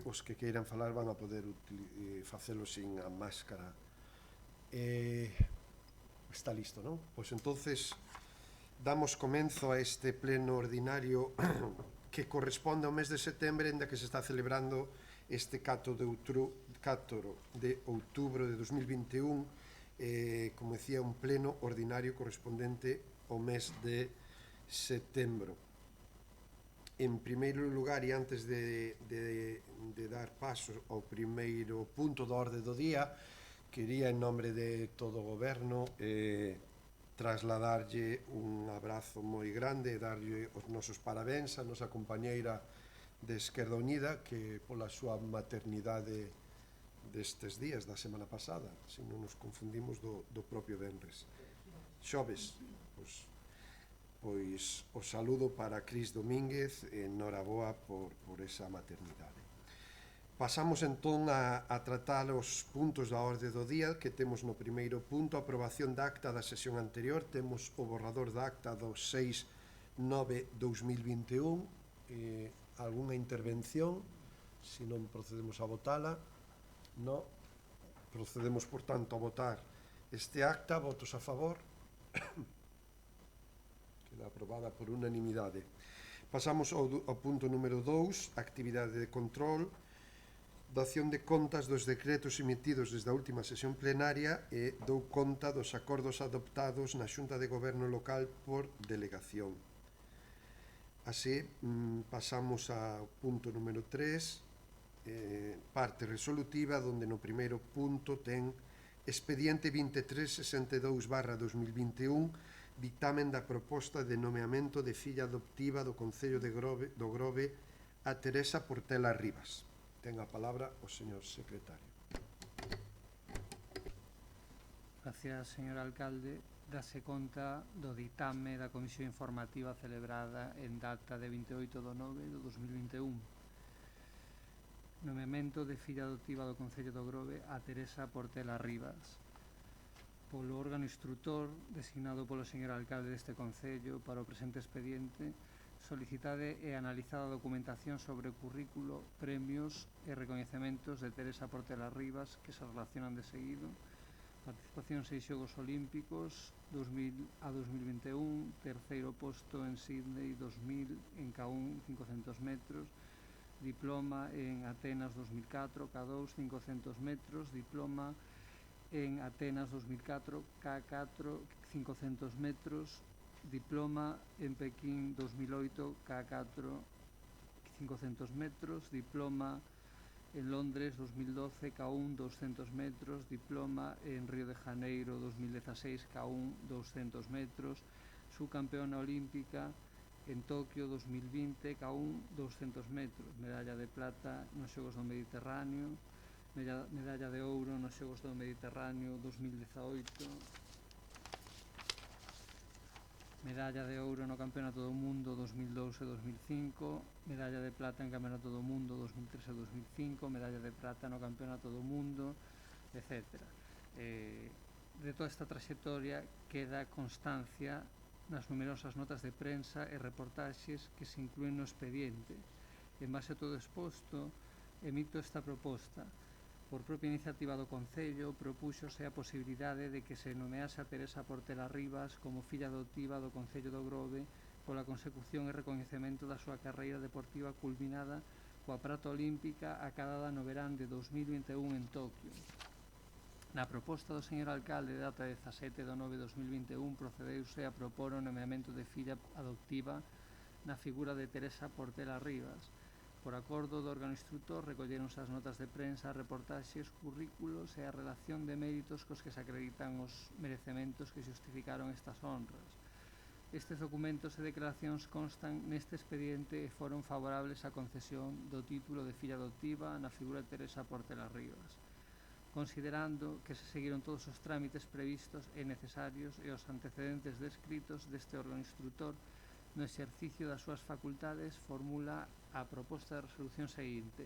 os que queiran falar van a poder facelo sin a máscara. Está listo, non? Pois entonces damos comenzo a este pleno ordinario que corresponde ao mes de setembro, en que se está celebrando este 4 de outubro de 2021, como decía, un pleno ordinario correspondente ao mes de setembro. En primeiro lugar, e antes de dar paso ao primeiro punto da orde do día, quería, en nome de todo o goberno, trasladarlle un abrazo moi grande e darlle os nosos parabéns a nosa compañeira de Esquerda Unida, que pola súa maternidade destes días, da semana pasada, se non nos confundimos, do propio venres. Xoves, pois o saludo para Cris Domínguez e noraboa por esa maternidade. Pasamos entón a tratar os puntos da orde do día, que temos no primeiro punto a aprobación da acta da sesión anterior. Temos o borrador da acta do 6/9/2021. Algúnha intervención? Se non, procedemos a votala. Non. Procedemos, por tanto, a votar este acta. Votos a favor. Queda aprobada por unanimidade. Pasamos ao punto número 2, actividade de control, dación de contas dos decretos emitidos desde a última sesión plenaria e dou conta dos acordos adoptados na Xunta de Goberno local por delegación. Así, pasamos ao punto número 3, parte resolutiva, onde no primeiro punto ten expediente 2362/2021, dictamen da proposta de nomeamento de filla adoptiva do Concello do Grove a Teresa Portela Rivas. Ten a palabra o señor secretario. Gracias, señor alcalde. Dase conta do ditame da comisión informativa celebrada en data de 28/9/2021. Nomeamento de filla adoptiva do Concello do Grove a Teresa Portela Rivas. Polo órgano instructor designado polo señor alcalde deste Concello para o presente expediente, solicitade e analizada a documentación sobre o currículo, premios e recoñecementos de Teresa Portela Rivas que se relacionan de seguido: participación en 6 Xogos Olímpicos 2000-2021, terceiro posto en Sydney 2000 en K1 500 metros, diploma en Atenas 2004 K2 500 metros, diploma en Atenas 2004 K4 500 metros, diploma en Pekín 2008 K4 500 metros, diploma en Londres 2012 K1 200 metros, diploma en Río de Janeiro 2016 K1 200 metros, subcampeona olímpica en Tokio 2020 K1 200 metros, medalla de plata nos Xogos do Mediterráneo, medalla de ouro nos Xogos do Mediterráneo 2018, medalla de ouro no Campeonato do Mundo 2002 e 2005, medalla de plata en Campeonato do Mundo 2003 e 2005, medalla de prata no Campeonato do Mundo, etc. De toda esta traxectoria queda constancia nas numerosas notas de prensa e reportaxes que se inclúen no expediente. En base a todo exposto, emito esta proposta. Por propia iniciativa do Concello, propúxose a posibilidade de que se nomease a Teresa Portela Rivas como filla adoptiva do Concello do Grove pola consecución e recoñecemento da súa carreira deportiva culminada coa prata olímpica acadada no verán de 2021 en Tokio. Na proposta do señor alcalde de data 17/9/2021 procedeuse a propor o nomeamento de filla adoptiva na figura de Teresa Portela Rivas. Por acordo do órgano instructor recolleronse as notas de prensa, reportaxes, currículos e a relación de méritos cos que se acreditan os merecementos que justificaron estas honras. Estes documentos e declaracións constan neste expediente e foron favorables á concesión do título de filla adoptiva na figura de Teresa Portela Rivas, considerando que se seguiron todos os trámites previstos e necesarios e os antecedentes descritos deste órgano instructor. No exercicio das súas facultades formula a proposta de resolución seguinte: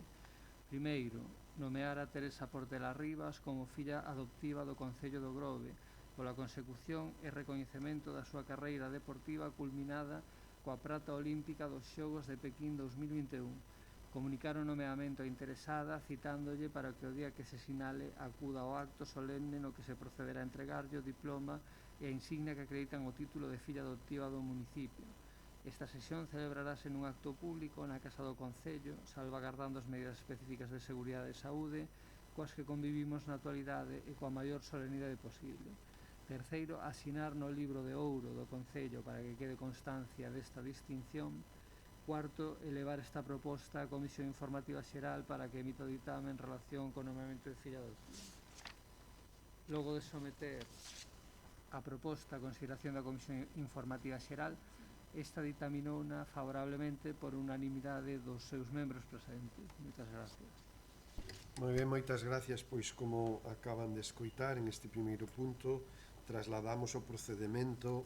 primeiro, nomear a Teresa Portela Rivas como filla adoptiva do Concello do Grove pola consecución e recoñecemento da súa carreira deportiva culminada coa prata olímpica dos Xogos de Pekín 2021. Comunicar o nomeamento á interesada citándolle para que o día que se sinale acuda ao acto solemne no que se procederá a entregarlle o diploma e a insignia que acreditan o título de filla adoptiva do municipio. Esta sesión celebrarase nun acto público na Casa do Concello, salvagardando as medidas específicas de seguridade e saúde coas que convivimos na actualidade e coa maior solemnidade posible. Terceiro, asinar no libro de ouro do Concello para que quede constancia desta distinción. Cuarto, elevar esta proposta á Comisión Informativa Xeral para que emita o ditame en relación co nomeamento de filla adoptiva. Logo de someter a proposta a consideración da Comisión Informativa Xeral, esta ditaminouna favorablemente por unanimidade dos seus membros presentes. Moitas gracias. Moi ben, moitas gracias. Pois como acaban de escoitar en este primeiro punto, trasladamos o procedemento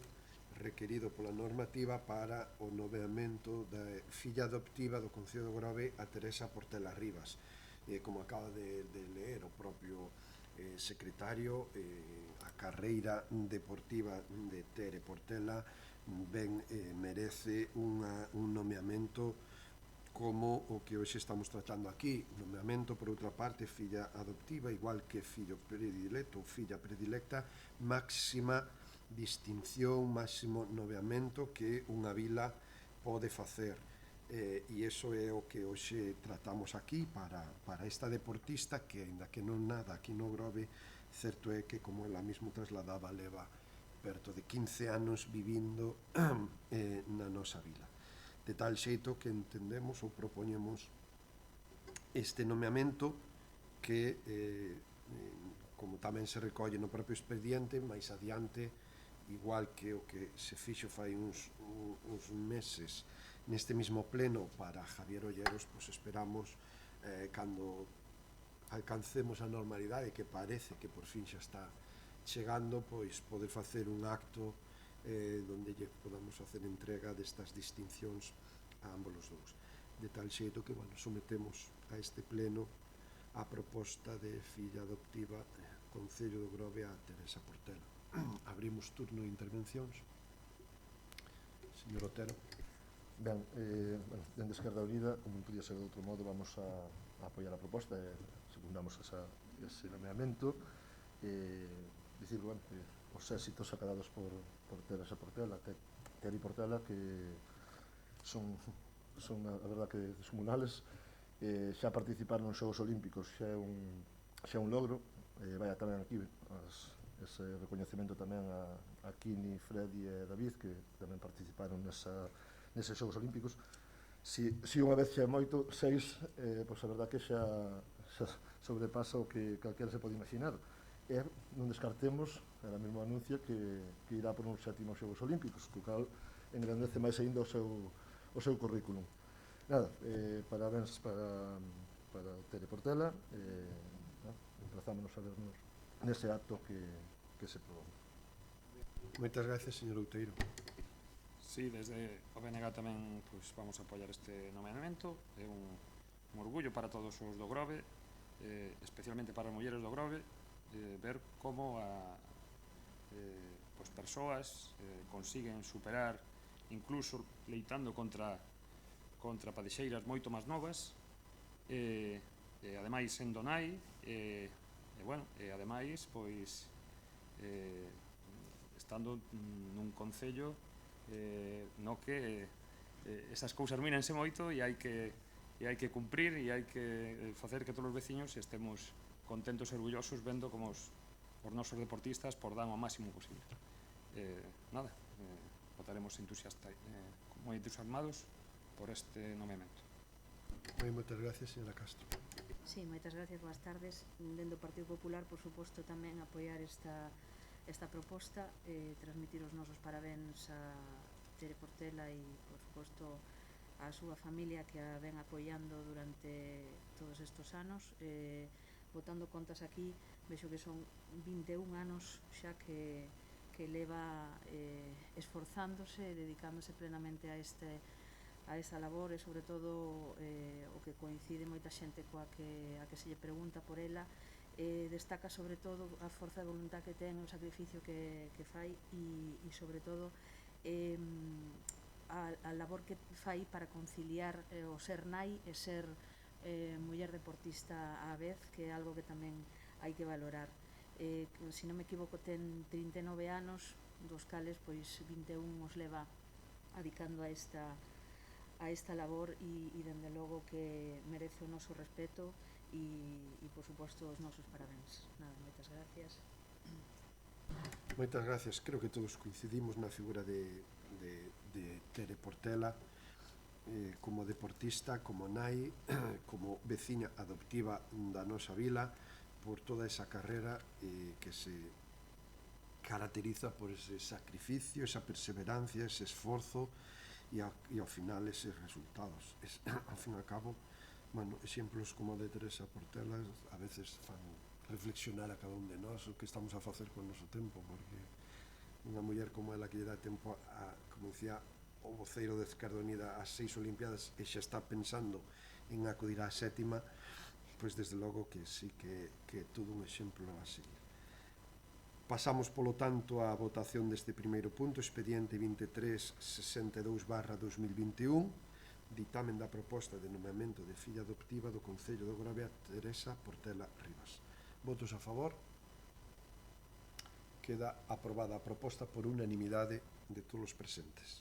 requerido pola normativa para o nomeamento da filla adoptiva do Concello de Grove a Teresa Portela Rivas. Como acaba de ler o propio secretario, a carreira deportiva de Tere Portela ben merece un nomeamento como o que hoxe estamos tratando aquí. Nomeamento, por outra parte, filla adoptiva, igual que fillo predilecto ou filla predilecta, máxima distinción, máximo nomeamento que unha vila pode facer. E iso é o que hoxe tratamos aquí para esta deportista que, ainda que non nada aquí no Grove, certo é que, como ela mesmo trasladaba, leva perto de 15 anos vivindo na nosa vila. De tal xeito que entendemos ou propoñemos este nomeamento que, como tamén se recolle no propio expediente, máis adiante, igual que o que se fixo fai uns meses neste mesmo pleno para Javier Olleros, pois esperamos cando alcancemos a normalidade, que parece que por fin xa está chegando, pois poder facer un acto donde lle podamos facer entrega destas distincións a ambos os dous. De tal xeito que, bueno, sometemos a este pleno a proposta de filla adoptiva Concello do Grove a Teresa Portela. Abrimos turno de intervencións. Señor Otero. Ben, dende Esquerda Unida, como non podía ser de outro modo, vamos a apoiar a proposta e secundamos ese nomeamento. Dicir, bueno, os éxitos acadados por Teresa Portela, Teri Portela, que son a verdad que descomunales. Xa participar nos Xogos Olímpicos xa é un logro. Vai tamén aquí ese recoñecemento tamén a Kini, Freddy e David, que tamén participaron neses Xogos Olímpicos. Si unha vez xa é moito, 6, pois a verdad que xa sobrepasa o que calquera se pode imaginar. E non descartemos, era mesmo anuncia, que irá por uns 7º Xogos Olímpicos, que o cal engrandece máis ainda o seu currículum. Nada, parabéns para Tere Portela, emplazámonos a vernos nese acto que se propón. Moitas gracias, señor Outeiro. Sí, desde o BNG tamén vamos a apoiar este nomeamento. É un orgullo para todos os do Grove, especialmente para as mulleres do Grove, ver como persoas consiguen superar, incluso leitando contra padexeiras moito máis novas, ademais sendo nai, ademais estando nun concello no que esas cousas mínense moito e hai que cumprir e hai que facer que todos os veciños estemos contentos e orgullosos vendo como os nosos deportistas dan o máximo posible. Nada, votaremos moi entusiasmados por este nomeamento. Moitas gracias, señora Castro. Sí, moitas gracias, boas tardes. Dende o Partido Popular, por suposto, tamén apoiar esta proposta, transmitir os nosos parabéns a Tere Portela e, por suposto, a súa familia que a ven apoiando durante todos estes anos. Botando contas aquí, vexo que son 21 anos xa que leva esforzándose e dedicándose plenamente a esta labor e, sobre todo, o que coincide moita xente coa que se lle pregunta por ela, destaca sobre todo a forza de voluntad que ten, o sacrificio que fai e sobre todo a labor que fai para conciliar o ser nai e ser muller deportista á vez, que é algo que tamén hai que valorar. Se non me equivoco, ten 39 anos, dos cales pois 21 os leva adicando a esta labor e dende logo que merece o noso respeto e por suposto os nosos parabéns. Nada, moitas gracias. Moitas gracias. Creo que todos coincidimos na figura de Tere Portela como deportista, como nai, como veciña adoptiva da nosa vila, por toda esa carrera que se caracteriza por ese sacrificio, esa perseverancia, ese esforzo e ao final eses resultados. Ao fin e ao cabo, bueno, exemplos como o de Teresa Portela a veces fan reflexionar a cada un de nós o que estamos a facer con o noso tempo, porque unha muller como ela que lle dá tempo como dicía o voceiro de Esquerda Unida, ás 6 Olimpiadas e xa está pensando en acudir á 7ª, pois desde logo que sí que é todo un exemplo a seguir. Pasamos, polo tanto, á votación deste primeiro punto, expediente 2362/2021, ditamen da proposta de nomeamento de filla adoptiva do Concello de Gorbea, Teresa Portela Rivas. Votos a favor? Queda aprobada a proposta por unanimidade de todos os presentes.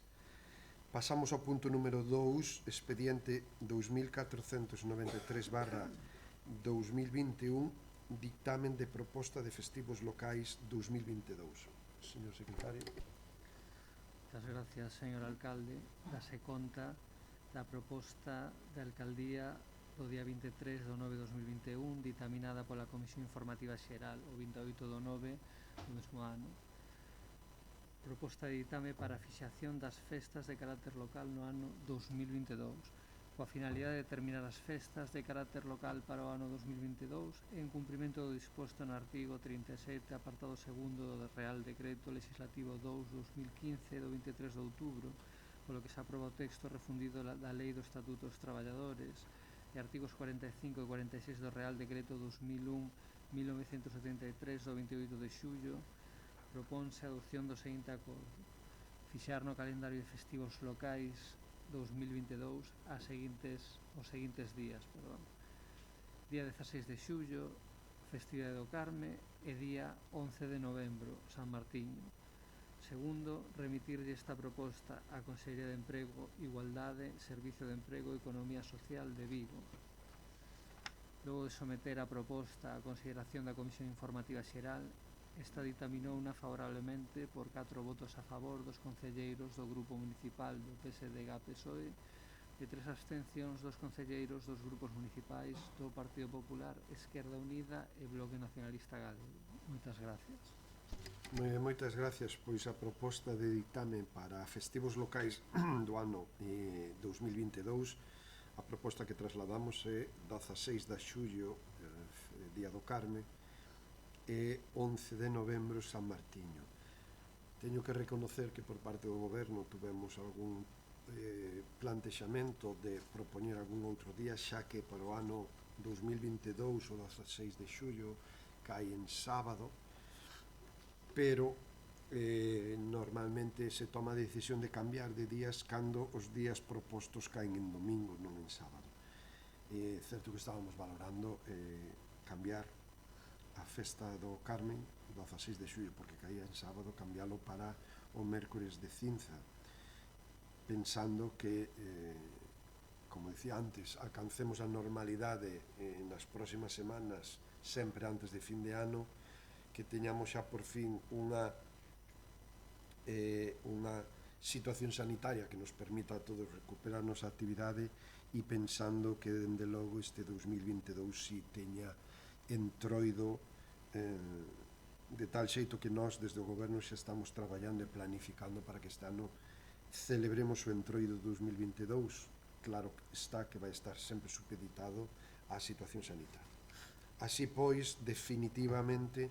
Pasamos ao punto número 2, expediente 2493/2021, dictamen de proposta de festivos locais 2022. Señor secretario. Moitas gracias, señor alcalde. Dase conta da proposta de alcaldía do día 23 do 9 de 2021, ditaminada pola Comisión Informativa Xeral o 28 do 9 do mesmo ano. Proposta de ditame para a fixación das festas de carácter local no ano 2022, coa finalidade de determinar as festas de carácter local para o ano 2022 en cumprimento do disposto no artigo 37, apartado segundo do Real Decreto Legislativo 2/2015 do 23 de outubro, polo que se aproba o texto refundido da Lei do Estatuto dos Traballadores e artigos 45 e 46 do Real Decreto 2001/1973 do 28 de xullo. Propónse a adopción do seguinte acordo: fixar no calendario de festivos locais 2022 os seguintes días, día 16 de xullo, festividade do Carme, e día 11 de novembro, San Martiño. Segundo, remitirlle esta proposta á Consellería de Emprego, Igualdade, Servicio de Emprego e Economía Social de Vigo. Logo de someter a proposta á consideración da Comisión Informativa Xeral, esta ditaminou favorablemente por 4 votos a favor dos concelleiros do Grupo Municipal do PSDG-PSOE e 3 abstencións dos concelleiros dos grupos municipais do Partido Popular, Esquerda Unida e Bloque Nacionalista Galego. Moitas gracias. Moitas gracias. Pois a proposta de ditame para festivos locais do ano 2022, a proposta que trasladamos é 16 de xullo, Día do Carme, e 11 de novembro, San Martiño. Teño que reconocer que por parte do Goberno tuvemos algún plantexamento de propoñer algún outro día, xa que para o ano 2022 o 16 de xullo cae en sábado, pero normalmente se toma a decisión de cambiar de días cando os días propostos caen en domingo, non en sábado. É certo que estábamos valorando cambiar a festa do Carmen 16 de xullo, porque caía en sábado, cambiálo para o mércores de Cinza, pensando que, como dicía antes, alcancemos a normalidade nas próximas semanas, sempre antes de fin de ano, que teñamos xa por fin unha situación sanitaria que nos permita a todos recuperar a nosa actividade e pensando que, dende logo, este 2022 si teña entroido de tal xeito que nós desde o Goberno xa estamos traballando e planificando para que este ano celebremos o entroido 2022. Claro está que vai estar sempre supeditado á situación sanitaria. Así pois, definitivamente,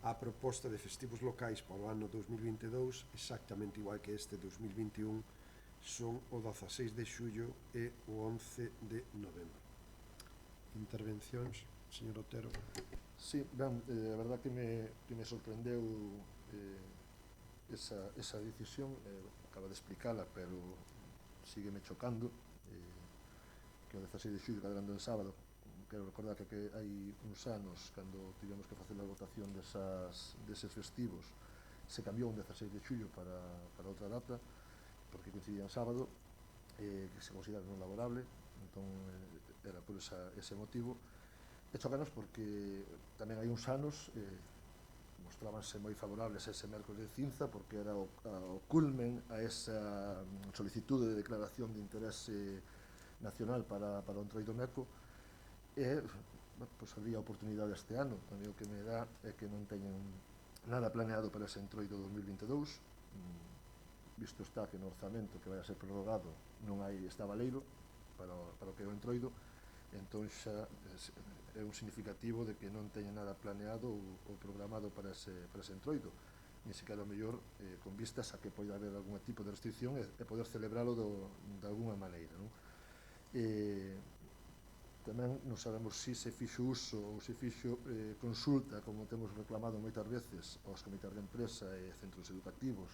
a proposta de festivos locais para o ano 2022, exactamente igual que este 2021, son o 16 de xullo e o 11 de novembro. Intervencións, señor Otero. Sí, ben, a verdad que me sorprendeu esa decisión, acaba de explicala, pero sígueme chocando que o 16 de xullo cadrando en sábado. Quero recordar que hai uns anos, cando tivemos que facer a votación deses festivos, se cambiou un 16 de xullo para outra data, porque coincidía en sábado, que se considera non laborable, entón era por ese motivo. E chocanos porque tamén hai uns anos mostrábanse moi favorables a ese mércores de cinza, porque era o culmen a esa solicitude de declaración de interese nacional para o entroido meco, e pois habría oportunidade este ano. Tamén o que me dá é que non teñen nada planeado para ese entroido 2022, visto está que no orzamento que vai a ser prorrogado non hai está valeiro para o que é o entroido, entón xa é un significativo de que non teñen nada planeado ou programado para ese entroido, ni sequera o mellor con vistas a que poida haber algún tipo de restricción e poder celebralo de alguna maneira, non? Tamén non sabemos se fixo uso ou se fixo consulta, como temos reclamado moitas veces aos comités de empresa e centros educativos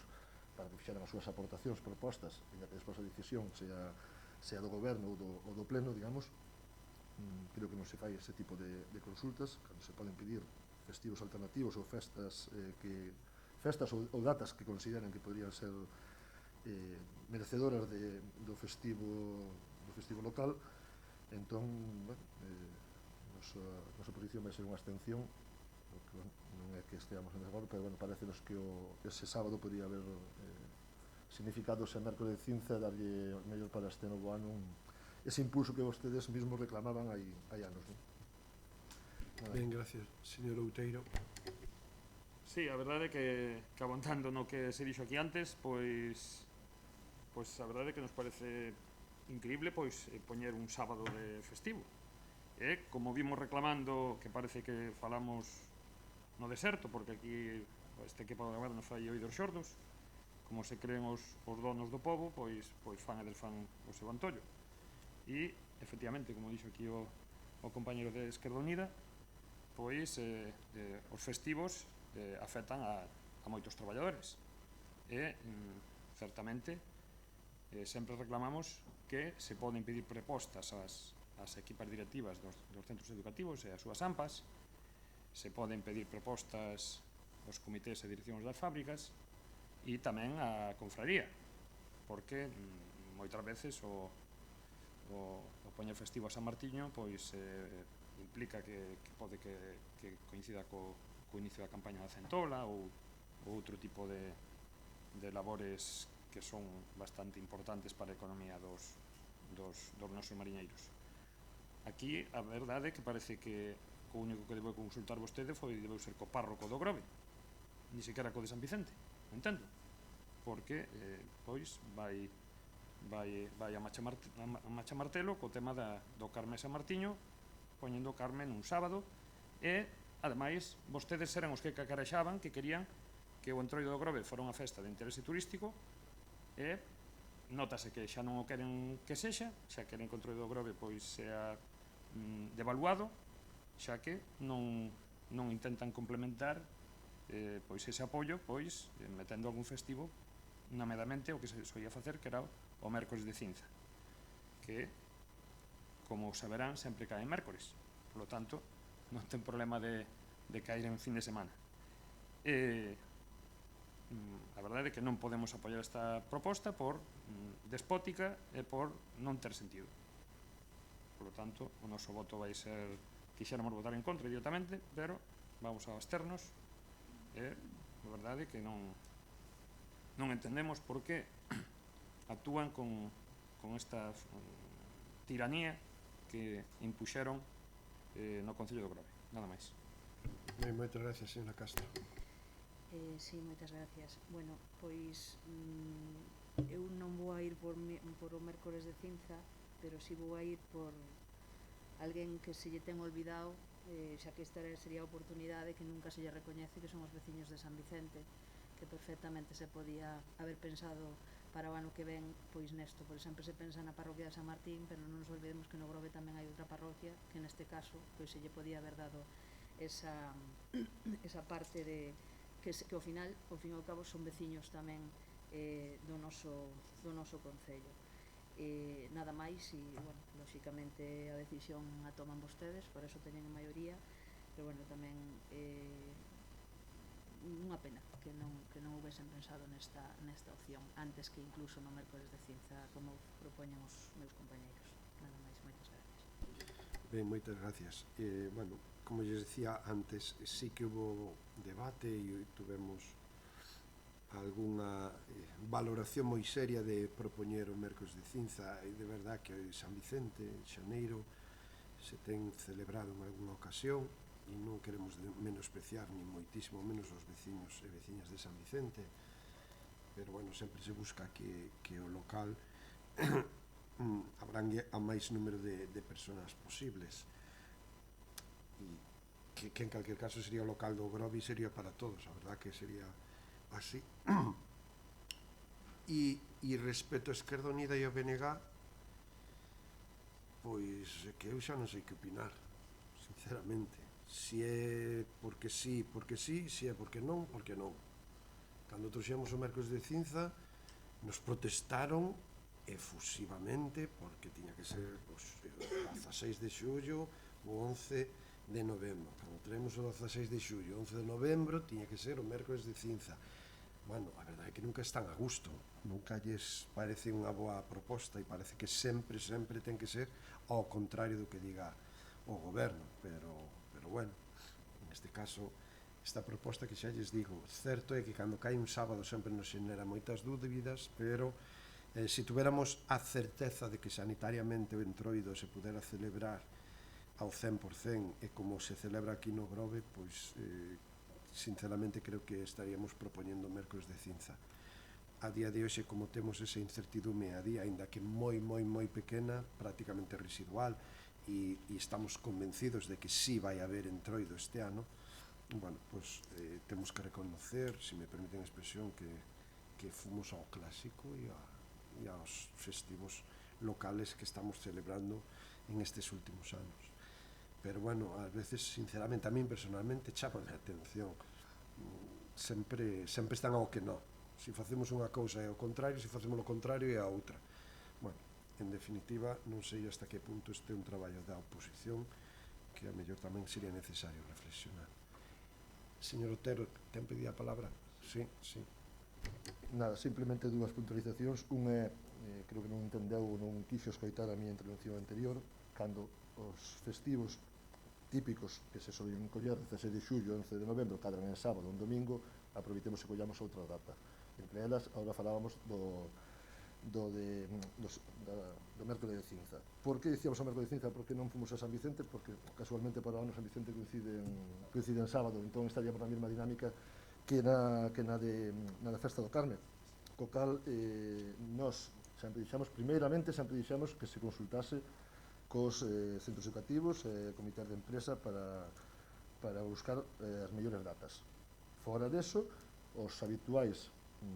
para que fixeran as súas aportacións, propostas, e que despois a decisión sea do goberno ou do pleno, digamos. Creo que non se fai ese tipo de consultas, cando se poden pedir festivos alternativos ou festas ou datas que consideren que podrían ser merecedoras do festivo local. Entón, nosa posición vai ser unha abstención, porque non é que esteamos en desagoro, pero parecenos que ese sábado podría haber significado ese mércores de cinza e darlle mellor para este novo ano ese impulso que vostedes mesmos reclamaban hai anos. Ben, gracias, señor Outeiro. Sí, a verdade é que aguantando no que se dixo aquí antes, pois a verdade é que nos parece increíble poñer un sábado de festivo. E como vimos reclamando, que parece que falamos no deserto, porque aquí este equipo de goberno fai oídos xordos, como se creen os donos do pobo, pois fan e desfan o seu antollo. E, efectivamente, como dixo aquí o compañero de Esquerda Unida, pois os festivos afectan a moitos traballadores. E, certamente, sempre reclamamos que se poden pedir propostas ás equipas directivas dos centros educativos e as súas AMPAs, se poden pedir propostas aos comités e direccións das fábricas e tamén a confraría, porque moitas veces o poñer festivo a San Martiño pois implica que pode que coincida co inicio da campaña da centola ou outro tipo de labores que son bastante importantes para a economía dos nosos mariñeiros. Aquí a verdade é que parece que o único que debeu consultar vostede debeu ser co párroco do Grove, ni sequera co de San Vicente, entendo, porque pois vai a machamartelo co tema do Carme San Martiño, poñendo o Carme nun sábado, e ademais vostedes eran os que cacarexaban que querían que o entroido do Grove fora unha festa de interese turístico, e notase que xa non o queren que sexa, xa queren que o entroido do Grove pois sea devaluado, xa que non intentan complementar pois ese apoio pois metendo algún festivo namedamente o que se solía facer, que era o mércores de cinza, que, como saberán, sempre cae en mércores, por lo tanto non ten problema de caer en fin de semana. A verdade é que non podemos apoiar esta proposta por despótica e por non ter sentido. Por lo tanto, o noso voto vai ser, quixéramos votar en contra directamente, pero vamos a absternos, e a verdade é que non entendemos por que actúan con esta tiranía que impuxeron no Concello do Grove. Nada máis. Ben, moitas gracias, señora Castro. Sí, moitas gracias. Bueno, pois eu non vou a ir por o mércores de cinza, pero si vou a ir por alguén que se lle ten olvidado, xa que esta sería a oportunidade que nunca se lle recoñece, que son os veciños de San Vicente, que perfectamente se podía haber pensado para o ano que ven pois nesto, porque sempre se pensa na parroquia de San Martín, pero non nos olvidemos que no Grove tamén hai outra parroquia que neste caso pois se lle podía haber dado esa parte de que ao fin e ao cabo son veciños tamén do noso concello. Nada máis, e, bueno, lóxicamente a decisión a toman vostedes, por eso teñen a maioría, pero, bueno, tamén unha pena que non houvesen pensado nesta opción antes que incluso no mércores de cinza, como propoñen os meus compañeiros. Nada máis, moitas gracias. Ben, moitas gracias. Bueno, como lles decía antes, sí que hubo debate e tuvemos algunha valoración moi seria de propoñer o mércores de cinza, e de verdad que San Vicente, xaneiro, se ten celebrado en algunha ocasión e non queremos menospreciar ni moitísimo menos os veciños e veciñas de San Vicente, pero bueno, sempre se busca que o local abrangue a máis número de personas posibles, e que en calquer caso sería o local do Grovi, sería para todos, a verdad que sería así. E respecto a Esquerda Unida e o BNG, pois que eu xa non sei que opinar, sinceramente. Si é porque sí, si é porque non, porque non. Cando trouxemos o mércores de cinza, nos protestaron efusivamente porque tiña que ser o 16 de xullo ou 11 de novembro. Cando traemos o 16 de xullo, 11 de novembro, tiña que ser o mércores de cinza. Bueno, a verdade é que nunca están a gusto, nunca lles parece unha boa proposta, e parece que sempre ten que ser ao contrario do que diga o goberno, pero bueno, neste caso, esta proposta que xa lles digo, certo é que cando cae un sábado sempre nos xenera moitas dúbidas, pero se tuviéramos a certeza de que sanitariamente o entroido se pudera celebrar ao 100% e como se celebra aquí no Grove, pois sinceramente creo que estaríamos propoñendo mércores de cinza. A día de hoxe, como temos esa incertidume a día, aínda que moi pequena, prácticamente residual, e estamos convencidos de que sí vai haber entroido este ano, bueno, pois temos que reconocer, se me permiten a expresión, que fomos ao clásico e aos festivos locales que estamos celebrando en estes últimos anos. Pero bueno, ás veces, sinceramente, a min personalmente chámame a atención, sempre están ao que non. Se facemos unha cousa é o contrario, se facemos o contrario é a outra. Bueno, en definitiva, non sei hasta que punto este é un traballo da oposición que a mellor tamén sería necesario reflexionar. Señor Otero, ten pedido a palabra? Sí. Nada, simplemente dúas puntualizacións. Un é, creo que non entendeu ou non quixo escoitar a miña intervención anterior, cando os festivos típicos que se solen coller 16 de xullo, 11 de novembro, cadran en sábado ou en domingo, aproveitemos e collamos outra data. Entre elas, agora falábamos do mércores de cinza. Por que dicíamos o mércores de cinza? Porque non fomos a San Vicente, porque casualmente para o ano San Vicente coincide en sábado, entón estaríamos na mesma dinámica que na da Festa do Carme, co cal nós sempre dixamos que se consultase cos centros educativos e comités de empresa para buscar as mellores datas. Fora deso, os habituais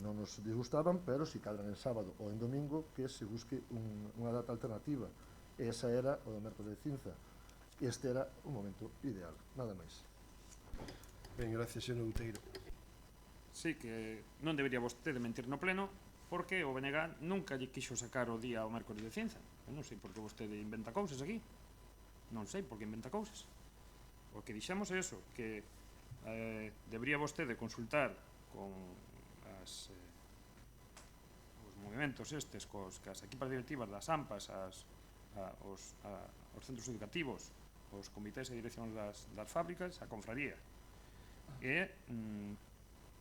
non nos disgustaban, pero si cadran en sábado ou en domingo, que se busque unha data alternativa. Esa era o do mércores de cinza. Este era o momento ideal, nada máis. Ben, gracias, señor Outeiro. Sí, que non debería vostede mentir no pleno, porque o BNG nunca lle quixo sacar o día ao mércores de cinza. Eu non sei por que vostede inventa cousas aquí. Non sei por que inventa cousas. O que dixemos é eso, que debería vostede consultar con os movimentos estes, as equipas directivas das AMPAs, os centros educativos, os comités e direccións das fábricas, a confraría. E,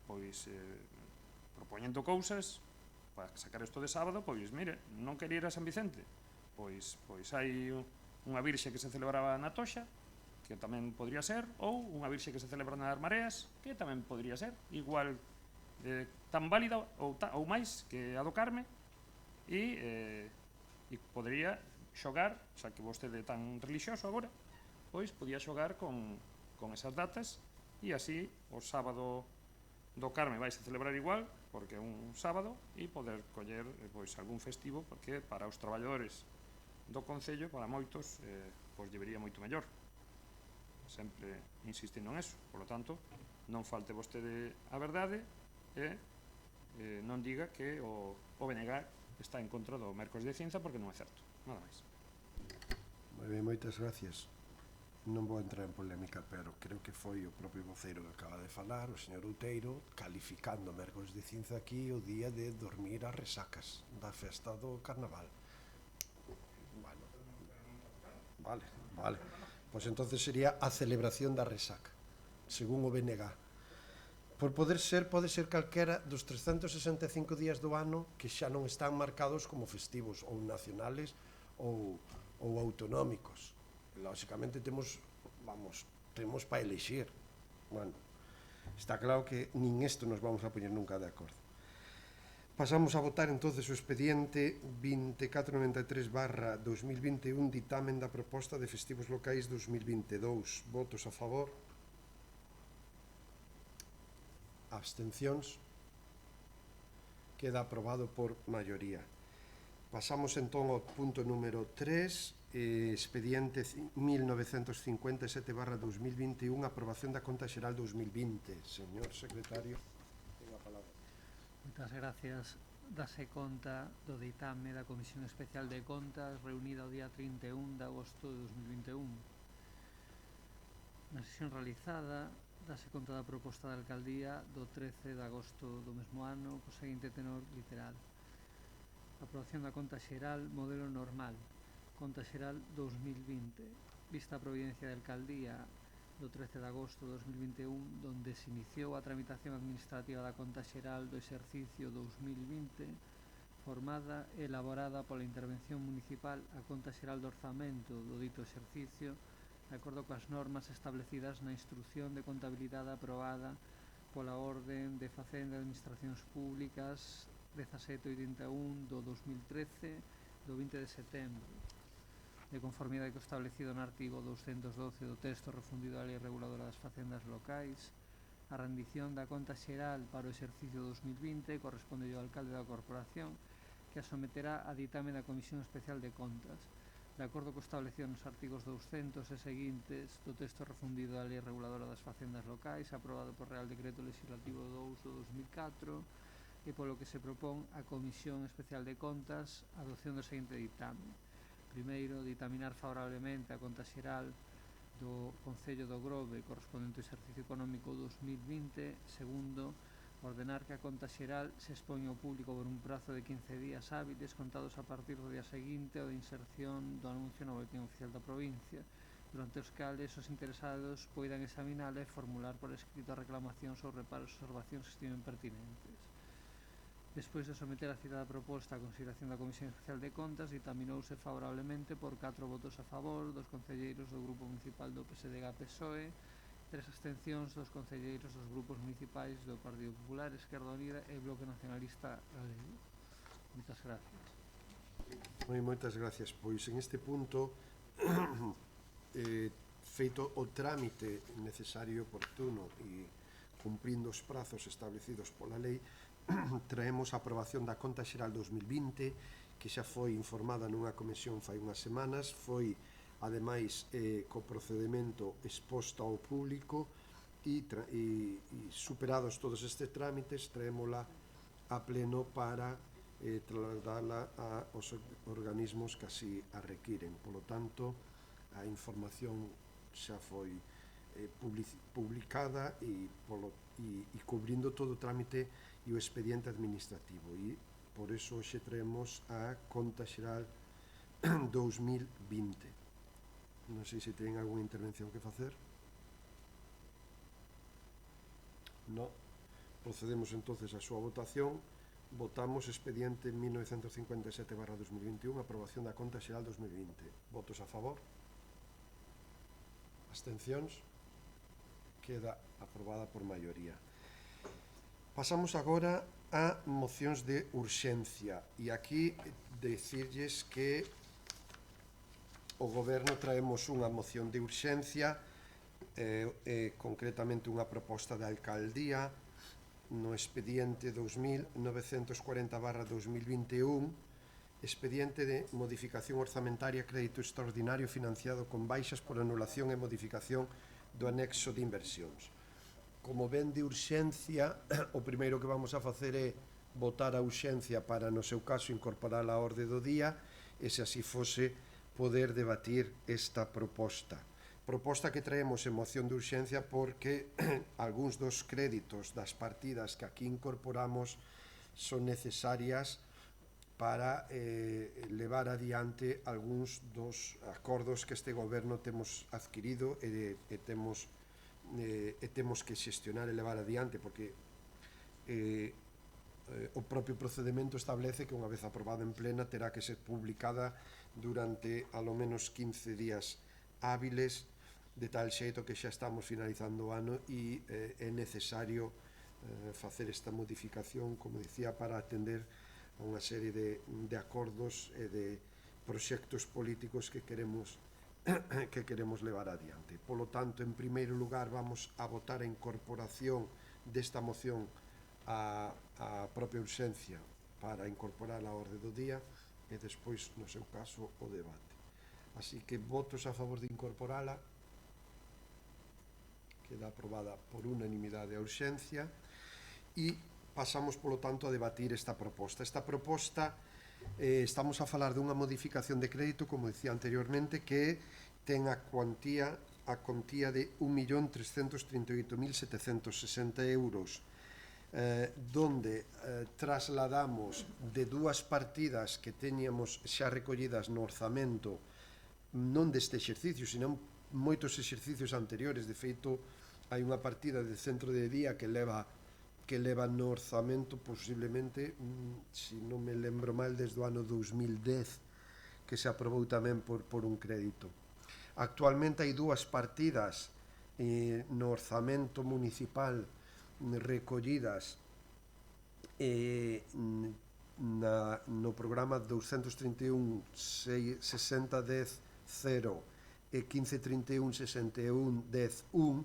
pois, propoñendo cousas para sacar isto de sábado, pois, mire, non quería ir a San Vicente, pois hai unha virxe que se celebraba na Toxa, que tamén podría ser, ou unha virxe que se celebra nas Mareas, que tamén podría ser, igual tan válida ou máis que a do Carme, e podría xogar, xa que vostede é tan relixioso agora, pois podía xogar con esas datas, e así o sábado do Carme vai se celebrar igual, porque é un sábado, e poder coller pois algún festivo, porque para os traballadores do Concello, para moitos, pois debería moito mellor. Sempre insistindo en eso. Por lo tanto, non falte vostede a verdade e non diga que o BNG está en contra do Mércores de Cinza porque non é certo, nada máis. Moi ben, moitas gracias. Non vou entrar en polémica, pero creo que foi o propio voceiro que acaba de falar, o señor Outeiro, calificando Mércores de Cinza aquí o día de dormir as resacas da festa do Carnaval. Bueno, vale. Pois entonces sería a celebración da resaca, según o BNG. Por pode ser calquera dos 365 días do ano que xa non están marcados como festivos ou nacionales ou autonómicos. Lóxicamente temos para elixir. Bueno, está claro que nin isto nos vamos a poñer nunca de acordo. Pasamos a votar entonces o expediente 2493/2021, ditamen da proposta de festivos locais 2022. Votos a favor? Abstencións? Queda aprobado por maioría. Pasamos entón ao punto número 3, expediente 1957/2021, aprobación da conta xeral 2020. Señor secretario, ten a palabra. Moitas gracias. Dase conta do ditame da Comisión Especial de Contas reunida o día 31 de agosto de 2021. Na sesión realizada, dase conta da proposta da Alcaldía do 13 de agosto do mesmo ano co seguinte tenor literal: aprobación da conta xeral modelo normal, conta xeral 2020, vista a providencia da Alcaldía do 13 de agosto de 2021, donde se iniciou a tramitación administrativa da conta xeral do exercicio 2020, formada e elaborada pola intervención municipal a conta xeral do orzamento do dito exercicio, de acordo coas normas establecidas na Instrución de Contabilidade aprobada pola Orden de Facenda e Administracións Públicas 1781 do 2013 do 20 de setembro, de conformidade co establecido no artigo 212 do texto refundido da Lei Reguladora das Facendas Locais. A rendición da conta xeral para o exercicio 2020 corresponde ao alcalde da corporación, que a someterá a ditame da Comisión Especial de Contas, de acordo co establecido nos artigos 200 e seguintes do texto refundido da Lei Reguladora das Facendas Locais, aprobado por Real Decreto Legislativo 2 do 2004, e polo que se propón a Comisión Especial de Contas a adopción do seguinte ditame. Primeiro, ditaminar favorablemente a conta xeral do Concello do Grove correspondente ao exercicio económico 2020. Segundo, ordenar que a conta xeral se expoña ao público por un prazo de 15 días hábiles contados a partir do día seguinte ao de inserción do anuncio no boletín oficial da provincia, durante os cales os interesados poidan examinar e formular por escrito reclamacións ou reparos e observacións que estimen pertinentes. Despois de someter a citada proposta a consideración da Comisión Especial de Contas, ditaminouse favorablemente por 4 votos a favor dos concelleiros do Grupo Municipal do PSDG-PSOE, 3 abstencións dos concelleiros dos grupos municipais do Partido Popular, Esquerda Unida e Bloque Nacionalista Galego. Moitas gracias. Moitas gracias. Pois en este punto, feito o trámite necesario e oportuno e cumprindo os prazos establecidos pola lei, traemos a aprobación da conta xeral 2020, que xa foi informada nunha comisión fai unhas semanas, foi ademais co procedimento exposto ao público e superados todos estes trámites, traémola a pleno para trasladarla aos organismos que así a requiren. Polo tanto, a información xa foi publicada e cubrindo todo o trámite e o expediente administrativo, e por eso hoxe traemos a conta xeral 2020. Non sei se ten algunha intervención que facer. No. Procedemos entonces a súa votación. Votamos expediente 1957/2021, aprobación da conta xeral 2020. Votos a favor? Abstencións? Queda aprobada por maioría. Pasamos agora a mocións de urxencia, e aquí decirlles que o Goberno traemos unha moción de urxencia, concretamente unha proposta da Alcaldía no expediente 2940/2021, expediente de modificación orzamentaria crédito extraordinario financiado con baixas por anulación e modificación do anexo de inversións. Como ven de urxencia, o primeiro que vamos a facer é votar a urxencia para, no seu caso, incorporar a orde do día e, se así fose, poder debatir esta proposta. Proposta que traemos en moción de urxencia porque algúns dos créditos das partidas que aquí incorporamos son necesarias para levar adiante algúns dos acordos que este goberno temos adquirido e temos que xestionar e levar adiante, porque o propio procedimento establece que unha vez aprobada en plena terá que ser publicada durante alo menos 15 días hábiles, de tal xeito que xa estamos finalizando o ano e é necesario facer esta modificación, como dicía, para atender a unha serie de acordos e de proxectos políticos que queremos levar adiante. Polo tanto, en primeiro lugar, vamos a votar a incorporación desta moción a propia urxencia para incorporar a orde do día e despois, no seu caso, o debate. Así que votos a favor de incorporala. Queda aprobada por unanimidade a urxencia e pasamos, polo tanto, a debatir esta proposta. Esta proposta, estamos a falar dunha modificación de crédito, como dicía anteriormente, que ten a cuantía de 1.338.760 euros, donde trasladamos de dúas partidas que teníamos xa recollidas no orzamento, non deste exercicio, senón moitos exercicios anteriores. De feito, hai unha partida de centro de día que leva no orzamento posiblemente, se non me lembro mal, desde o ano 2010, que se aprobou tamén por un crédito. Actualmente hai dúas partidas no orzamento municipal recollidas no programa 231 60 10 0 e 1531 61 10 1,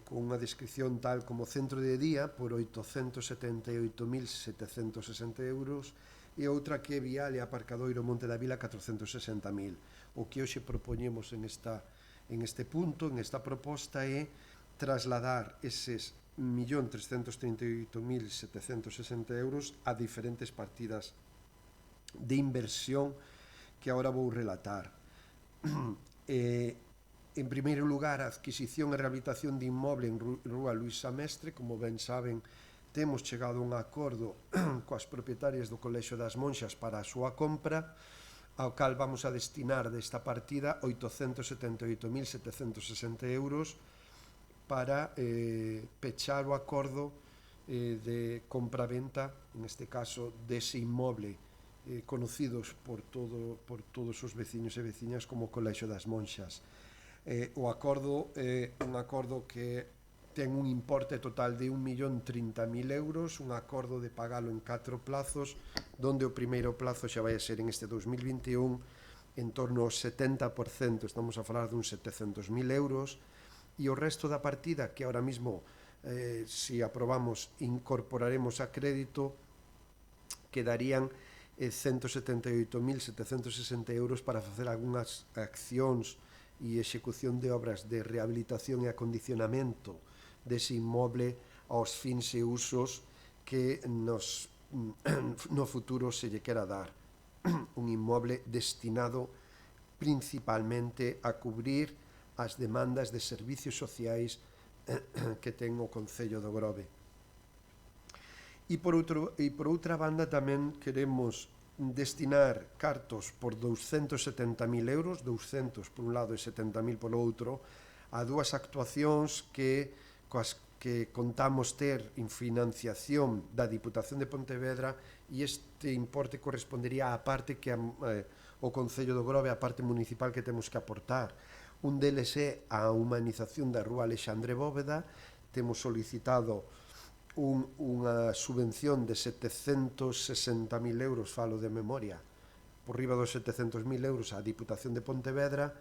con unha descripción tal como centro de día por 878.760 euros e outra que é vial e aparcadoiro Monte da Vila 460.000. O que hoxe propoñemos en este punto, en esta proposta, é trasladar eses 1.338.760 euros a diferentes partidas de inversión que agora vou relatar. En primeiro lugar, a adquisición e rehabilitación de inmoble en Rúa Luisa Mestre. Como ben saben, temos chegado a un acordo coas propietarias do Colexio das Monxas para a súa compra, ao cal vamos a destinar desta partida 878.760 euros para pechar o acordo de compra-venta, neste caso, dese inmoble conocidos por todos os veciños e veciñas como Colexio das Monxas. O acordo é un acordo que ten un importe total de 1.030.000 euros, un acordo de pagalo en 4 plazos, donde o primeiro plazo xa vai a ser en este 2021 en torno ao 70%, estamos a falar dun 700.000 euros, e o resto da partida, que ahora mismo, se aprobamos, incorporaremos a crédito, quedarían 178.760 euros para facer algunhas accións e execución de obras de rehabilitación e acondicionamento dese inmoble aos fins e usos que no futuro se lle quera dar. Un inmoble destinado principalmente a cubrir as demandas de servicios sociais que ten o Concello do Grove. E por outra banda tamén queremos destinar cartos por 270.000 euros, 200 por un lado e 70.000 polo outro, a dúas actuacións coas que contamos ter en financiación da Diputación de Pontevedra, e este importe correspondería á parte que o Concello do Grove, a parte municipal que temos que aportar. Un deles é a humanización da Rúa Alexandre Bóveda. Temos solicitado unha subvención de 760.000 euros, falo de memoria, por riba dos 700.000 euros á Diputación de Pontevedra,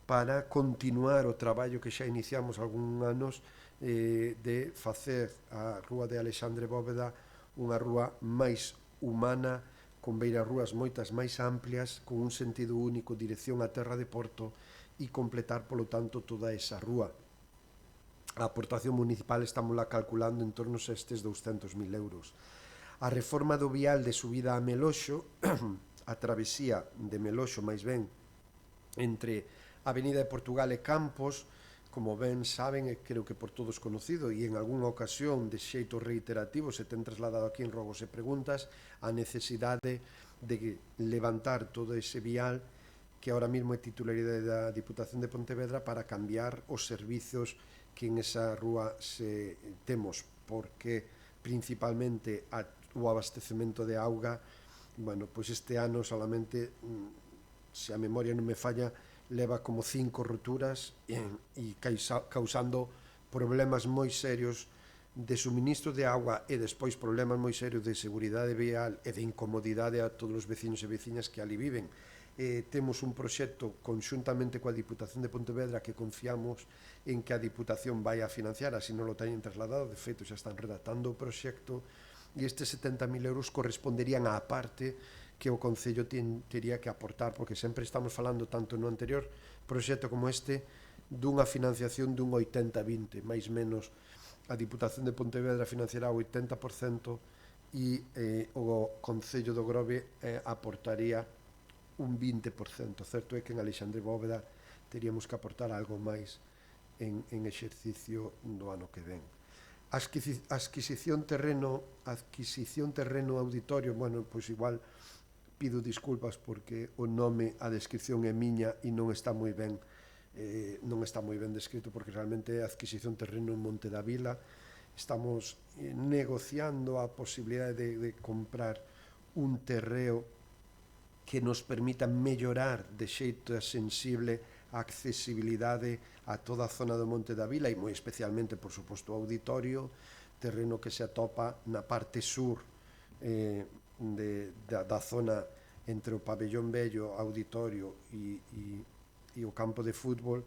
para continuar o traballo que xa iniciamos algún anos de facer a Rúa de Alexandre Bóveda unha rúa máis humana, con beirarrúas moitas máis amplias, con un sentido único, dirección a Terra de Porto, e completar, polo tanto, toda esa rúa. A aportación municipal estamos calculando en torno a estes 200.000 euros. A reforma do vial de subida a Meloxo, a travesía de Meloxo, máis ben, entre Avenida de Portugal e Campos, como ben saben, e creo que por todos conocido, e en algunha ocasión de xeito reiterativo se ten trasladado aquí en Rogos e Preguntas, a necesidade de levantar todo ese vial que ahora mesmo é titularidade da Diputación de Pontevedra para cambiar os servizos que en esa rúa temos, porque principalmente o abastecemento de auga, bueno, pois este ano solamente, se a memoria non me falla, leva como 5 roturas e causando problemas moi serios de suministro de agua e despois problemas moi serios de seguridade vial e de incomodidade a todos os veciños e veciñas que ali viven. Temos un proxecto conxuntamente coa Diputación de Pontevedra que confiamos en que a Diputación vai a financiar, así non lo teñen trasladado, de feito xa están redactando o proxecto, e estes 70.000 euros corresponderían á parte que o Concello tería que aportar, porque sempre estamos falando, tanto no anterior proxecto como este, dunha financiación dun 80-20, máis menos a Diputación de Pontevedra financiará o 80% e o Concello do Grove aportaría un 20%. Certo é que en Alexandre Bóveda teríamos que aportar algo máis en exercicio do ano que ven. Adquisición terreno auditorio, bueno, pois igual pido disculpas porque o nome, a descripción é miña e non está moi ben descrito, porque realmente é adquisición terreno en Monte da Vila. Estamos negociando a posibilidade de comprar un terreo que nos permita mellorar de xeito sensible a accesibilidade a toda a zona do Monte da Vila e moi especialmente, por suposto, o auditorio, terreno que se atopa na parte sur da zona entre o Pabellón Vello, auditorio e o campo de fútbol,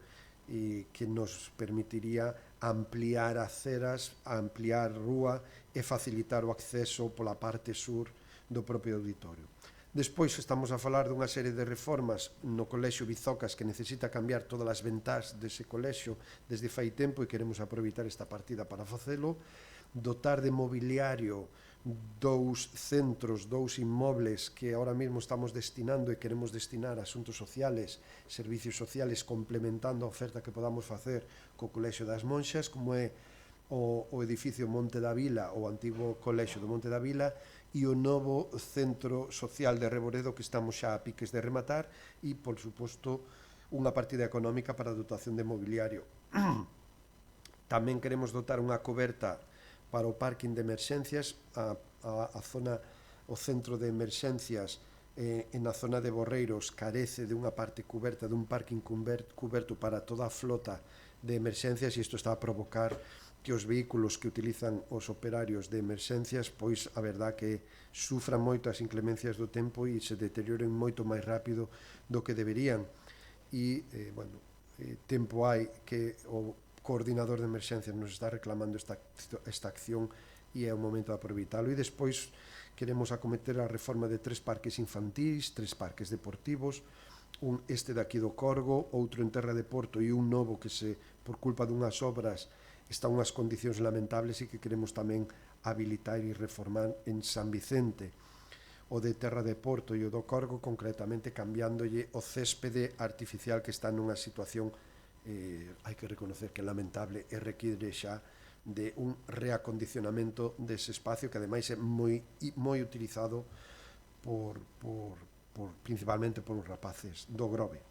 e que nos permitiría ampliar aceras, ampliar rúa e facilitar o acceso pola parte sur do propio auditorio. Despois estamos a falar dunha serie de reformas no Colexio Bizocas que necesita cambiar todas as ventás dese colexio desde fai tempo e queremos aproveitar esta partida para facelo, dotar de mobiliario 2 centros, 2 inmobles que ahora mesmo estamos destinando e queremos destinar a asuntos sociales, servicios sociales, complementando a oferta que podamos facer co Colexio das Monxas, como é o edificio Monte da Vila, o antigo Colexio do Monte da Vila, e o novo Centro Social de Reboredo que estamos xa a piques de rematar, e, por suposto, unha partida económica para a dotación de mobiliario. Tamén queremos dotar unha coberta para o parking de emerxencias, a zona, o centro de emerxencias na zona de Borreiros carece de unha parte coberta, dun parking coberto para toda a flota de emerxencias, e isto está a provocar que os vehículos que utilizan os operarios de emerxencias, pois a verdad que sufran moito as inclemencias do tempo e se deterioren moito máis rápido do que deberían. E, tempo hai que o coordinador de emerxencias nos está reclamando esta acción e é o momento de aproveitalo. E despois queremos acometer a reforma de 3 parques infantís, 3 parques deportivos, este daqui do Corgo, outro en Terra de Porto e un novo que por culpa dunhas obras está unhas condicións lamentables e que queremos tamén habilitar e reformar en San Vicente. O de Terra de Porto e o do Corgo, concretamente cambiándolle o céspede artificial que está nunha situación, hai que reconocer que é lamentable e require xa de un reacondicionamento dese espacio que ademais é moi utilizado principalmente por os rapaces do Grove.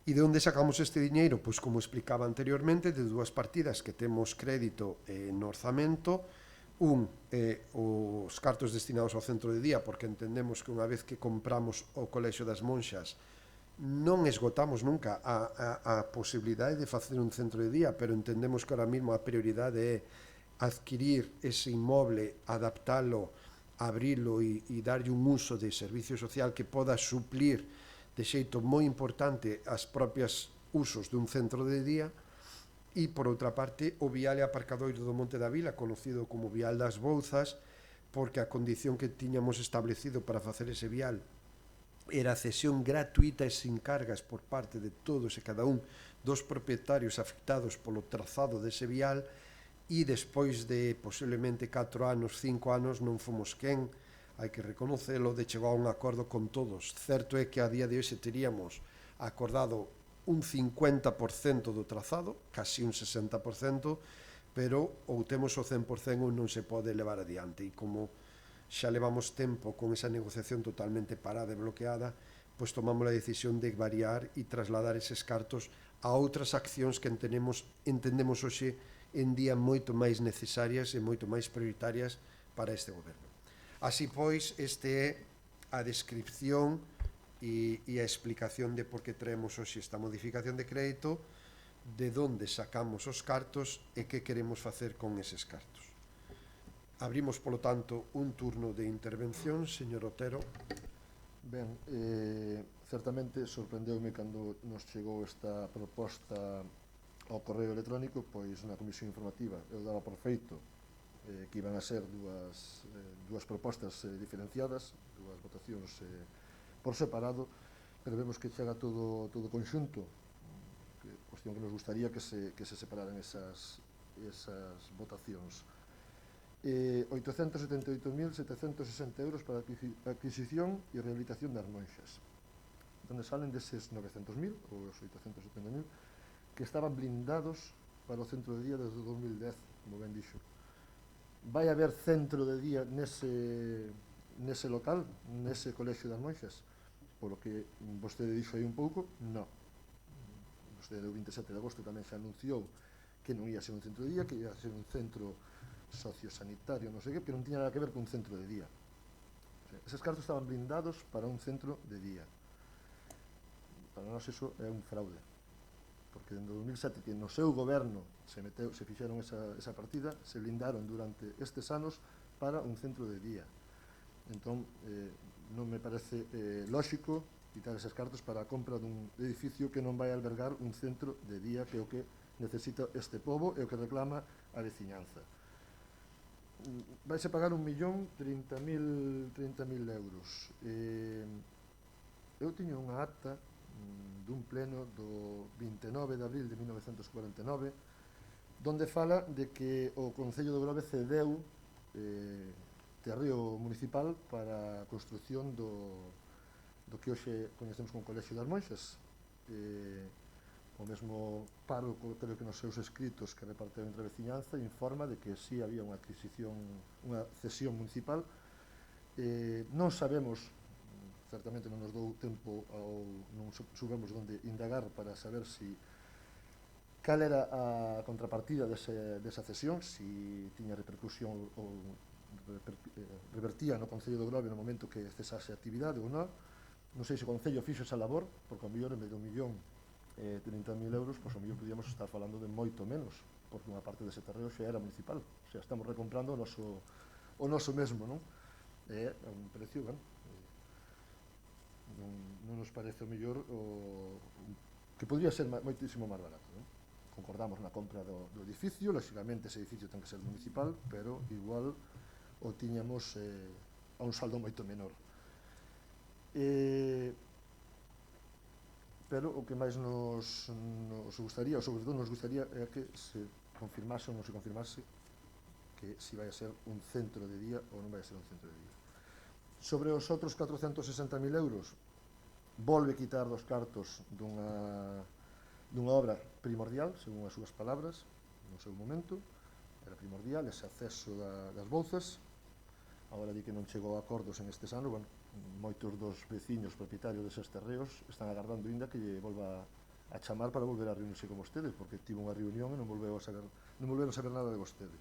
E de onde sacamos este diñeiro? Pois, como explicaba anteriormente, de 2 partidas que temos crédito no orzamento. Os cartos destinados ao centro de día, porque entendemos que unha vez que compramos o Colexio das Monxas non esgotamos nunca a posibilidade de facer un centro de día, pero entendemos que ahora mesmo a prioridade é adquirir ese inmoble, adaptalo, abrilo e darlle un uso de servicio social que poda suplir de xeito moi importante as propias usos dun centro de día. E, por outra parte, o vial e aparcadoiro do Monte da Vila, conocido como Vial das Bouzas, porque a condición que tiñamos establecido para facer ese vial era a cesión gratuita e sin cargas por parte de todos e cada un dos propietarios afectados polo trazado dese vial, e despois de posiblemente 4 anos, 5 anos, non fomos quen, hai que reconocelo, de chegar a un acordo con todos. Certo é que a día de hoxe teríamos acordado un 50% do trazado, casi un 60%, pero ou temos o 100% ou non se pode levar adiante, e como xa levamos tempo con esa negociación totalmente parada e bloqueada, pois tomamos a decisión de variar e trasladar eses cartos a outras accións que entendemos hoxe en día moito máis necesarias e moito máis prioritarias para este goberno. Así pois, este é a descripción e a explicación de por que traemos hoxe esta modificación de crédito, de onde sacamos os cartos e que queremos facer con eses cartos. Abrimos, polo tanto, un turno de intervención, señor Otero. Ben, certamente sorprendeume cando nos chegou esta proposta ao correo electrónico, pois na comisión informativa eu daba por feito que iban a ser dúas propostas diferenciadas, dúas votacións por separado, pero vemos que chega todo conxunto, cuestión que nos gustaría que se separaran esas votacións. 878.760 euros para adquisición e rehabilitación das monxas, donde salen deses 900.000 ou os 870.000 que estaban blindados para o centro de día desde 2010, como ben dixo. Vai haber centro de día nese local, nese colexio das monxas? Polo que vostede dixo aí un pouco, non. Vostede o 27 de agosto tamén se anunciou que non ia ser un centro de día, que ia ser un centro sociosanitario, non sei que, pero non tiña nada que ver con un centro de día. O sea, eses cartos estaban blindados para un centro de día. Para nós eso é un fraude, porque dende 2007 que no seu goberno se fixeron esa partida, se blindaron durante estes anos para un centro de día. Entón, non me parece lóxico quitar eses cartos para a compra dun edificio que non vai albergar un centro de día, que é o que necesita este pobo e o que reclama a veciñanza. Vaise pagar 1.030.000 euros. Eu tiño unha acta dun pleno do 29 de abril de 1949, donde fala de que o Concello de Grove cedeu terreo municipal para a construción do que hoxe coñecemos como Colexio das Monxas. O mesmo paro, creo que nos seus escritos que reparteu entre a veciñanza, informa de que sí había unha cesión municipal. Non sabemos, certamente non nos dou tempo, non subemos onde indagar para saber cal era a contrapartida desa cesión, si tiña repercusión ou revertía no Concello do Grove no momento que cesase a actividade ou non. Non sei se o Concello fixo esa labor, porque ao mellor en vez de 1.030.000 euros, pois ao mellor podíamos estar falando de moito menos, porque unha parte dese terreo xa era municipal, o sea, estamos recomprando o noso mesmo, non? É un precio, ben, non nos parece o mellor que podría ser moitísimo máis barato, non? Concordamos na compra do edificio, lógicamente ese edificio ten que ser municipal, pero igual o tiñamos a un saldo moito menor. Pero o que máis nos gustaría, ou sobre todo nos gustaría, é que se confirmase ou non se confirmase que si vai a ser un centro de día ou non vai a ser un centro de día. Sobre os outros 460.000 euros, volve quitar dos cartos dunha obra primordial, según as súas palabras, no seu momento, era primordial ese acceso das bouzas. Agora di que non chegou a acordos en estes anos. Bueno, moitos dos veciños propietarios deses terreos están agardando ainda que lle volva a chamar para volver a reunirse con vostedes, porque tivo unha reunión e non volveron a saber nada de vostede.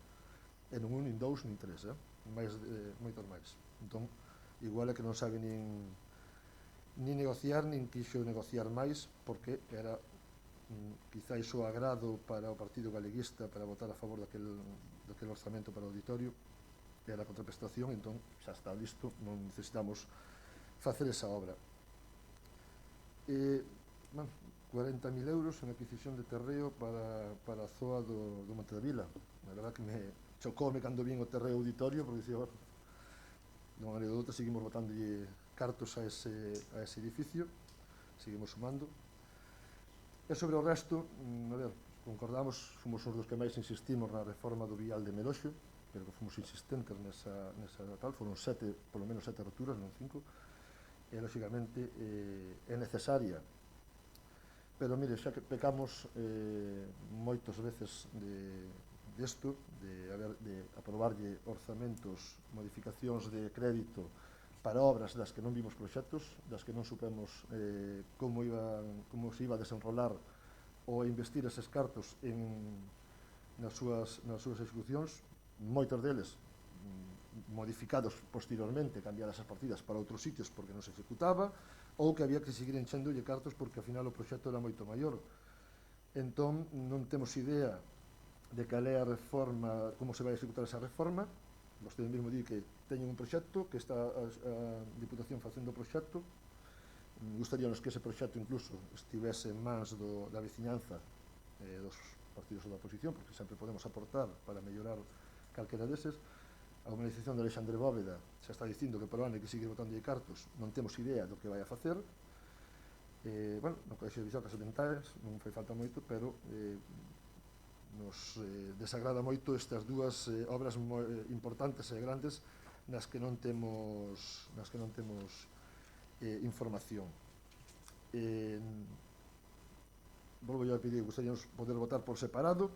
E non un, nin dous, nin tres, moitos máis. Entón, igual é que non sabe nin negociar, nin quixo negociar máis, porque era quizáis o agrado para o Partido Galeguista para votar a favor daquele orzamento para o auditorio, era a contraprestación. Entón xa está listo, non necesitamos facer esa obra. 40.000 euros en adquisición de terreo para a zoa do Monte da Vila. A verdad que me chocoume cando vin o terreo auditorio, porque dicía, de unha maneira ou outra seguimos botándolle cartos a ese edificio, seguimos sumando. E sobre o resto, a ver, concordamos, fomos os dos que máis insistimos na reforma do vial de Meroxo, pero que fomos insistentes nesa tal, foron polo menos 7 roturas, non 5, e lógicamente é necesaria. Pero mire, xa que pecamos moitas veces desto, de aprobarlle orzamentos, modificacións de crédito para obras das que non vimos proxectos, das que non supemos como se iba a desenrolar ou a investir eses cartos nas súas execucións, moitos deles modificados posteriormente, cambiadas as partidas para outros sitios porque non se executaba, ou que había que seguir enchendo cartos porque ao final o proxecto era moito maior. Entón, non temos idea de cal é a reforma, como se vai executar esa reforma. Vostede mesmo di que teñen un proxecto, que está a Diputación facendo o proxecto. Gustaríanos que ese proxecto incluso estivese en mans da veciñanza dos partidos da oposición, porque sempre podemos aportar para mellorar calquera deses. A organización de Alexandre Bóveda xa está dicindo que para o ano hai que seguir botando cartos, non temos idea do que vai a facer. Bueno, no Colexio de Bixocas e Ventais non fai falta moito, pero nos desagrada moito estas dúas obras importantes e grandes nas que non temos información. Volvo a pedir, gostaríamos poder votar por separado.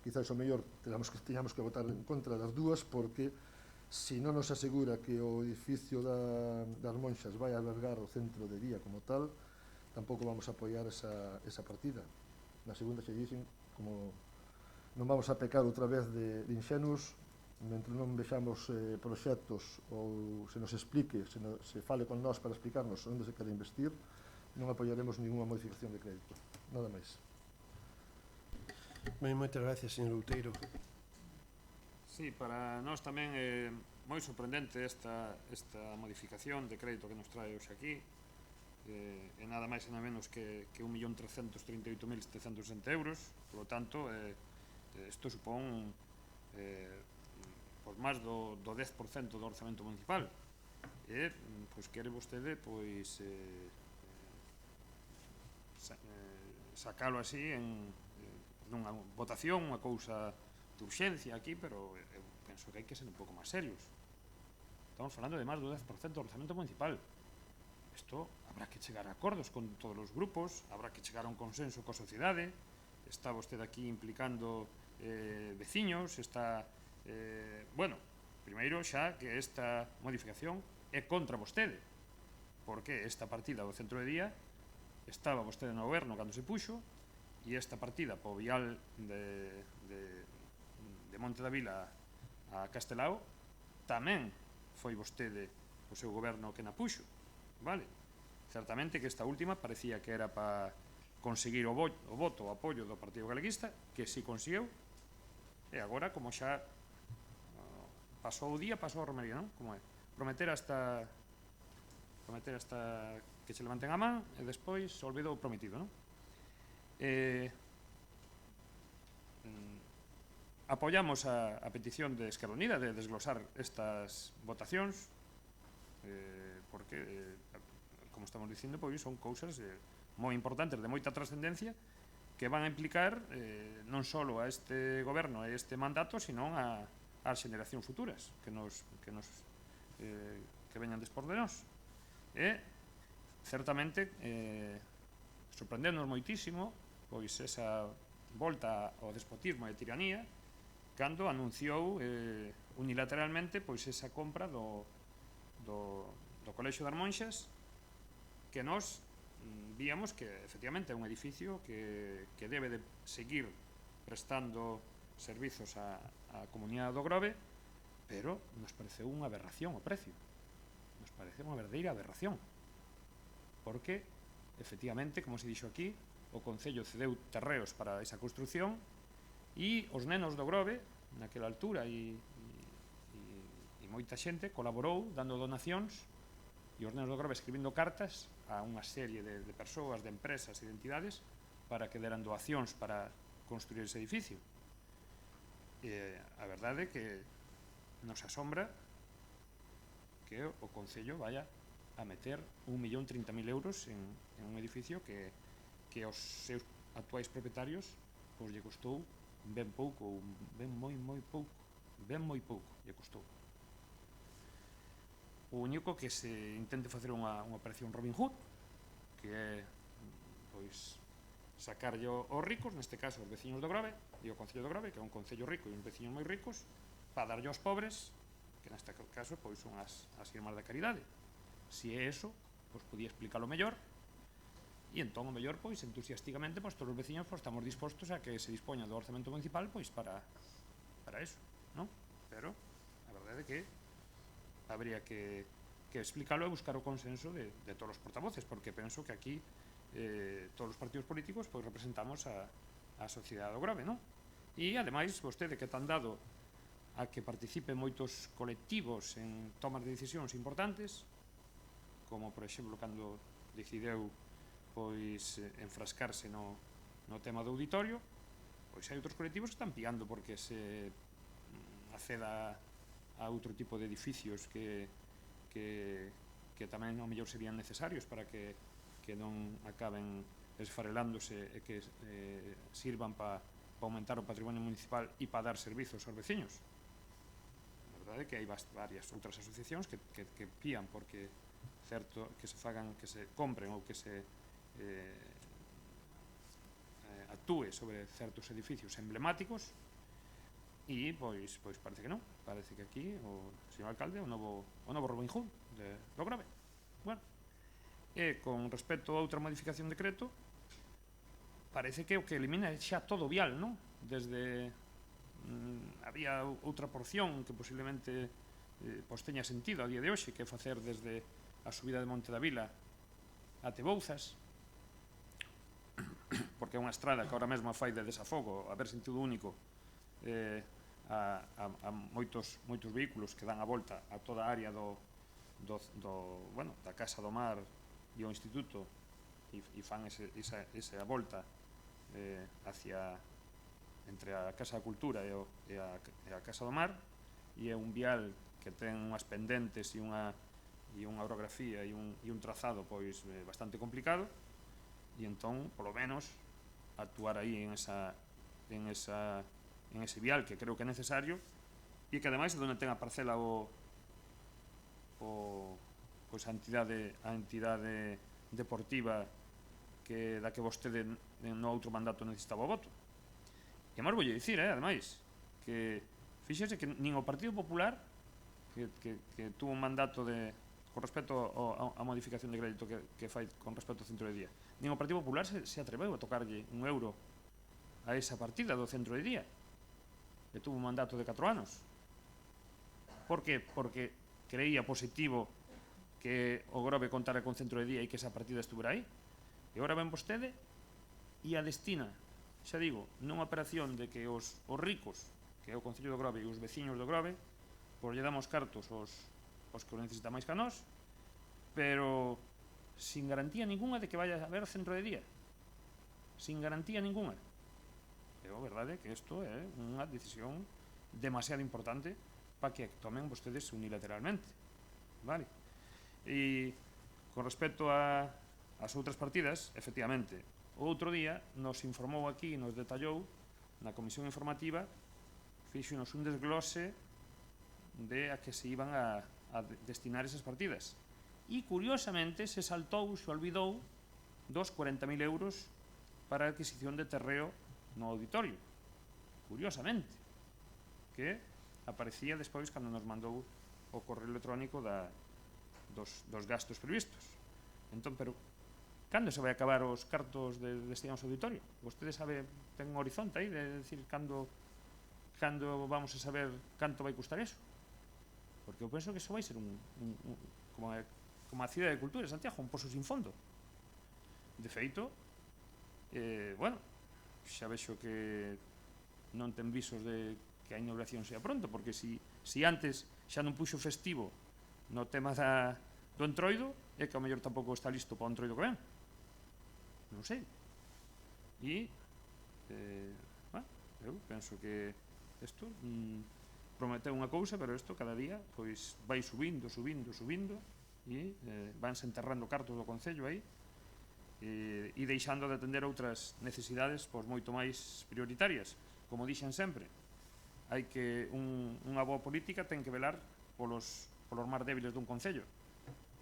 Quizás o mellor teñamos que votar en contra das dúas, porque se non nos asegura que o edificio das Monxas vai albergar o centro de día como tal, tampouco vamos a apoiar esa partida. Na segunda xe dixen, como non vamos a pecar outra vez de inxenuos, mentre non vexamos proxectos ou se nos explique, se fale con nós para explicarnos onde se quere investir, non apoiaremos ninguna modificación de crédito. Nada máis. Moitas gracias, señor Outeiro. Sí, para nós tamén é moi sorprendente esta modificación de crédito que nos trae hoxe aquí. É nada máis e nada menos que 1.338.760 euros. Por lo tanto, isto supón por máis do 10% do orzamento municipal. E, pois, quere vostede, pois, sacalo así nunha votación, unha cousa de urxencia aquí, pero eu penso que hai que ser un pouco máis serios. Estamos falando de máis do 10% do orzamento municipal. Isto habrá que chegar a acordos con todos os grupos, habrá que chegar a un consenso coa sociedade. Está vostede aquí implicando veciños, está... bueno, primeiro xa que esta modificación é contra vostede, porque esta partida do centro de día estaba vostede no goberno cando se puxo, e esta partida po vial de Monte da Vila a Castelao tamén foi vostede o seu goberno que na puxo, vale? Certamente que esta última parecía que era para conseguir o voto, o apoio do Partido Galeguista, que si conseguiu, e agora, como xa pasou o día, pasou a romería, non? Como é? Prometer hasta que se levanten a man e despois se olvidou o prometido, non? Apoiamos a petición de Esquerda Unida de desglosar estas votacións, porque, como estamos dicindo, pois son cousas moi importantes, de moita trascendencia, que van a implicar non só a este goberno e este mandato, sino ás xeneracións futuras que veñan despois de nós. E, certamente, sorprendendo-nos moitísimo pois esa volta ao despotismo e a tiranía cando anunciou unilateralmente pois esa compra do Colexio das Monxas, que nós víamos que efectivamente é un edificio que debe de seguir prestando servizos á comunidade do Grove, pero nos pareceu unha aberración o precio, nos pareceu unha verdadeira aberración, porque efectivamente, como se dixo aquí, o Concello cedeu terreos para esa construción e os nenos do Grove, naquela altura, e moita xente colaborou dando donacións, e os nenos do Grove escribindo cartas a unha serie de persoas, de empresas e de entidades para que deran doacións para construir ese edificio. A verdade é que nos asombra que o Concello vaya a meter 1.030.000 euros en un edificio que os seus actuais propietarios pois lle custou ben pouco, ou ben moi pouco, ben moi pouco lle custou. O único que se intente facer unha operación Robin Hood, que é pois sacarlle aos ricos, neste caso aos veciños do Grove e o Concello do Grove, que é un concello rico e uns veciños moi ricos, para darlle aos pobres, que neste caso pois son as irmás da caridade. Se é eso, pois podía explicarlo mellor, e entón o mellor pois entusiasticamente pois todos os veciños pois estamos dispostos a que se dispoña do orzamento municipal pois para eso, non? Pero a verdade é que habría que explicarlo e buscar o consenso de todos os portavoces, porque penso que aquí todos os partidos políticos pois representamos a sociedade do Grove, non? E ademais vostede que tan dado a que participen moitos colectivos en tomas de decisións importantes, como por exemplo cando decideu pois enfrascarse no tema do auditorio, pois hai outros colectivos que están pillando porque se acceda a outro tipo de edificios que tamén ao mellor serían necesarios para que non acaben esfarelándose e que sirvan para aumentar o patrimonio municipal e para dar servizos aos veciños. A verdade é que hai varias outras asociacións que pían porque certo que se fagan, que se compren ou que se actúe sobre certos edificios emblemáticos e pois parece que non, parece que aquí o señor alcalde o novo Robin Hood do Grove. Bueno, e con respecto a outra modificación de decreto, parece que o que elimina é xa todo vial, non? Desde había outra porción que posiblemente pois teña sentido a día de hoxe, que é facer desde a subida de Monte da Vila a Bouzas, porque é unha estrada que ahora mesmo fai de desafogo, a ver sentido único a moitos vehículos que dan a volta a toda a área da Casa do Mar e o Instituto e fan esa volta hacia entre a Casa da Cultura e a Casa do Mar, e é un vial que ten unhas pendentes e unha orografía e un trazado pois bastante complicado, e entón, polo menos, actuar aí en ese vial que creo que é necesario e que ademais é onde ten a parcela pois a entidade deportiva da que vostede no outro mandato necesitaba o voto. E máis voulle dicir, ademais, que fíxese que nin o Partido Popular que tuvo un mandato con respecto a modificación de crédito que fai con respecto ao centro de día, nin o Partido Popular se atreveu a tocarlle un euro a esa partida do centro de día, que tuvo un mandato de 4 anos. Por que? Porque creía positivo que o Grove contara con centro de día e que esa partida estuvera aí. E agora ven vostede e a destina, xa digo, nunha operación de que os ricos, que é o Concello do Grove e os veciños do Grove, pois lle damos cartos aos que o necesitan máis que a nós, pero sin garantía ninguna de que vaya a haber centro de día. Sin garantía ninguna. E a verdade é que isto é unha decisión demasiado importante para que tomen vostedes unilateralmente. Vale? E con respecto ás outras partidas, efectivamente, o outro día nos informou aquí, nos detallou na comisión informativa, fixonos un desglose de a que se iban a destinar esas partidas. E, curiosamente, se saltou, se olvidou dos 40.000 euros para a adquisición de terreo no auditorio. Curiosamente, que aparecía despois cando nos mandou o correo electrónico dos gastos previstos. Entón, pero cando se vai acabar os cartos destinados ao auditorio? Vostede sabe, ten un horizonte aí de decir cando vamos a saber canto vai custar eso? Porque eu penso que eso vai ser como a Cidade de Cultura de Santiago, un pozo sin fondo. De feito, bueno, xa vexo que non ten visos de que a inauguración sea pronto, porque si antes xa non puxo festivo no tema do entroido, é que ao mellor tampouco está listo para o entroido que ven. Non sei. E bueno, eu penso que isto prometeu unha cousa, pero isto cada día pois vai subindo e vanse enterrando cartos do Concello aí, e deixando de atender outras necesidades pois moito máis prioritarias. Como dixen sempre, hai que unha boa política ten que velar polos máis débiles dun concello,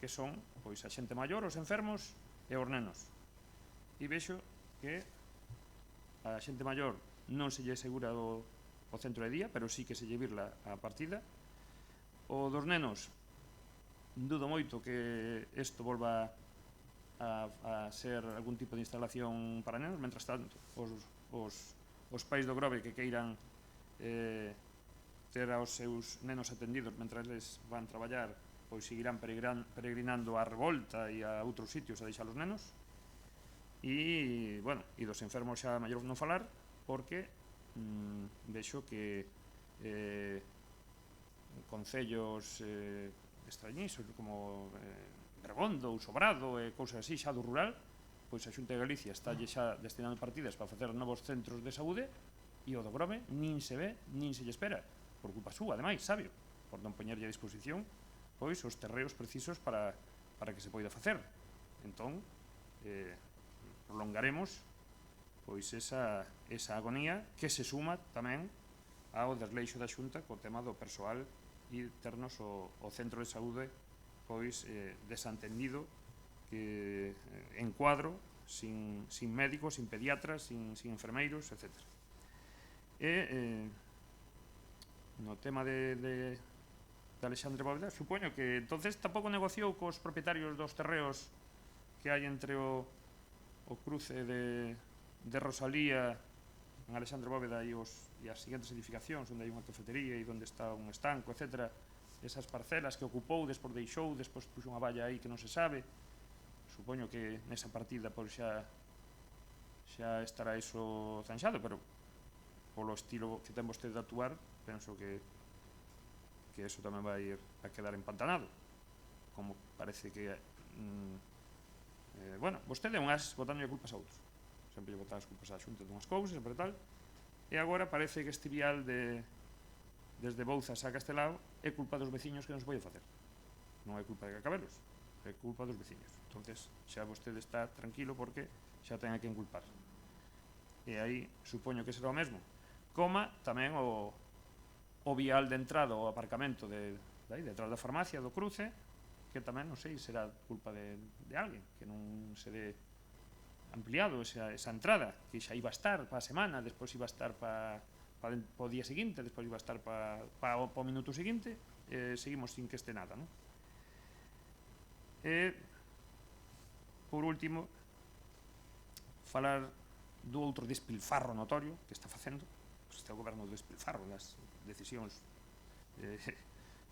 que son pois a xente maior, os enfermos e os nenos. E vexo que a xente maior non se lle asegura o centro de día, pero sí que se lle virla a partida. O dos nenos, dudo moito que isto volva a ser algún tipo de instalación para nenos. Mentras tanto, os pais do Grove que queiran ter aos seus nenos atendidos mentras eles van traballar, pois seguirán peregrinando a Revolta e a outros sitios a deixar os nenos. E, bueno, e dos enfermos xa maior non falar, porque vexo que concellos extrañisos como Bergondo ou Sobrado e cousas así xa do rural, pois a Xunta de Galicia está xa destinando partidas para facer novos centros de saúde, e o do Grove nin se ve, nin se lle espera, por culpa súa, ademais, sabio, por non poñerlle a disposición pois os terreos precisos para que se poida facer. Entón, prolongaremos pois esa agonía que se suma tamén ao desleixo da Xunta co tema do persoal e ternos o centro de saúde pois desentendido, que en cuadro, sin médicos, sin pediatras, sin enfermeiros, etc. E no tema de Alexandre Bóveda, supoño que entonces tampouco negociou cos propietarios dos terreos que hai entre o cruce de Rosalía en Alexandre Bóveda e as seguintes edificacións onde hai unha cafetería e onde está un estanco, etc. Esas parcelas que ocupou, despois deixou, despois puxo unha valla aí que non se sabe. Supoño que nesa partida pois xa estará iso zanxado, pero polo estilo que ten vostede de actuar, penso que eso tamén vai ir a quedar empantanado, como parece que bueno, vostede é un as botando culpas a outros, sempre lle botan as culpas á Xunta dunhas cousas, sempre tal, e agora parece que este vial desde Bouzas a Castelao é culpa dos veciños que non se pode facer, non é culpa de Cacabelos, é culpa dos veciños. Entonces xa vostede está tranquilo porque xa ten a que inculpar, e aí supoño que será o mesmo, coma tamén o vial de entrada, o aparcamento detrás da farmacia do cruce, que tamén, non sei, será culpa de alguén, que non se dé ampliado esa entrada, que xa iba a estar para a semana, despois iba a estar para o día seguinte, despois iba a estar para o minuto seguinte, seguimos sin que este nada, non? E, por último, falar do outro despilfarro notorio que está facendo, este é o goberno do despilfarro, das decisións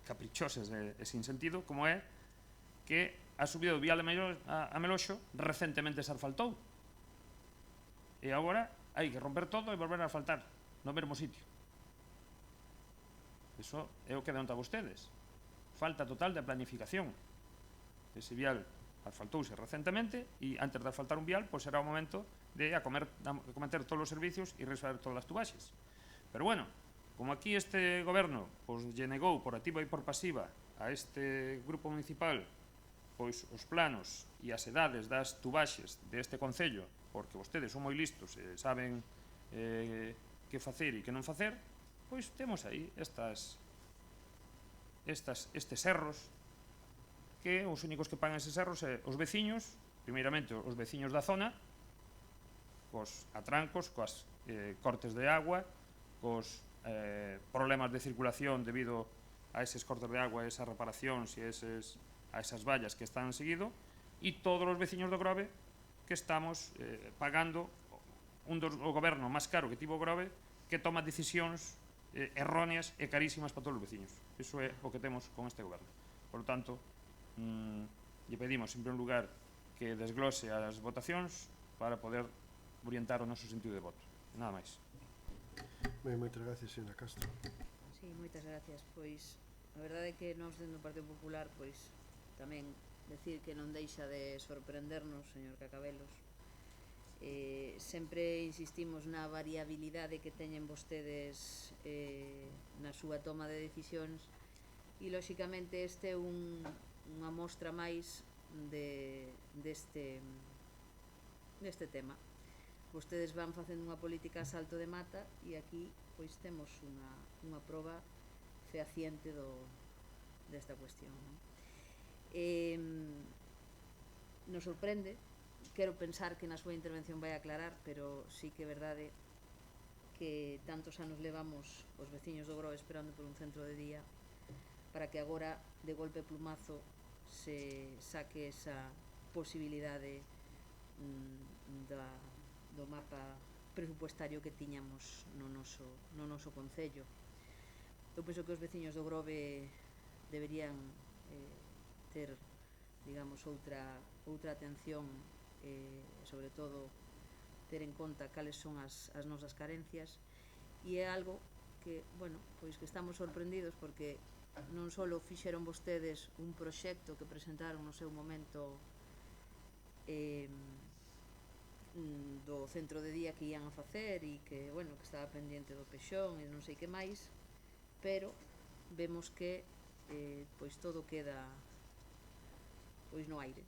caprichosas e sin sentido, como é que a subida do vial a Meloxo recentemente se asfaltou, e agora hai que romper todo e volver a asfaltar no mesmo sitio. Iso é o que denota a vostedes, falta total de planificación. Ese vial asfaltouse recentemente e antes de asfaltar un vial pois será o momento de acometer todos os servicios e resolver todas as tubaxes. Pero bueno, como aquí este goberno pois lle negou por activa e por pasiva a este grupo municipal pois os planos e as edades das tubaxes deste concello, porque vostedes son moi listos e saben que facer e que non facer, pois temos aí estes erros, que os únicos que pagan eses erros é os veciños, primeiramente os veciños da zona, cos atrancos, cos cortes de agua, cos problemas de circulación debido a eses cortes de agua, a esas reparacións e a esas vallas que están seguido, e todos os veciños do Grove que estamos pagando o goberno máis caro que tivo o Grove, que toma decisións erróneas e carísimas para todos os veciños. Iso é o que temos con este goberno. Por lo tanto, lle pedimos, en primeiro lugar, que desglose as votacións para poder orientar o noso sentido de voto. Nada máis. Ben, moitas gracias, señora Castro. Sí, moitas gracias. Pois, a verdade é que nós dentro do Partido Popular, pois, tamén decir que non deixa de sorprendernos, señor Cacabelos. Sempre insistimos na variabilidade que teñen vostedes na súa toma de decisións e, lóxicamente, este é unha mostra máis neste tema. Vostedes van facendo unha política a salto de mata e aquí pois temos unha proba fehaciente desta cuestión, non? Nos sorprende, quero pensar que na súa intervención vai aclarar, pero sí que é verdade que tantos anos levamos os veciños do Grove esperando por un centro de día para que agora de golpe plumazo se saque esa posibilidade do mapa presupuestario que tiñamos no noso concello. Eu penso que os veciños do Grove deberían ter, digamos, outra atención, sobre todo ter en conta cales son as nosas carencias, e é algo que, bueno, pois que estamos sorprendidos porque non só fixeron vostedes un proxecto que presentaron no seu momento do centro de día que ian a facer e que, bueno, que estaba pendiente do pexón e non sei que máis, pero vemos que pois todo queda pois no aire,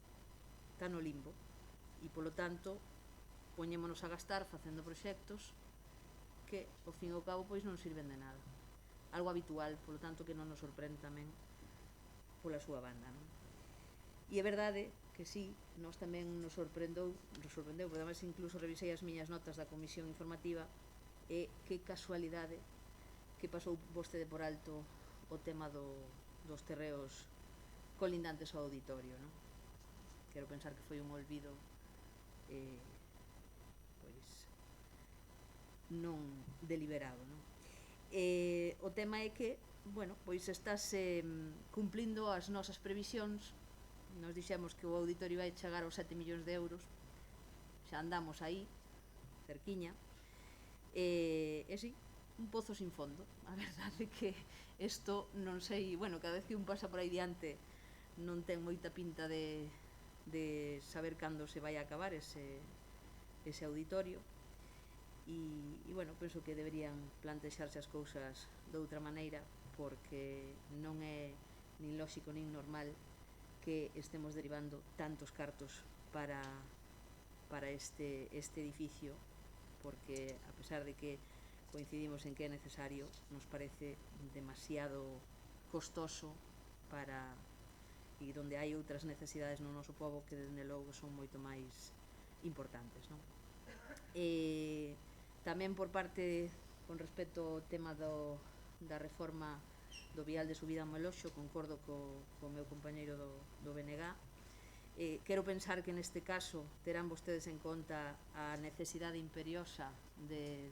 está no limbo, e polo tanto poñémonos a gastar facendo proxectos que, ao fin e ao cabo, pois non sirven de nada. Algo habitual, polo tanto, que non nos sorprende tamén pola súa banda, non? E é verdade que sí, nós tamén nos sorprendeu, porque además incluso revisei as miñas notas da comisión informativa, e que casualidade que pasou vostede por alto o tema dos terreos colindantes ao auditorio, non? Quero pensar que foi un olvido pois non deliberado, non? O tema é que, bueno, pois estáse cumplindo as nosas previsións. Nos dixemos que o auditorio vai chegar aos 7 millóns de euros, xa andamos aí, cerquiña, e sí, un pozo sin fondo. A verdade é que isto non sei, bueno, cada vez que un pasa por aí diante non ten moita pinta de saber cando se vai a acabar ese auditorio, e bueno, penso que deberían plantexarse as cousas de outra maneira, porque non é nin lóxico nin normal que estemos derivando tantos cartos para este edificio, porque a pesar de que coincidimos en que é necesario, nos parece demasiado costoso para, e donde hai outras necesidades no noso pobo que dende logo son moito máis importantes, non? Tamén por parte, con respecto ao tema da reforma do vial de subida a Meloxo, concordo co meu compañeiro do BNG. Quero pensar que neste caso terán vostedes en conta a necesidade imperiosa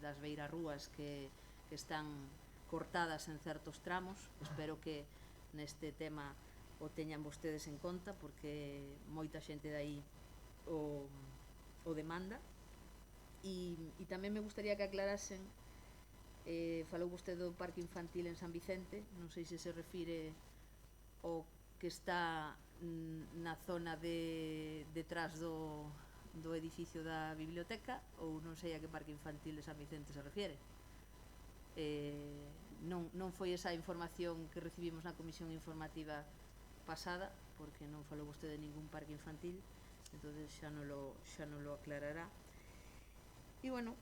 das beirarrúas que están cortadas en certos tramos. Espero que neste tema o teñan vostedes en conta, porque moita xente de aí o demanda. E tamén me gustaría que aclarasen, falou vostede do parque infantil en San Vicente, non sei se se refire ao que está na zona detrás do edificio da biblioteca, ou non sei a que parque infantil de San Vicente se refiere. Non foi esa información que recibimos na comisión informativa pasada, porque non falou vostede de ningún parque infantil, entonces xa non lo aclarará. E bueno,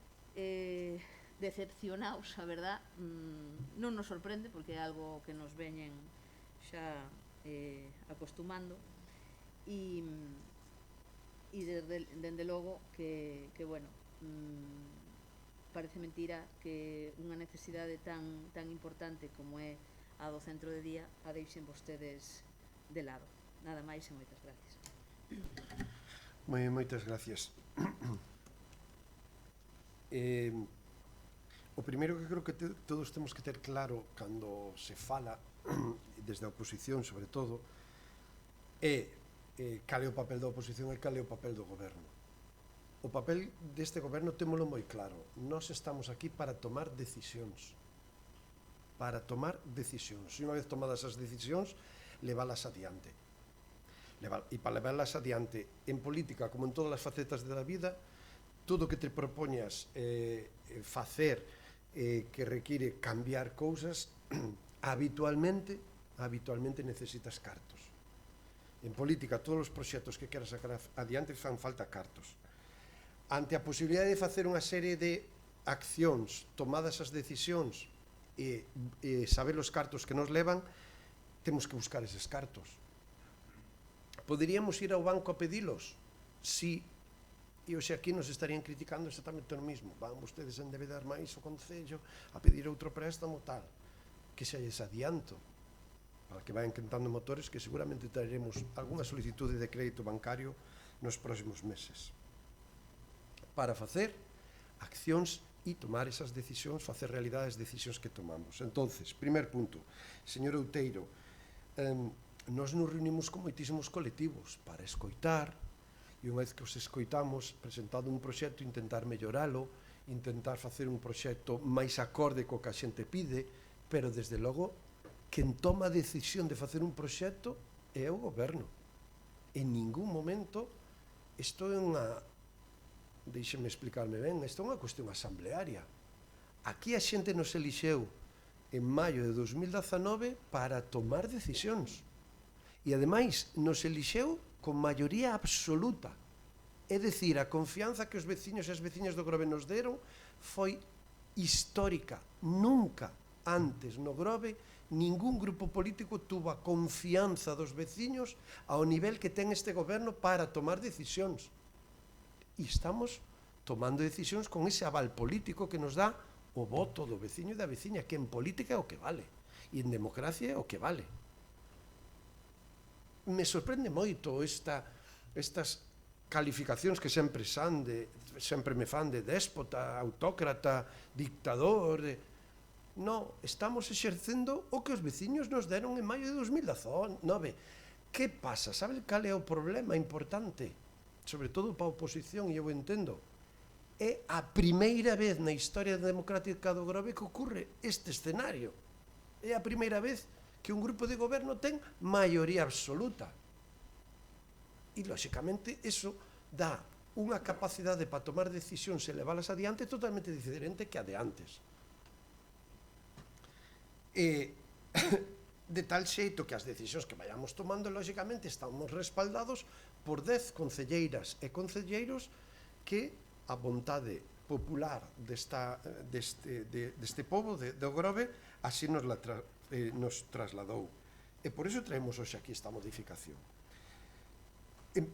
decepcionaos, a verdad, non nos sorprende, porque é algo que nos veñen xa acostumando, e dende logo que bueno, parece mentira que unha necesidade tan importante como é a do centro de día a deixen vostedes de lado. Nada máis e moitas gracias. Moitas gracias. O primeiro que creo que todos temos que ter claro cando se fala desde a oposición, sobre todo, é cal é o papel da oposición e cal é o papel do goberno. O papel deste goberno témolo moi claro. Nós estamos aquí para tomar decisións. Para tomar decisións. E unha vez tomadas as decisións, leválas adiante. E para leválas adiante en política, como en todas as facetas da vida, todo o que te propoñas facer que require cambiar cousas, habitualmente necesitas cartos. En política, todos os proxectos que queras sacar adiante fan falta cartos. ante a posibilidade de facer unha serie de accións, tomadas as decisións e saber os cartos que nos levan, temos que buscar eses cartos. Poderíamos ir ao banco a pedilos? Sí, e hoxe aquí nos estarían criticando exactamente o mismo. Van vostedes a endevedar máis o Concello, a pedir outro préstamo, tal. Que xa lles adianto, para que vayan quentando motores, que seguramente traeremos algunha solicitude de crédito bancario nos próximos meses. Para facer accións e tomar esas decisións, facer realidade as decisións que tomamos. Entonces, primer punto, señor Outeiro, nós nos reunimos con moitísimos colectivos para escoitar, e unha vez que os escoitamos, presentado un proxecto, intentar melloralo, intentar facer un proxecto máis acorde co que a xente pide, pero desde logo, quen toma a decisión de facer un proxecto é o goberno. En ningún momento, isto é unha, deixeme explicarme ben, isto é unha cuestión asamblearia. Aquí a xente nos elixeu en maio de 2019 para tomar decisións. E ademais nos elixeu con maioría absoluta. É dicir, a confianza que os veciños e as veciñas do Grove nos deron foi histórica. Nunca antes no Grove ningún grupo político tuvo a confianza dos veciños ao nivel que ten este goberno para tomar decisións. E estamos tomando decisións con ese aval político que nos dá o voto do veciño e da veciña, que en política é o que vale e en democracia é o que vale. Me sorprende moito estas calificacións que sempre me fan de déspota, autócrata, dictador. No, estamos exercendo o que os veciños nos deron en maio de 2019. Que pasa? Sabe cal é o problema importante? Sobre todo para a oposición, e eu entendo. É a primeira vez na historia democrática do Grove que ocorre este escenario. É a primeira vez que un grupo de goberno ten maioría absoluta. E, lóxicamente, eso dá unha capacidade para tomar decisións e leválas adiante totalmente diferente que a de antes. De tal xeito que as decisións que vayamos tomando, lóxicamente, estamos respaldados por 10 concelleiras e concelleiros que a vontade popular deste pobo, do Grove, así nos trasladou. E por iso traemos hoxe aquí esta modificación.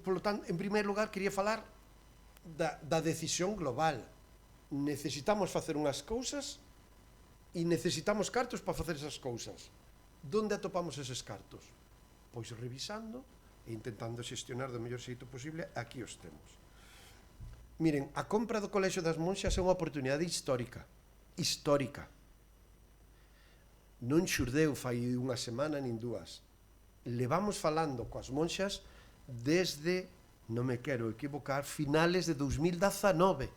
Por lo tanto, en primeiro lugar, quería falar da decisión global. Necesitamos facer unhas cousas e necesitamos cartos para facer esas cousas. Donde atopamos eses cartos? Pois revisando e intentando xestionar do mellor xeito posible, aquí os temos. Miren, a compra do Colexio das Monxas é unha oportunidade histórica. Histórica. Non xurdeu fai unha semana nin dúas. Levamos falando coas monxas desde, non me quero equivocar, finales de 2019.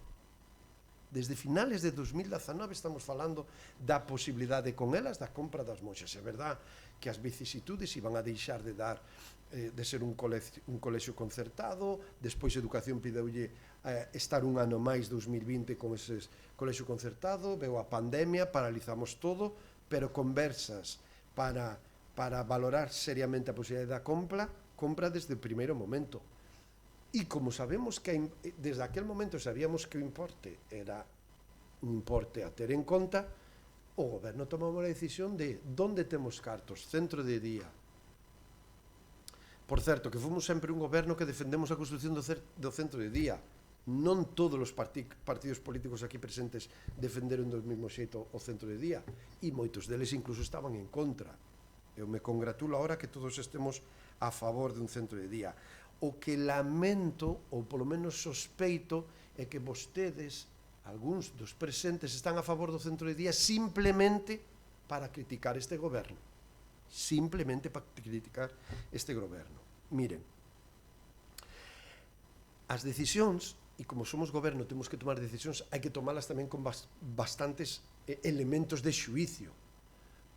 Desde finales de 2019 estamos falando da posibilidade con elas da compra das monxas. É verdad que as vicisitudes iban a deixar de dar de ser un colexio concertado, despois Educación pideulle estar un ano máis 2020 con ese colexio concertado, veu a pandemia, paralizamos todo, pero conversas para valorar seriamente a posibilidade da compra desde o primeiro momento. E como sabemos que desde aquel momento sabíamos que o importe era un importe a ter en conta, o goberno tomou a decisión de onde temos cartos, centro de día. Por certo, que fomos sempre un goberno que defendemos a construción do centro de día. Non todos os partidos políticos aquí presentes defenderon do mesmo xeito o centro de día, e moitos deles incluso estaban en contra. Eu me congratulo agora que todos estemos a favor dun centro de día. O que lamento, ou polo menos sospeito, é que vostedes, algúns dos presentes, están a favor do centro de día simplemente para criticar este goberno. Simplemente para criticar este goberno. Miren, as decisións, e como somos goberno temos que tomar decisións, hai que tomalas tamén con bastantes elementos de xuicio,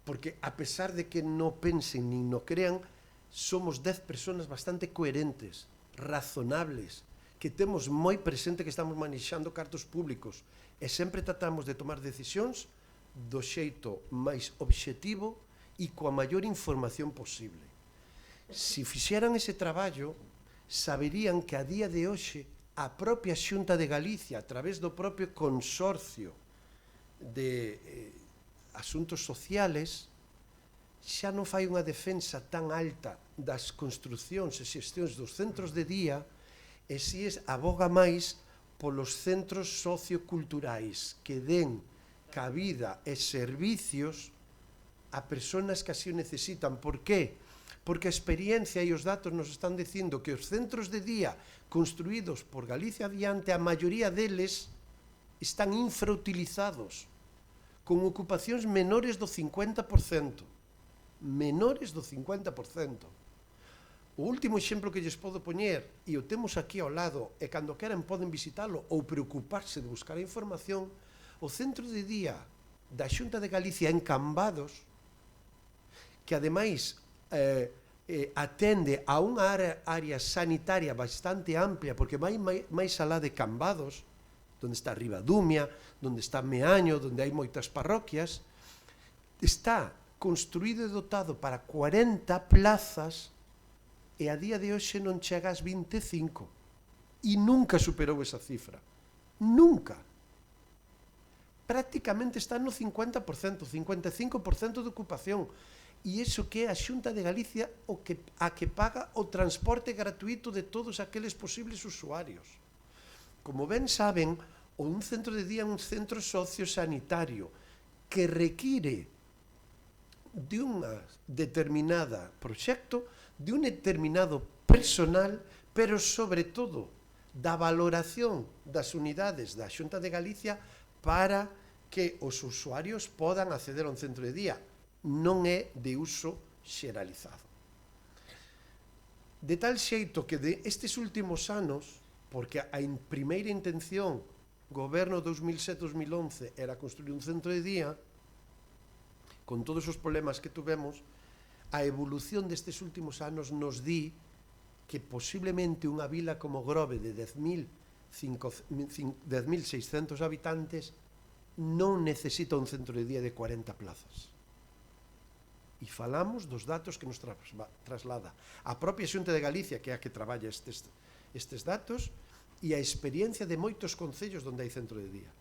porque a pesar de que non pensen nin no crean, somos 10 personas bastante coherentes, razonables, que temos moi presente que estamos manexando cartos públicos e sempre tratamos de tomar decisións do xeito máis obxectivo e coa maior información posible. Se fixeran ese traballo, saberían que a día de hoxe a propia Xunta de Galicia, a través do propio consorcio de asuntos sociales, xa non fai unha defensa tan alta das construcións e xestións dos centros de día, e si aboga máis polos centros socioculturais que den cabida e servicios a persoas que así o necesitan. Por qué? Porque a experiencia e os datos nos están dicindo que os centros de día construídos por Galicia Adiante, a maioría deles están infrautilizados, con ocupacións menores do 50%. Menores do 50%. O último exemplo que lles podo poñer, e o temos aquí ao lado, e cando queran poden visitalo ou preocuparse de buscar a información, o centro de día da Xunta de Galicia en Cambados, que ademais atende a unha área sanitaria bastante amplia, porque vai máis alá de Cambados, onde está Ribadumia, onde está Meaño, onde hai moitas parroquias, está construído e dotado para 40 plazas e a día de hoxe non chega ás 25 e nunca superou esa cifra. Nunca. Prácticamente está no 50%, 55% de ocupación. E iso que é a Xunta de Galicia a que paga o transporte gratuito de todos aqueles posibles usuarios. Como ben saben, un centro de día é un centro sociosanitario que require de un determinado proxecto, de un determinado personal, pero sobre todo da valoración das unidades da Xunta de Galicia para que os usuarios podan acceder a un centro de día. Non é de uso xeralizado. De tal xeito que estes últimos anos, porque a primeira intención, goberno 2007-2011, era construir un centro de día, con todos os problemas que tuvemos, a evolución destes últimos anos nos di que posiblemente unha vila como Grove de 10.600 habitantes non necesita un centro de día de 40 plazas. E falamos dos datos que nos traslada a propia Xunta de Galicia, que é a que traballa estes datos, e a experiencia de moitos concellos onde hai centro de día.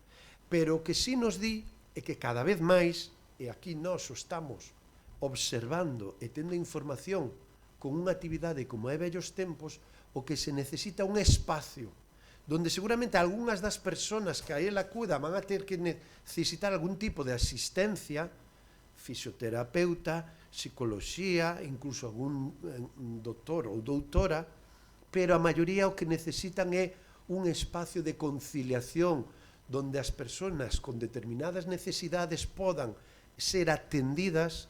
Pero o que sí nos di é que cada vez máis, e aquí nós o estamos observando e tendo información con unha actividade como é vellos tempos, o que se necesita un espacio donde seguramente algunhas das persoas que a él acuda van a ter que necesitar algún tipo de asistencia, fisioterapeuta, psicoloxía, incluso algún doctor ou doutora, pero a maioría o que necesitan é un espacio de conciliación donde as persoas con determinadas necesidades podan ser atendidas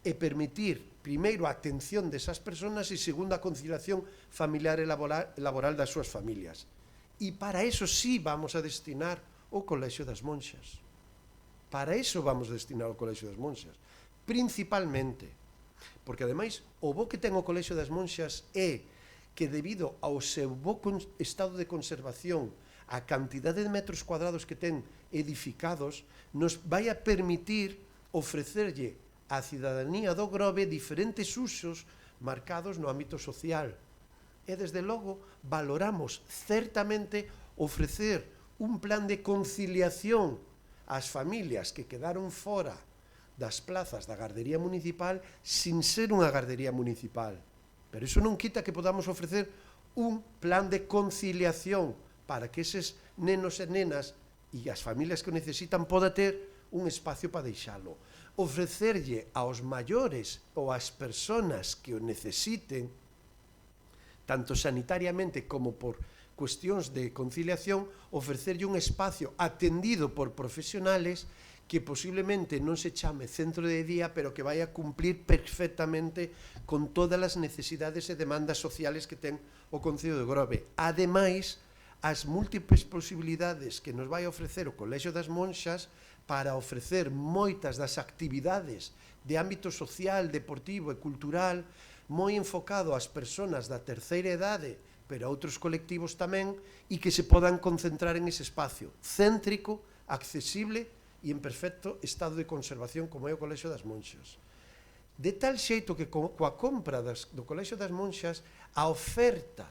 e permitir, primeiro, a atención desas persoas e, segundo, a conciliación familiar e laboral das súas familias. E para eso sí vamos a destinar o Colexio das Monxas. Para eso vamos a destinar o Colexio das Monxas. Principalmente, porque ademais o bo que ten o Colexio das Monxas é que debido ao seu bo estado de conservación, a cantidade de metros cuadrados que ten edificados, nos vai a permitir ofrecerlle á cidadanía do Grove diferentes usos marcados no ámbito social. E, desde logo, valoramos certamente ofrecer un plan de conciliación ás familias que quedaron fora das plazas da gardería municipal sin ser unha gardería municipal. Pero iso non quita que podamos ofrecer un plan de conciliación para que eses nenos e nenas e as familias que o necesitan poda ter un espacio para deixalo. Ofrecerlle aos maiores ou ás persoas que o necesiten, tanto sanitariamente como por cuestións de conciliación, ofrecerlle un espacio atendido por profesionales que posiblemente non se chame centro de día, pero que vai a cumplir perfectamente con todas as necesidades e demandas sociales que ten o Concello de Grove. Ademais, as múltiples posibilidades que nos vai a ofrecer o Colexio das Monxas para ofrecer moitas das actividades de ámbito social, deportivo e cultural, moi enfocado ás persoas da terceira idade, pero a outros colectivos tamén, e que se podan concentrar en ese espacio céntrico, accesible e en perfecto estado de conservación como é o Colexio das Monxas. De tal xeito que coa compra do Colexio das Monxas, a oferta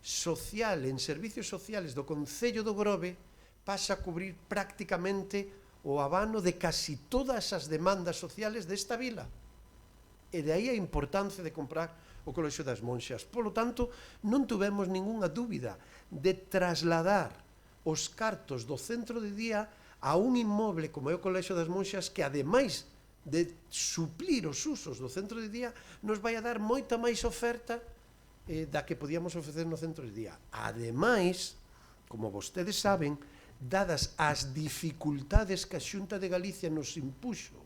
social en servicios sociales do Concello do Grove pasa a cubrir prácticamente o abano de casi todas as demandas sociales desta vila. E de aí a importancia de comprar o Colexio das Monxas. Polo tanto, non tuvemos ningunha dúbida de trasladar os cartos do centro de día a un inmoble como é o Colexio das Monxas, que ademais de suplir os usos do centro de día nos vai a dar moita máis oferta da que podíamos ofrecer no centro de día. Ademais, como vostedes saben, dadas as dificultades que a Xunta de Galicia nos impuxo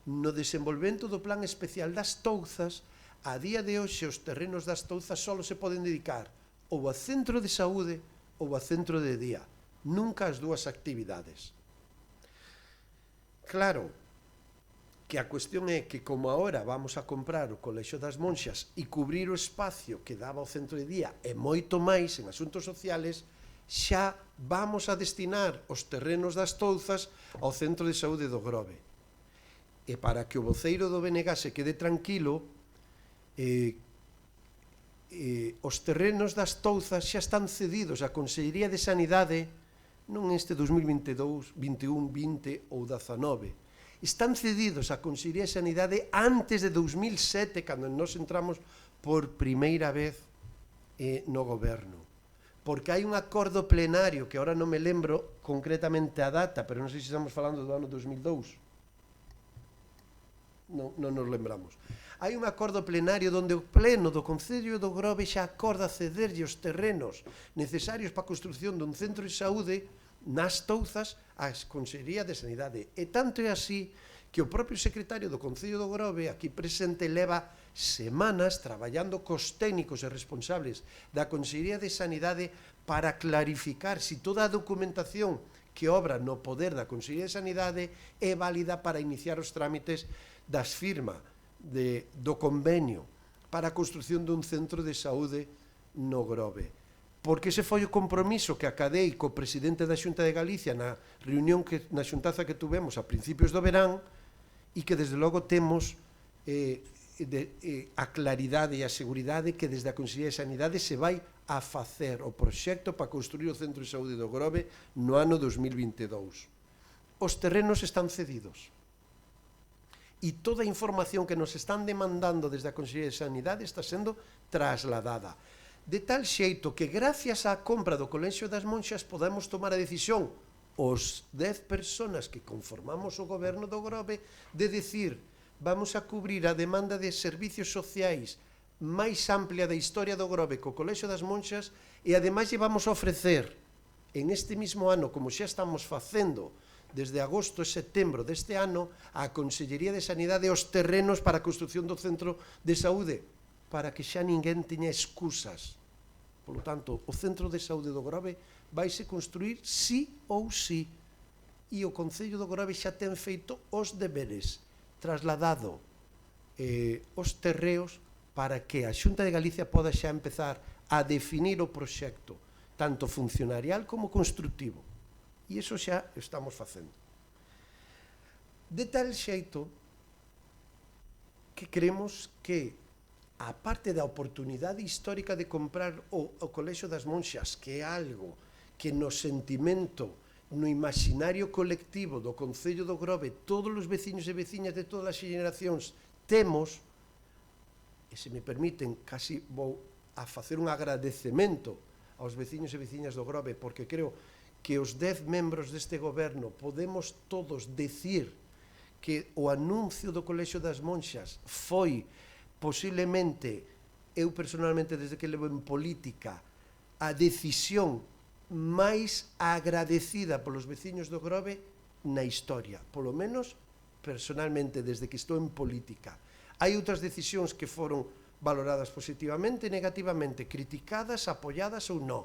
no desenvolvemento do plan especial das Touzas, a día de hoxe os terrenos das Touzas só se poden dedicar ou a centro de saúde ou a centro de día, nunca as dúas actividades. Claro que a cuestión é que como agora vamos a comprar o Colexio das Monxas e cubrir o espacio que daba o centro de día e moito máis en asuntos sociales, xa vamos a destinar os terrenos das Touzas ao centro de saúde do Grove. E para que o voceiro do BNG se quede tranquilo, os terrenos das Touzas xa están cedidos á Consellería de Sanidade non este 2022, 21, 20 ou 19. Están cedidos á Consellería de Sanidade antes de 2007, cando nos entramos por primeira vez no goberno. Porque hai un acordo plenario, que agora non me lembro concretamente a data, pero non sei se estamos falando do ano 2002. Non nos lembramos. Hai un acordo plenario onde o pleno do Concello do Grove xa acorda cederlle os terrenos necesarios para a construción dun centro de saúde nas Touzas á Consellería de Sanidade. E tanto é así que o propio secretario do Concello do Grove, aquí presente, leva semanas traballando cos técnicos e responsables da Consellería de Sanidade para clarificar se toda a documentación que obra no poder da Consellería de Sanidade é válida para iniciar os trámites das firma do convenio para a construción dun centro de saúde no Grove. Porque ese foi o compromiso que acadei co presidente da Xunta de Galicia na reunión, na xuntaza que tuvemos a principios do verán, e que desde logo temos a claridade e a seguridade que desde a Consellería de Sanidade se vai a facer o proxecto para construir o centro de saúde do Grove no ano 2022. Os terrenos están cedidos. E toda a información que nos están demandando desde a Consellería de Sanidade está sendo trasladada. De tal xeito que gracias á compra do Colexio das Monxas podemos tomar a decisión, os 10 personas que conformamos o goberno do Grove, de decir, vamos a cubrir a demanda de servicios sociais máis amplia da historia do Grove co Colexio das Monxas e ademais lle vamos a ofrecer en este mismo ano, como xa estamos facendo desde agosto e setembro deste ano, a Consellería de Sanidade os terrenos para a construción do centro de saúde, para que xa ninguén teña excusas. Por lo tanto, o centro de saúde do Grove vaise construir sí ou sí. E o Concello do Grove xa ten feito os deberes, trasladado os terreos para que a Xunta de Galicia poda xa empezar a definir o proxecto, tanto funcionarial como constructivo. E iso xa estamos facendo. De tal xeito que creemos que, a parte da oportunidade histórica de comprar o Colexio das Monxas, que é algo que no sentimento, no imaginario colectivo do Concello do Grove, todos os veciños e veciñas de todas as xeracións temos, e se me permiten, casi vou a facer un agradecemento aos veciños e veciñas do Grove, porque creo que os 10 membros deste goberno podemos todos decir que o anuncio do Colexio das Monxas foi posiblemente, eu personalmente desde que levo en política, a decisión máis agradecida polos veciños do Grove na historia, polo menos personalmente desde que estou en política. Hai outras decisións que foron valoradas positivamente e negativamente, criticadas, apoiadas ou non.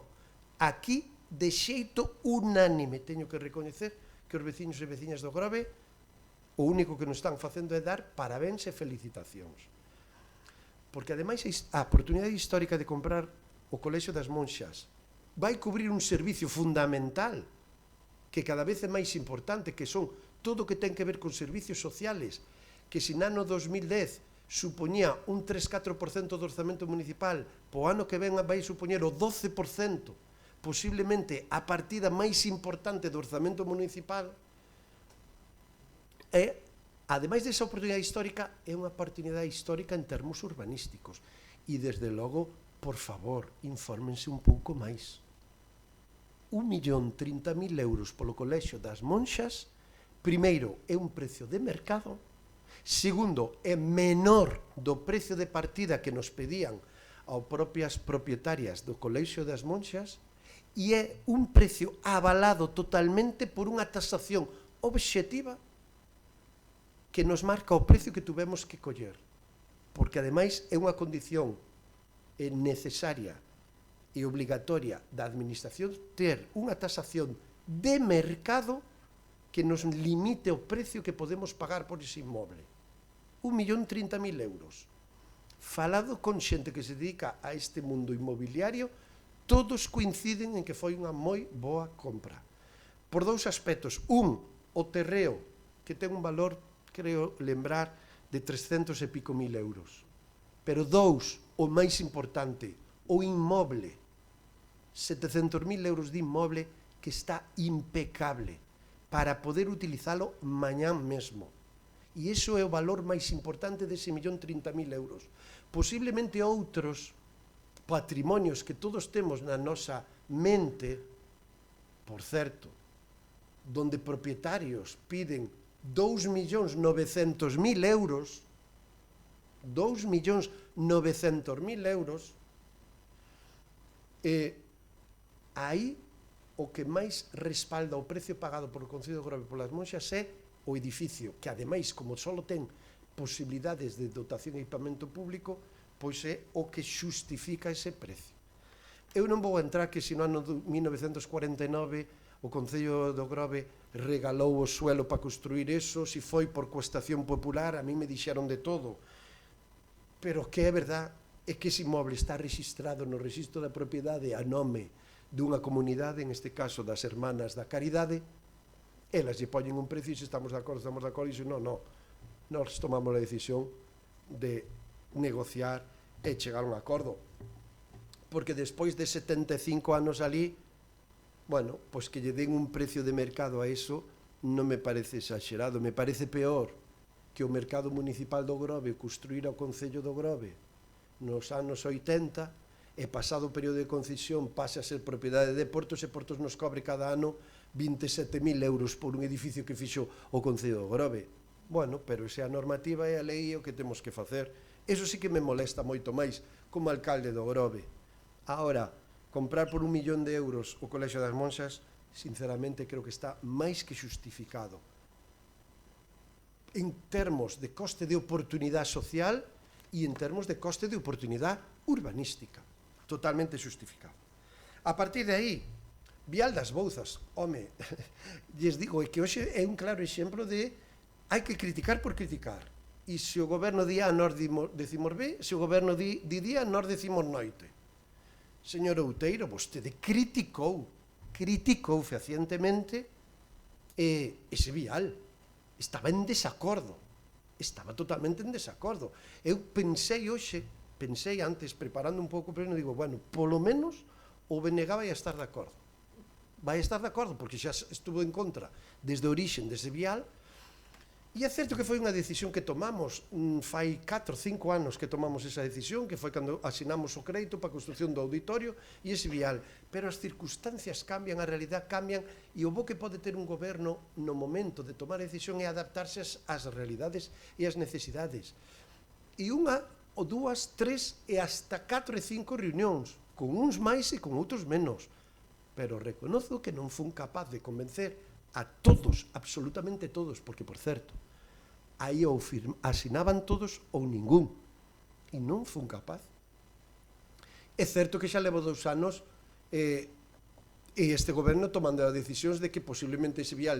Aquí, de xeito unánime, teño que recoñecer que os veciños e veciñas do Grove o único que nos están facendo é dar parabéns e felicitacións. Porque ademais a oportunidade histórica de comprar o Colexio das Monxas vai cubrir un servicio fundamental que cada vez é máis importante, que son todo o que ten que ver con servicios sociales, que se no ano 2010 supoñía un 3-4% do orzamento municipal, po ano que ven vai supoñer o 12%, posiblemente a partida máis importante do orzamento municipal, e, ademais desa oportunidade histórica, é unha oportunidade histórica en termos urbanísticos. E, desde logo, por favor, infórmense un pouco máis. 1.030.000 euros polo Colexio das Monxas, primeiro, é un precio de mercado, segundo, é menor do precio de partida que nos pedían as propias propietarias do Colexio das Monxas, e é un precio avalado totalmente por unha tasación obxectiva que nos marca o precio que tuvemos que coller, porque ademais é unha condición necesaria e obligatoria da administración ter unha tasación de mercado que nos limite o precio que podemos pagar por ese inmoble. 1.030.000 euros. Falado con xente que se dedica a este mundo inmobiliario, todos coinciden en que foi unha moi boa compra. Por dous aspectos. Un, o terreo, que ten un valor, creo lembrar, de 300 e pico mil euros. Pero dous, o máis importante, o inmoble. 700.000 euros de inmoble que está impecable para poder utilizalo mañán mesmo. E iso é o valor máis importante dese 1.030.000 euros. Posiblemente outros patrimonios que todos temos na nosa mente, por certo, donde propietarios piden 2.900.000 euros, 2.900.000 euros, aí o que máis respalda o precio pagado por o Concello de Grove polas Monxas é o edificio, que ademais, como só ten posibilidades de dotación e equipamento público, pois é o que xustifica ese precio. Eu non vou entrar que se no ano 1949 o Concello do Grove regalou o suelo para construir eso, se foi por coestación popular, a mí me dixeron de todo. Pero que é verdad é que ese inmoble está registrado no Rexistro da Propiedade a nome dunha comunidade, en este caso das Hermanas da Caridade, elas lle poñen un precio e se estamos de acordo, e se non, nós tomamos a decisión de negociar e chegar a un acordo. Porque despois de 75 anos ali, bueno, pois que lle den un precio de mercado a eso non me parece exagerado, me parece peor que o mercado municipal do Grove construíra o Concello do Grove nos anos 80 e pasado o período de concesión pase a ser propiedade de Portos e Portos nos cobre cada ano 27.000 euros por un edificio que fixo o Concello do Grove. Bueno, pero esa é a normativa e a lei é o que temos que facer. Eso sí que me molesta moito máis como alcalde do Grove. Ahora, comprar por 1 millón de euros o Colexio das Monxas, sinceramente, creo que está máis que justificado. En termos de coste de oportunidade social e en termos de coste de oportunidade urbanística. Totalmente justificado. A partir de aí, Vial das Bouzas, home, lles digo, é que hoxe é un claro exemplo de hai que criticar por criticar. E se o goberno di A, nós decimos B, se o goberno di día, nós decimos noite. Señor Outeiro, vostede criticou fehacientemente ese vial. Estaba en desacordo. Estaba totalmente en desacordo. Eu pensei antes, preparando un pouco o pleno, digo, bueno, polo menos o BNG vai a estar de acordo. Vai a estar de acordo, porque xa estuvo en contra desde a orixen dese vial. E é certo que foi unha decisión que tomamos, fai 4 ou 5 anos que tomamos esa decisión, que foi cando asinamos o crédito para a construción do auditorio e ese vial. Pero as circunstancias cambian, a realidade cambian, e o bo que pode ter un goberno no momento de tomar a decisión é adaptarse ás realidades e ás necesidades. E unha, ou dúas, tres e hasta 4 e 5 reunións, con uns máis e con outros menos. Pero reconozo que non fun capaz de convencer a todos, absolutamente todos, porque, por certo, aí ou asinaban todos ou ningún, e non fun capaz. É certo que xa levo 2 anos e este goberno tomando as decisións de que posiblemente ese vial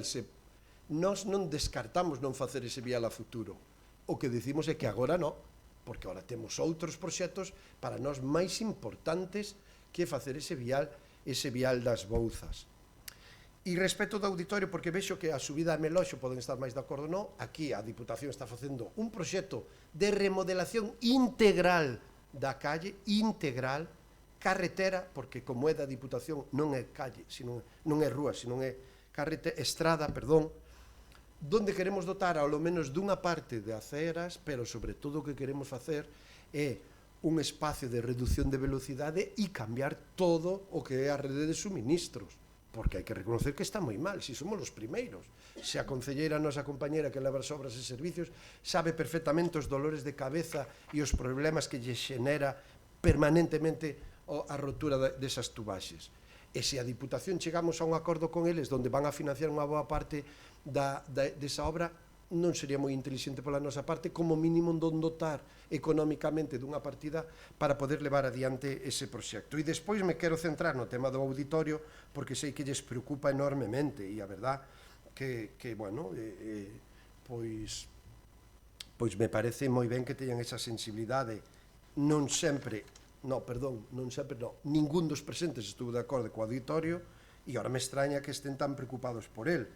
nós non descartamos non facer ese vial a futuro. O que decimos é que agora non, porque agora temos outros proxectos para nós máis importantes que facer ese vial das Bouzas. E respecto do auditorio, porque vexo que a subida a Meloxo poden estar máis de acordo ou non, aquí a Diputación está facendo un proxecto de remodelación integral da calle, integral, carretera, porque como é da Diputación non é calle, non é rúa, sino é estrada, perdón, donde queremos dotar ao menos dunha parte de aceras, pero sobre todo o que queremos facer é un espacio de reducción de velocidade e cambiar todo o que é a rede de suministros, porque hai que reconocer que está moi mal, si somos os primeiros. Se a concelleira, a nosa compañera que leva as obras e servicios, sabe perfectamente os dolores de cabeza e os problemas que lle xenera permanentemente a rotura desas tubaxes. E se a Diputación chegamos a un acordo con eles onde van a financiar unha boa parte desa obra, non sería moi inteligente pola nosa parte, como mínimo non dotar económicamente dunha partida para poder levar adiante ese proxecto. E despois me quero centrar no tema do auditorio, porque sei que lles preocupa enormemente, e a verdad que bueno, pois me parece moi ben que teñan esa sensibilidade. Non sempre, ningún dos presentes estuvo de acordo co auditorio, e agora me extraña que estén tan preocupados por el,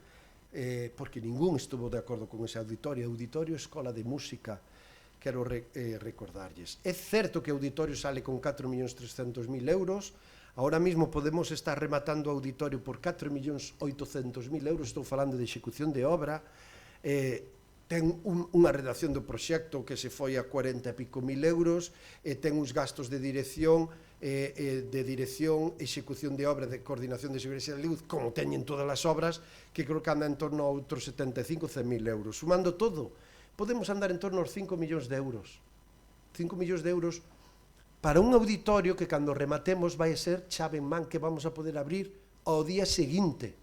porque ningún estuvo de acordo con ese auditorio. Auditorio Escola de Música, quero recordarlles. É certo que o auditorio sale con 4.300.000 euros, ahora mismo podemos estar rematando o auditorio por 4.800.000 euros, estou falando de execución de obra, ten unha redacción do proxecto que se foi a 40 e pico mil euros, ten uns gastos de dirección, execución de obra, de coordinación de seguridade de luz, como teñen todas as obras, que creo que anda en torno a outros 75.000 euros. Sumando todo, podemos andar en torno aos 5 millóns de euros. 5 millóns de euros para un auditorio que cando rematemos vai ser chave en man que vamos a poder abrir ao día seguinte.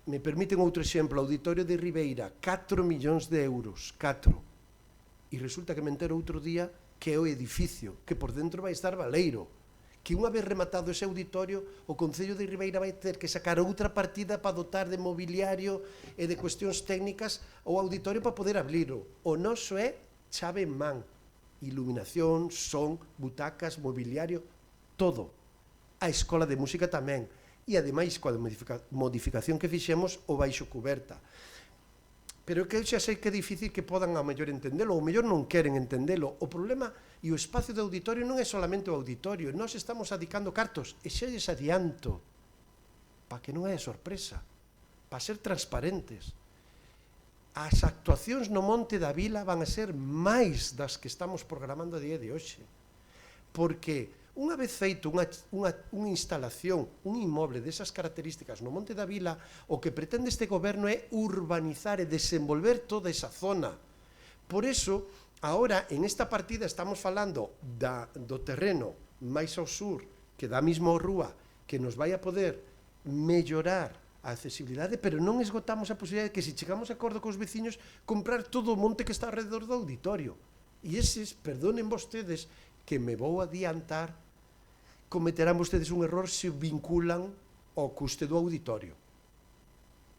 Me permiten outro exemplo, auditorio de Ribeira, 4 millóns de euros, 4. E resulta que me entero outro día que é o edificio, que por dentro vai estar baleiro, que unha vez rematado ese auditorio, o Concello de Ribeira vai ter que sacar outra partida para dotar de mobiliario e de cuestións técnicas o auditorio para poder abrilo. O noso é chave en man, iluminación, son, butacas, mobiliario, todo. A Escola de Música tamén. E ademais, coa modificación que fixemos, o baixo cuberta. Pero que eu xa sei que é difícil que podan ao mellor entendelo, ou mellor non queren entendelo. O problema e o espacio de auditorio non é solamente o auditorio, nós estamos adicando cartos, e xa lles adianto, para que non é sorpresa, para ser transparentes. As actuacións no Monte da Vila van a ser máis das que estamos programando a día de hoxe, porque unha vez feito unha instalación, un inmoble desas características no Monte da Vila, o que pretende este goberno é urbanizar e desenvolver toda esa zona. Por eso, agora, en esta partida estamos falando do terreno máis ao sur, que dá mesmo a rúa, que nos vai a poder mellorar a accesibilidade, pero non esgotamos a posibilidade de que, se chegamos a acordo cos veciños, comprar todo o monte que está alrededor do auditorio. E eses, perdonen vostedes, que me vou adiantar, cometerán vostedes un error se vinculan ao custe do auditorio.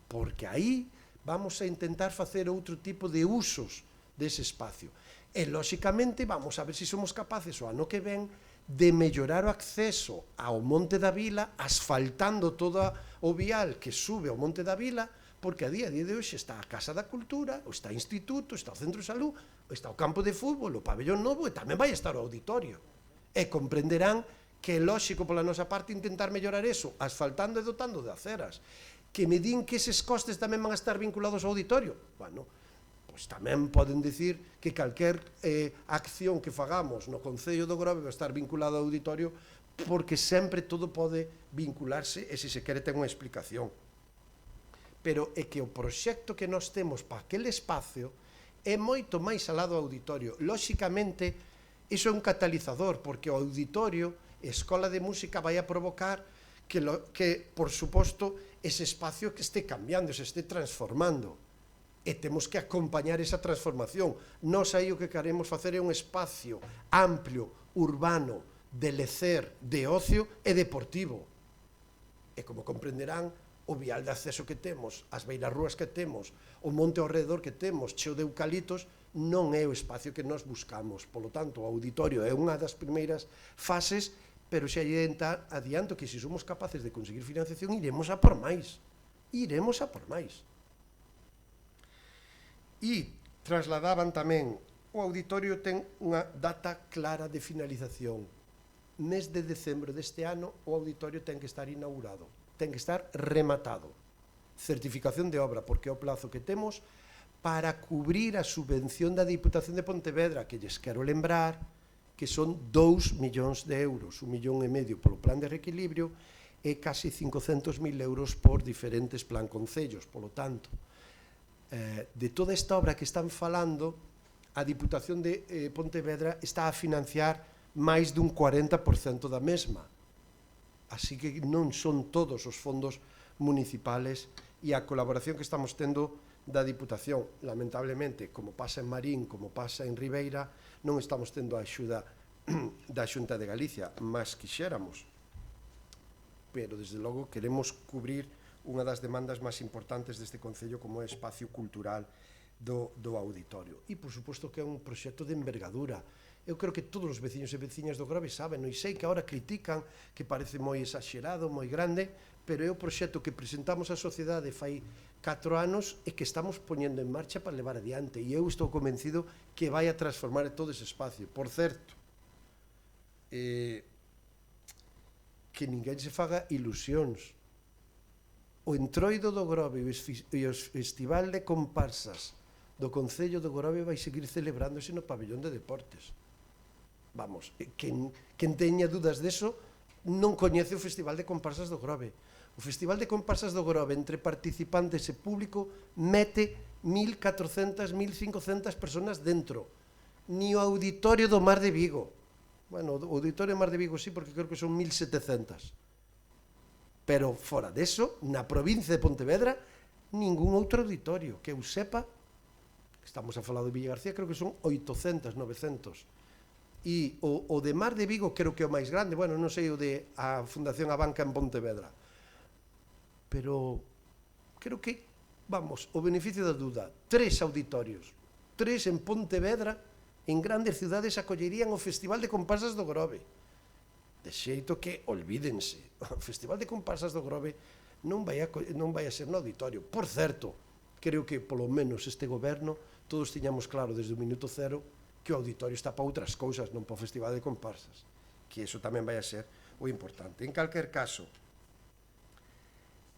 Porque aí vamos a intentar facer outro tipo de usos dese espacio. E, lóxicamente, vamos a ver se somos capaces o ano que ven de mellorar o acceso ao Monte da Vila, asfaltando todo o vial que sube ao Monte da Vila, porque a día de hoxe está a Casa da Cultura, ou está o Instituto, está o Centro de Salud, ou está o campo de fútbol, o pabellón novo, e tamén vai estar o auditorio. E comprenderán que é lóxico pola nosa parte intentar mellorar eso, asfaltando e dotando de aceras. Que me din que eses costes tamén van a estar vinculados ao auditorio. Bueno, pois tamén poden dicir que calquer acción que fagamos no Concello do Grove vai estar vinculado ao auditorio, porque sempre todo pode vincularse e, se se quere, ten unha explicación. Pero é que o proxecto que nós temos para aquele espacio é moito máis alá do auditorio. Lóxicamente, iso é un catalizador, porque o auditorio, Escola de Música, vai a provocar que, por suposto, ese espacio que este cambiando, se este transformando. E temos que acompañar esa transformación. Nós aí o que queremos facer é un espacio amplio, urbano, de lecer, de ocio e deportivo. E como comprenderán, o vial de acceso que temos, as beirarrúas que temos, o monte ao redor que temos, cheo de eucaliptos, non é o espacio que nós buscamos. Polo tanto, o auditorio é unha das primeiras fases, pero xa adianto que se somos capaces de conseguir financiación iremos a por máis. Iremos a por máis. E trasladaban tamén, o auditorio ten unha data clara de finalización. Mes de decembro deste ano o auditorio ten que estar inaugurado, ten que estar rematado. Certificación de obra, porque é o plazo que temos para cubrir a subvención da Diputación de Pontevedra, que lles quero lembrar que son 2 millóns de euros, 1,5 millón polo plan de reequilibrio e casi 500.000 euros por diferentes plan concellos. Polo tanto, de toda esta obra que están falando, a Diputación de Pontevedra está a financiar máis dun 40% da mesma. Así que non son todos os fondos municipales e a colaboración que estamos tendo da Diputación, lamentablemente, como pasa en Marín, como pasa en Ribeira, non estamos tendo a axuda da Xunta de Galicia, mas quixéramos. Pero, desde logo, queremos cubrir unha das demandas máis importantes deste Concello como é o espacio cultural do auditorio. E, por suposto, que é un proxecto de envergadura. Eu creo que todos os veciños e veciñas do Grove saben, e sei que agora critican que parece moi exagerado, moi grande, pero é o proxecto que presentamos á sociedade fai 4 anos e que estamos poñendo en marcha para levar adiante, e eu estou convencido que vai a transformar todo ese espacio. Por certo, que ninguén se faga ilusións. O Entroido do Grove e o Festival de Comparsas do Concello do Grove vai seguir celebrándose no pabellón de deportes. Vamos, quen teña dúdas deso non coñece o Festival de Comparsas do Grove. O Festival de Comparsas do Grove, entre participantes e público, mete 1.400, 1.500 personas dentro. Ni o auditorio do Mar de Vigo. Bueno, o auditorio do Mar de Vigo sí, porque creo que son 1.700. Pero fora deso, na provincia de Pontevedra, ningún outro auditorio que eu sepa. Estamos a falar de Villa García, creo que son 800, 900. E o de Mar de Vigo creo que é o máis grande, bueno, non sei o de a Fundación Abanca en Pontevedra, pero creo que, vamos, o beneficio da duda, 3 auditorios, 3 en Pontevedra, en grandes cidades acollerían o Festival de Comparsas do Grove, de xeito que olvídense, o Festival de Comparsas do Grove non vai a ser no auditorio. Por certo, creo que polo menos este goberno todos tiñamos claro desde o minuto cero que o auditorio está para outras cousas, non para o Festival de Comparsas, que iso tamén vai a ser o importante. En calquer caso,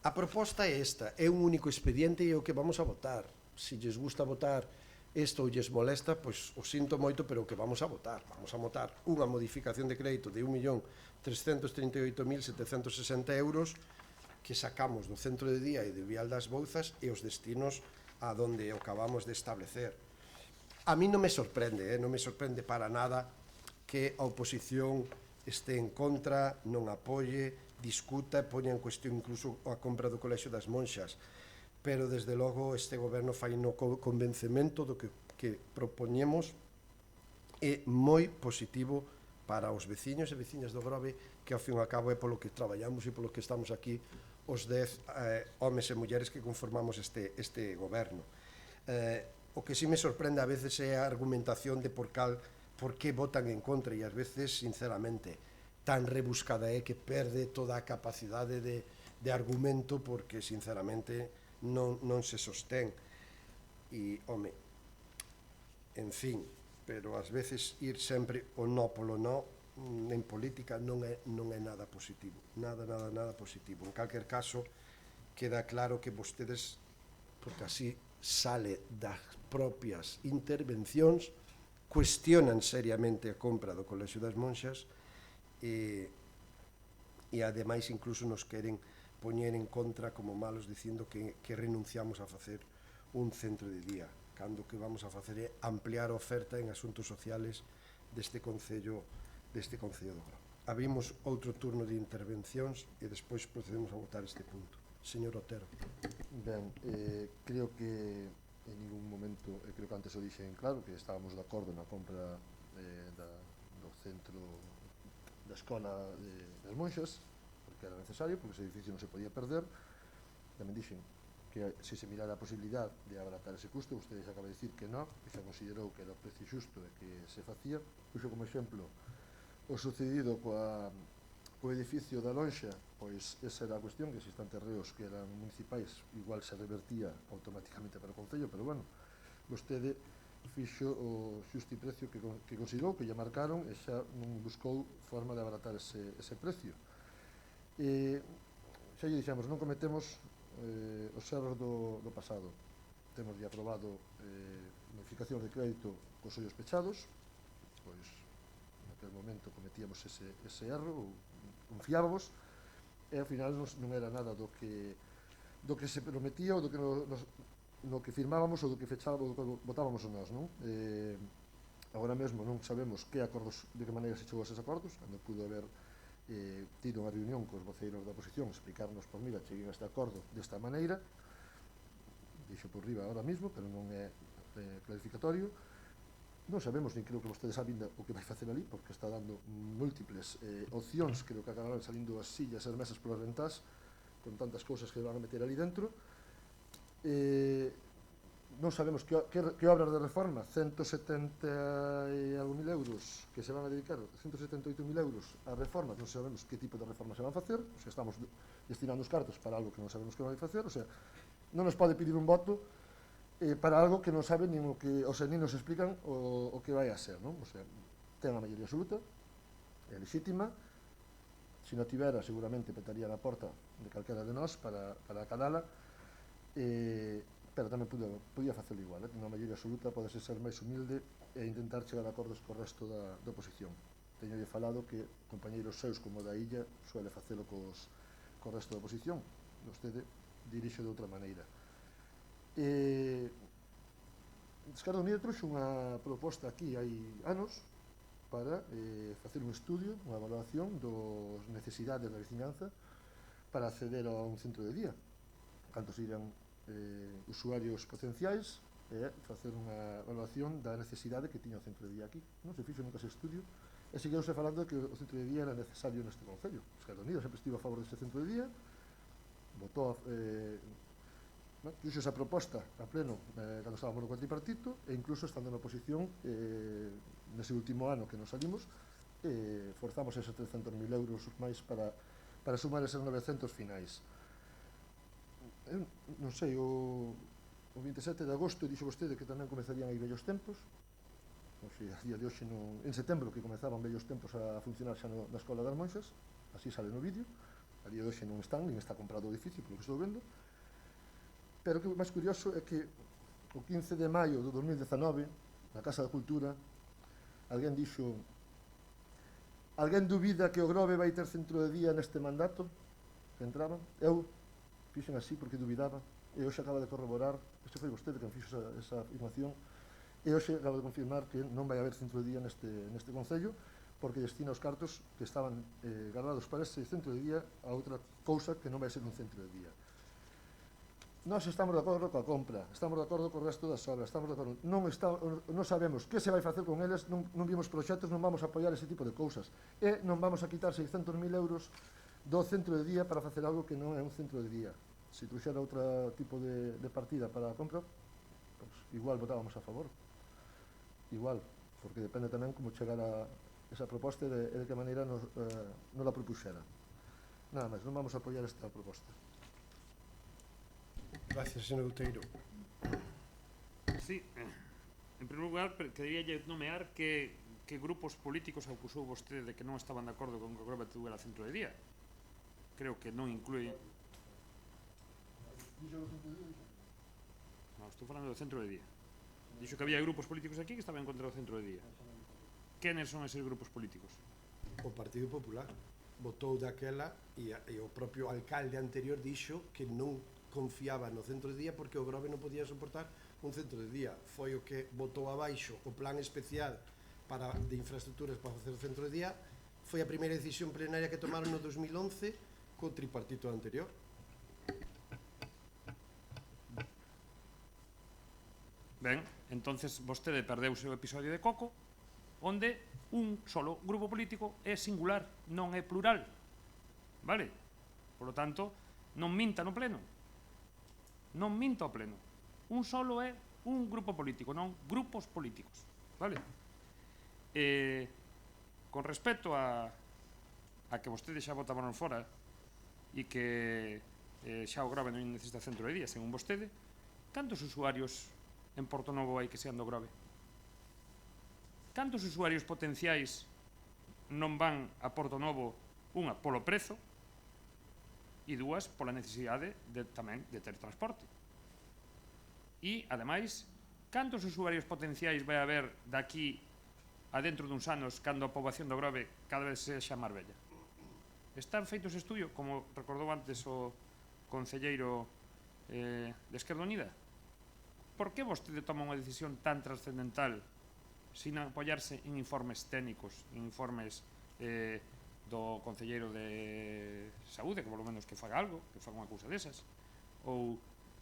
a proposta é esta, é un único expediente e é o que vamos a votar. Se lles gusta votar isto ou lles molesta, pois o sinto moito, pero o que vamos a votar. Vamos a votar unha modificación de crédito de 1.338.760 euros que sacamos do centro de día e de Vial das Bouzas e os destinos a donde o acabamos de establecer. A mí non me sorprende, non me sorprende para nada que a oposición este en contra, non apoie, discuta e poña en cuestión incluso a compra do Colexio das Monxas. Pero, desde logo, este goberno fai no convencemento do que propoñemos é moi positivo para os veciños e veciñas do Grove, que ao fin e ao cabo é polo que traballamos e polo que estamos aquí os 10 homes e mulleres que conformamos este goberno. O que sí me sorprende a veces é a argumentación de por que votan en contra, e ás veces, sinceramente, tan rebuscada é que perde toda a capacidade de argumento, porque, sinceramente, non se sostén. E, home, en fin, pero ás veces ir sempre o no polo no en política non é nada positivo, nada positivo. En calquer caso, queda claro que vostedes, porque así sale das propias intervencións, cuestionan seriamente a compra do Colexio das Monxas e ademais incluso nos queren poñer en contra como malos dicindo que renunciamos a facer un centro de día, cando que vamos a facer é ampliar a oferta en asuntos sociales deste Concello do Grove. Abrimos outro turno de intervencións e despois procedemos a votar este punto. Señor Otero. Ben, creo que en ningún momento, creo que antes o dixen claro, que estábamos de acordo na compra do centro da escola das Monxas, porque era necesario, porque ese edificio non se podía perder. Tamén dixen que se mirara a posibilidad de abaratar ese custo, ustedes acaban de decir que non, que se considerou que era o precio xusto e que se facía. Puxo como exemplo o sucedido coa o edificio da lonxa, pois esa era a cuestión, que existan terreos que eran municipais, igual se revertía automáticamente para o Concello, pero bueno, vostede fixo o xusto precio que considerou, que lle marcaron, e xa non buscou forma de abaratar ese precio. Xa lle dixemos, non cometemos os erros do pasado. Temos de aprobado modificación de crédito cos ollos pechados, pois naquele momento cometíamos ese erro, confiábamos, e ao final non era nada do que se prometía ou do que no que firmábamos ou do que fechábamos, do que votábamos nós, non? Agora mesmo non sabemos de que maneira se chegou a eses acordos, cando pudo haber tido unha reunión cos voceiros da oposición, explicarnos, por mira, cheguei a este acordo desta maneira, dixo por riba ahora mismo, pero non é clarificatorio. Non sabemos, nin creo que vostede sabe o que vai facer ali, porque está dando múltiples opcións, creo que acabarán salindo as sillas e as mesas polas ventás, con tantas cousas que van a meter ali dentro. Non sabemos que obras de reforma, 170 e algo mil euros que se van a dedicar, 178.000 euros a reformas, non sabemos que tipo de reforma se van a facer, o sea, estamos destinando os cartos para algo que non sabemos que van a facer, o sea, non nos pode pedir un voto para algo que non sabe nin o que, o sea, nin nos explican o que vai a ser, non? O sea, ten a maioría absoluta, é legítima, se non tivera seguramente petaría na porta de calquera de nós para acalala, pero tamén podía facelo igual, ten unha maioría absoluta, pode ser máis humilde e intentar chegar a acordos co resto da oposición. Teñolle falado que compañeiros seus como da Illa suele facelo co resto da oposición, vostede dirixe de outra maneira. Esquerda Unida trouxe unha proposta aquí hai anos para facer un estudio, unha evaluación das necesidades da veciñanza para acceder a un centro de día, cantos irán usuarios potenciais, e facer unha evaluación da necesidade que tiña o centro de día aquí. Non se fixo nunca ese estudio, e seguiuse falando de que o centro de día era necesario neste Concello. Esquerda Unida sempre estivo a favor deste centro de día, votou fixo esa proposta a pleno cando estábamos no cuatripartito, e incluso estando na oposición nese último ano que nos salimos, forzamos esos 300.000 euros máis para sumar eses 900 finais. Non sei, o 27 de agosto dixo vostede que tamén comezarían aí vellos tempos, non sei, a día de hoxe en setembro que comezaban vellos tempos a funcionar xa na Escola das Monxas, así sale no vídeo, a día de hoxe non están, nin está comprado o edificio, polo que estou vendo, pero o que é máis curioso é que o 15 de maio do 2019, na Casa da Cultura, alguén dixo: alguén dubida que o Grove vai ter centro de día neste mandato? Que entraban? Eu fixen así porque dubidaba, e hoxe acaba de corroborar, este foi vostede que fixo esa afirmación, e hoxe acaba de confirmar que non vai haber centro de día neste Concello, porque destina os cartos que estaban guardados para ese centro de día a outra cousa que non vai ser un centro de día. Nós estamos de acordo coa compra, estamos de acordo co resto das obras, estamos de acordo, non sabemos que se vai facer con eles, non vimos proxectos, non vamos a apoiar ese tipo de cousas, e non vamos a quitar 600.000 euros do centro de día para facer algo que non é un centro de día. Se truxera outro tipo de partida para a compra, pues, igual votábamos a favor, igual, porque depende tamén como chegara esa proposta e de que maneira nos la propuxera. Nada máis, non vamos a apoiar esta proposta. Gracias, señor Outeiro. Sí, en primeiro lugar, quería nomear que grupos políticos acusou vostede de que non estaban de acordo con que o Grove tuviera centro de día. Creo que non inclui... No, estou falando do centro de día. Dixo que había grupos políticos aquí que estaban contra o centro de día. Quenes son eses grupos políticos? O Partido Popular votou daquela e o propio alcalde anterior dixo que non confiaba no centro de día porque o Grove non podía soportar un centro de día. Foi o que votou abaixo o plan especial de infraestructuras para facer o centro de día. Foi a primeira decisión plenaria que tomaron no 2011 co tripartito anterior. Ben, entonces vostede perdeuse o episodio de Coco, onde un solo grupo político é singular, non é plural. Vale? Por lo tanto, non minta no pleno. Non minta ao pleno. Un solo é un grupo político, non grupos políticos. Vale? Con respecto a a que vostede xa bota balón fora e que xa o Grove non necesita centro de día, según vostede, cantos usuarios en Portonovo hai que sean do Grove? Cantos usuarios potenciais non van a Portonovo, unha, polo prezo, e dúas, pola necesidade tamén de ter transporte? E, ademais, cantos usuarios potenciais vai haber daqui a dentro duns anos cando a poboación do Grove cada vez sexa máis bella? Están feitos estudios, como recordou antes o concelleiro de Esquerda Unida? Por que vostede toma unha decisión tan trascendental sin apoiarse en informes técnicos, en informes do concelleiro de Saúde, que polo menos que faga algo, que faga unha cousa desas, ou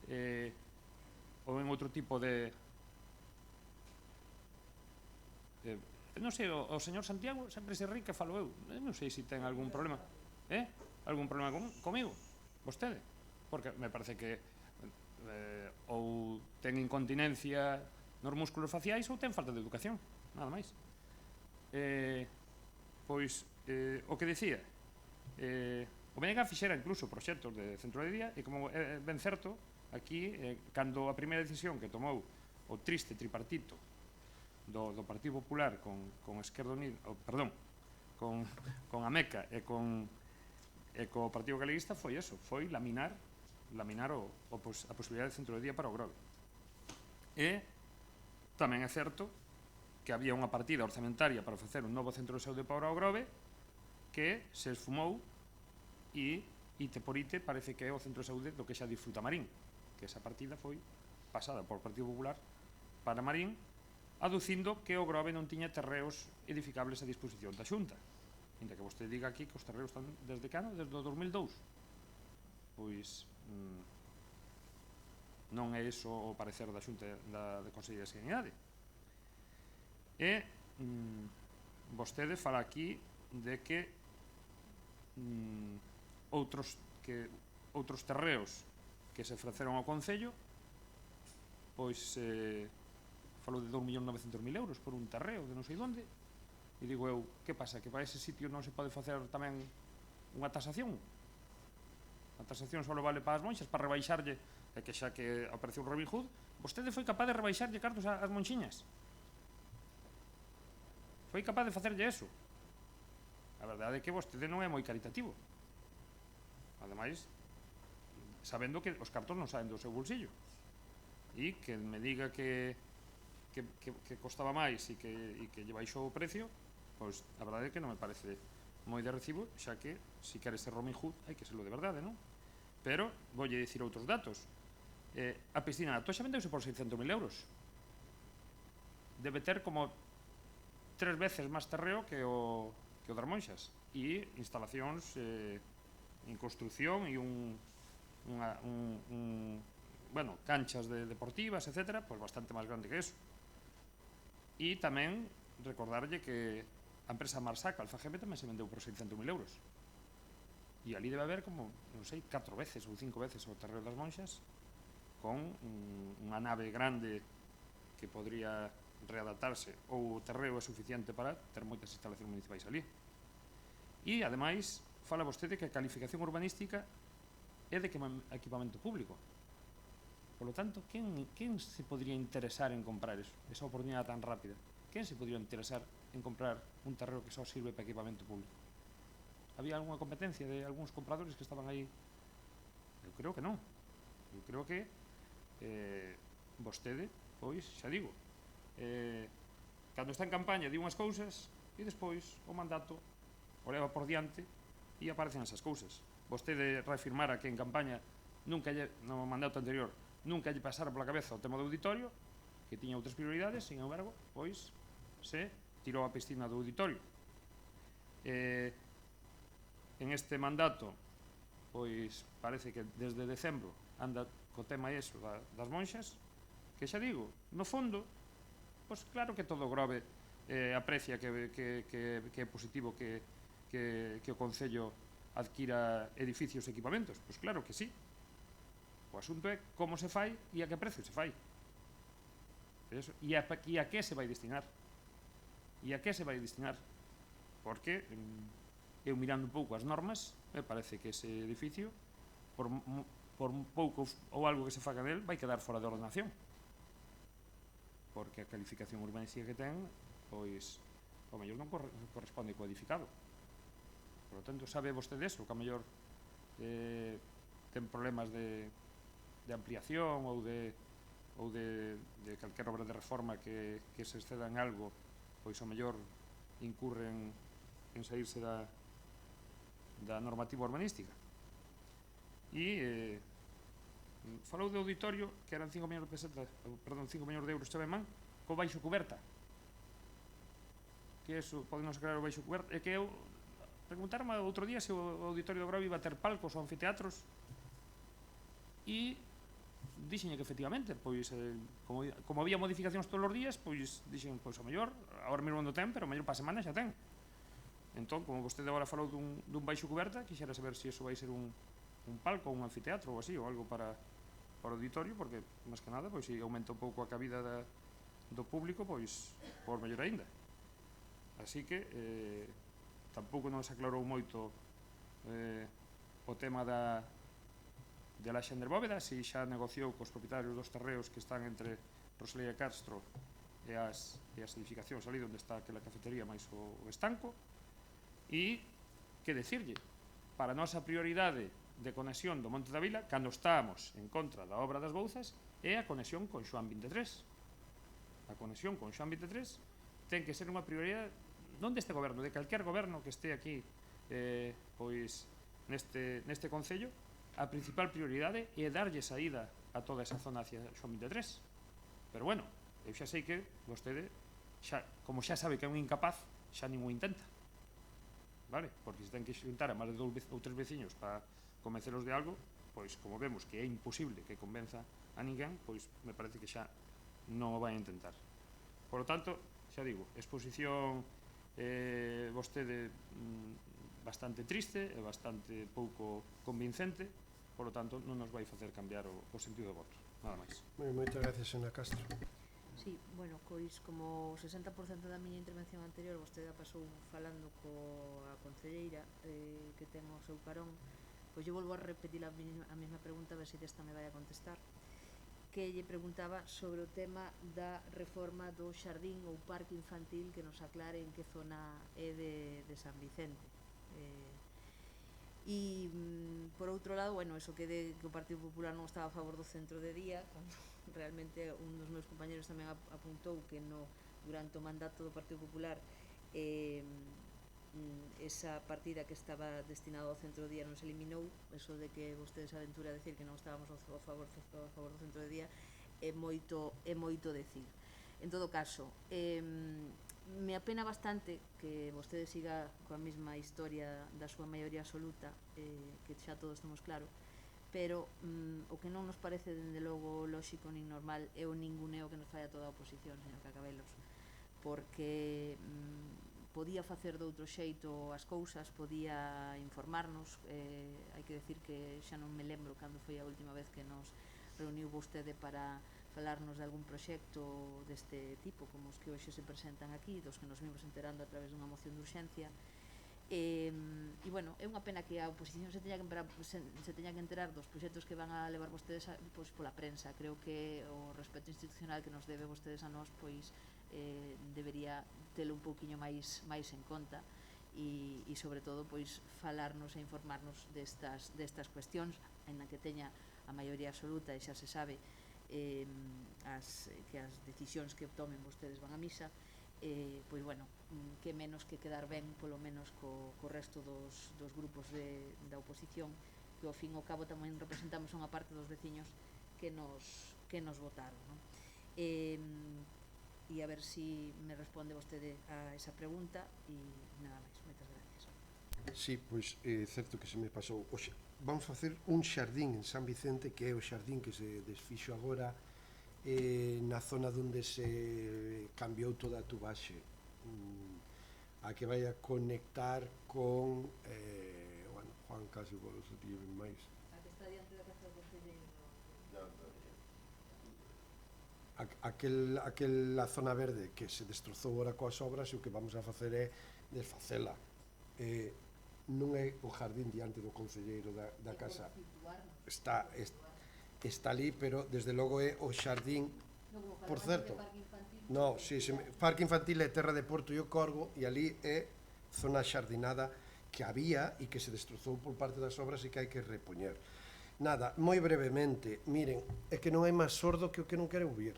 en outro tipo de non sei, o señor Santiago sempre se ri que falo eu, non sei se ten algún problema algún problema comigo, vostede, porque me parece que ou ten incontinencia nos músculos faciais ou ten falta de educación, nada máis. Pois, o que decía, o BNG fixera incluso proxectos de centro de día, e como é ben certo, aquí, cando a primeira decisión que tomou o triste tripartito do Partido Popular con Esquerda Unida, perdón, con a MECA e co Partido Galeguista foi eso, foi laminar a posibilidade de centro de día para o Grove. E tamén é certo que había unha partida orzamentaria para facer un novo centro de saúde para o Grove que se esfumou e ite por ite parece que é o centro de saúde do que xa disfruta Marín, que esa partida foi pasada por Partido Popular para Marín, aducindo que o Grove non tiña terreos edificables a disposición da Xunta, ainda que vostede diga aquí que os terreos están desde cano, desde o 2002. Pois non é iso o parecer da Xunta de Consellería de Sanidade. E vostede fala aquí de que outros terreos que se ofreceron ao Concello, pois falou de 2.900.000 euros por un terreo de non sei onde, e digo eu, que pasa, que para ese sitio non se pode facer tamén unha tasación? A tasación só vale para as monxas, para rebaixarlle, e que xa que apareceu un Robin Hood, vostede foi capaz de rebaixarlle cartos ás monxiñas? Foi capaz de facerlle eso? A verdade é que vostede non é moi caritativo. Ademais, sabendo que os cartos non saen do seu bolsillo. E que me diga que costaba máis e que lle baixou o precio, pois a verdade é que non me parece moi de recibo, xa que se quere ser Robin Hood hai que serlo de verdade, non? Pero voulle dicir outros datos. A piscina da Toxa vendeuse por 600.000 euros. Debe ter como 3 veces máis terreo que o das monxas, e instalacións en construción e canchas deportivas, etc., pois bastante máis grande que eso. E tamén recordarlle que a empresa Marsac, Alfa GM, tamén se vendeu por 600.000 euros. E ali debe haber como, non sei, 4 veces ou 5 veces o terreo das monxas, con unha nave grande que podría readaptarse, ou o terreo é suficiente para ter moitas instalacións municipais ali. E, ademais, fala vostede que a calificación urbanística é de equipamento público. Por lo tanto, quen se podría interesar en comprar eso, esa oportunidade tan rápida? Quen se podría interesar en comprar un terreo que só sirve para equipamento público? Había algunha competencia de algúns compradores que estaban aí? Eu creo que non. Eu creo que vostede, pois, xa digo, cando está en campaña di unhas cousas e despois o mandato o leva por diante e aparecen esas cousas. Vostede reafirmara que en campaña no mandato anterior nunca lle pasara pola cabeza o tema do auditorio, que tiña outras prioridades, sin embargo, pois se tirou a piscina do auditorio. En este mandato, pois parece que desde decembro anda co tema eso das monxas, que xa digo, no fondo, pois claro que todo o Grove aprecia que é positivo que o Concello adquira edificios e equipamentos. Pois claro que sí. O asunto é como se fai e a que precio se fai. E a que se vai destinar. E a que se vai destinar. Porque eu mirando un pouco as normas, me parece que ese edificio, por pouco ou algo que se faga del, vai quedar fora de ordenación, porque a calificación urbanística que ten, pois, ao mellor non corresponde co edificado. Por lo tanto, sabe vostede eso, que ao mellor ten problemas de ampliación ou de calquera obra de reforma que se exceda en algo, pois ao mellor incurren en saírse da normativa urbanística. E falou de auditorio que eran 5 millóns de pesetas, perdón, 5 millóns de euros chavemán co baixo cuberta. Que eso, podenos crear o baixo cuberta. É que eu preguntaron outro día se o auditorio do Grau iba a ter palcos ou anfiteatros, e dixen que efectivamente, pois como había modificacións todos os días, pois dixen, pois ao mellor agora mesmo non ten, pero ao mellor para a semana xa ten. Entón, como vostede agora falou dun baixo cuberta, quixera saber se iso vai ser un palco, un anfiteatro ou así, ou algo para o auditorio, porque, máis que nada, pois se aumenta un pouco a cabida do público, pois por mellor aínda. Así que tampouco nos aclarou moito o tema da Alexander Bóveda, se xa negociou cos propietarios dos terreos que están entre Rosalía Castro e as edificacións ali onde está aquela cafetería máis o estanco. E que decirlle, para a nosa prioridade de conexión do Monte da Vila, cando estábamos en contra da obra das Bouzas, é a conexión con Xoán 23. A conexión con Xoán 23 ten que ser unha prioridade non deste goberno, de calquer goberno que este aquí pois neste concello. A principal prioridade é darlle saída a toda esa zona hacia Xoán 23. Pero bueno, eu xa sei que vostede, como xa sabe que é un incapaz, xa nin o intenta, vale? Porque se ten que xuntar a máis de 2 ou 3 veciños para convenceros de algo, pois como vemos que é imposible que convenza a ninguén, pois me parece que xa non o vai a intentar. Por lo tanto, xa digo, exposición vostede bastante triste e bastante pouco convincente, por lo tanto non nos vai facer cambiar o sentido do voto, nada máis. Moitas gracias, señora Castro. Sí, bueno, pois como o 60% da miña intervención anterior vostede pasou falando coa concelleira que ten o seu carón, pois eu volvo a repetir a mesma pregunta, a ver se desta me vai a contestar, que lle preguntaba sobre o tema da reforma do xardín ou parque infantil, que nos aclare en que zona é de San Vicente. E por outro lado, bueno, eso que o Partido Popular non estaba a favor do centro de día, cando realmente un dos meus compañeros tamén apuntou que durante o mandato do Partido Popular esa partida que estaba destinada ao centro de día non se eliminou. Eso de que vostede se aventura a decir que non estábamos a favor do centro de día é moito decir. En todo caso, me apena bastante que vostede siga coa mesma historia da súa maioría absoluta, que xa todos temos claro, pero o que non nos parece dende logo lóxico nin normal é o ninguneo que nos fai a toda a oposición, señor Cacabelos, porque podía facer de outro xeito as cousas, podía informarnos. Hai que decir que xa non me lembro cando foi a última vez que nos reuniu vostede para falarnos de algún proxecto deste tipo, como os que hoxe se presentan aquí, dos que nos vimos enterando a través dunha moción de urxencia. E bueno, é unha pena que a oposición se teña que enterar dos proxectos que van a levar vostedes pois, pola prensa. Creo que o respeto institucional que nos debe vostedes a nós, pois debería telo un pouquiño máis en conta e sobre todo pois falarnos e informarnos destas cuestións, en que teña a maioría absoluta e xa se sabe que as decisións que tomen vostedes van a misa, pois bueno, que menos que quedar ben polo menos co resto dos grupos da oposición, que ao fin e ao cabo tamén representamos unha parte dos veciños que nos votaron, non? E a ver si me responde vostede a esa pregunta e nada máis. Moitas gracias. Sí, pois é certo que se me pasou. Vamos facer un xardín en San Vicente, que é o xardín que se desfixo agora na zona onde se cambiou toda a tubaxe, a que vai a conectar con bueno, Juan casi vos o tío máis. A que está diante da casa do concelleiro. Aquela zona verde que se destrozou agora coas obras, e o que vamos a facer é desfacela. non é o jardín diante do concelleiro da casa. Está ali, pero desde logo é o xardín. Por certo, no, sí, parque infantil é terra de Porto e o Corgo, e ali é zona xardinada que había e que se destrozou por parte das obras e que hai que repoñer. Nada, moi brevemente, miren, é que non hai máis sordo que o que non quere ouvir.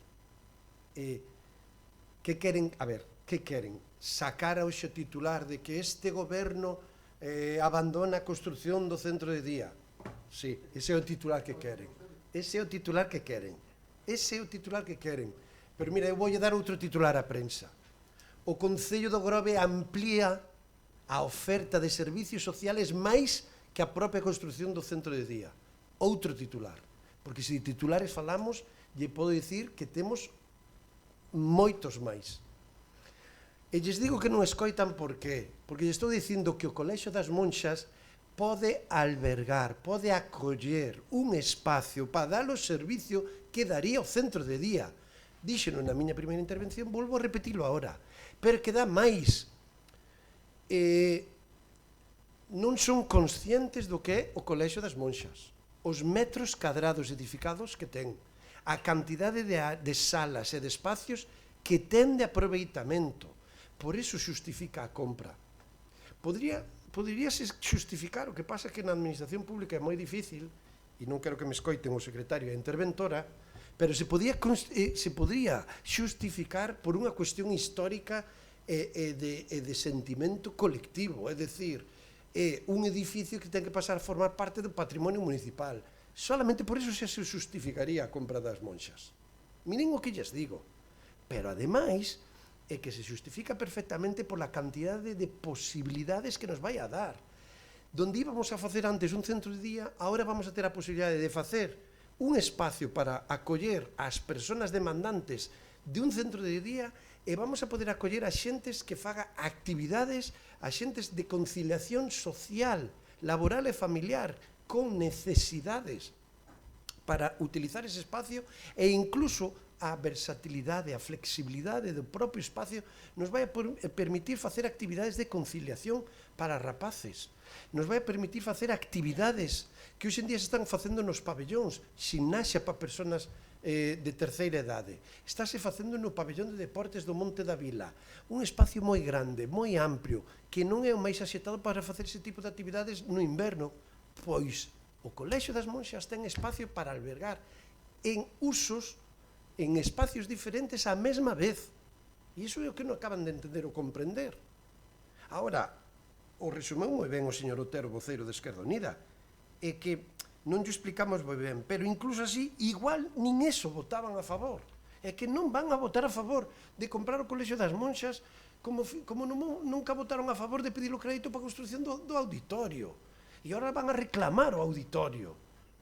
Que queren, a ver, que queren? Sacar hoxe o titular de que este goberno abandona a construción do centro de día. Sí, ese é o titular que queren. Ese é o titular que queren. Ese é o titular que queren. Pero mira, eu voulle dar outro titular á prensa. O Concello do Grove amplía a oferta de servicios sociales máis que a propia construción do centro de día. Outro titular. Porque se de titulares falamos, lle podo dicir que temos moitos máis. E lles digo que non escoitan por qué. Porque lle estou dicindo que o Colexio das Monxas pode albergar, pode acoller un espacio para dar o servicio que daría o centro de día. Díxeno na miña primeira intervención, volvo a repetilo agora. Pero que dá máis. Non son conscientes do que é o Colexio das Monxas. Os metros cadrados edificados que ten. A cantidade de salas e de espacios que ten de aproveitamento. Por iso xustifica a compra. Poderíase xustificar, o que pasa que na administración pública é moi difícil, e non quero que me escoiten o secretario e a interventora, pero se podría xustificar por unha cuestión histórica e de sentimento colectivo, é dicir, é un edificio que ten que pasar a formar parte do patrimonio municipal. Solamente por iso se justificaría a compra das Monxas. Miren o que lles digo. Pero, ademais, é que se justifica perfectamente por la cantidade de posibilidades que nos vai a dar. Donde íbamos a facer antes un centro de día, agora vamos a ter a posibilidade de facer un espacio para acoller as persoas demandantes de un centro de día e vamos a poder acoller a xentes que faga actividades, a xentes de conciliación social, laboral e familiar, con necesidades para utilizar ese espacio e incluso a versatilidade, a flexibilidade do propio espacio nos vai a permitir facer actividades de conciliación para rapaces, nos vai a permitir facer actividades que hoxe en día se están facendo nos pabellóns, ximnasia para persoas de terceira idade, estáse facendo no pabellón de deportes do Monte da Vila, un espacio moi grande, moi amplio, que non é o máis axetado para facer ese tipo de actividades no inverno, pois o Colexio das Monxas ten espacio para albergar en usos, en espacios diferentes á mesma vez. E iso é o que non acaban de entender ou comprender. Agora, o resumeu moi ben o señor Otero, voceiro de Esquerda Unida, é que non lle explicamos moi ben, pero incluso así, igual nin eso votaban a favor. É que non van a votar a favor de comprar o Colexio das Monxas como nunca votaron a favor de pedir o crédito para a construción do auditorio. E agora van a reclamar o auditorio.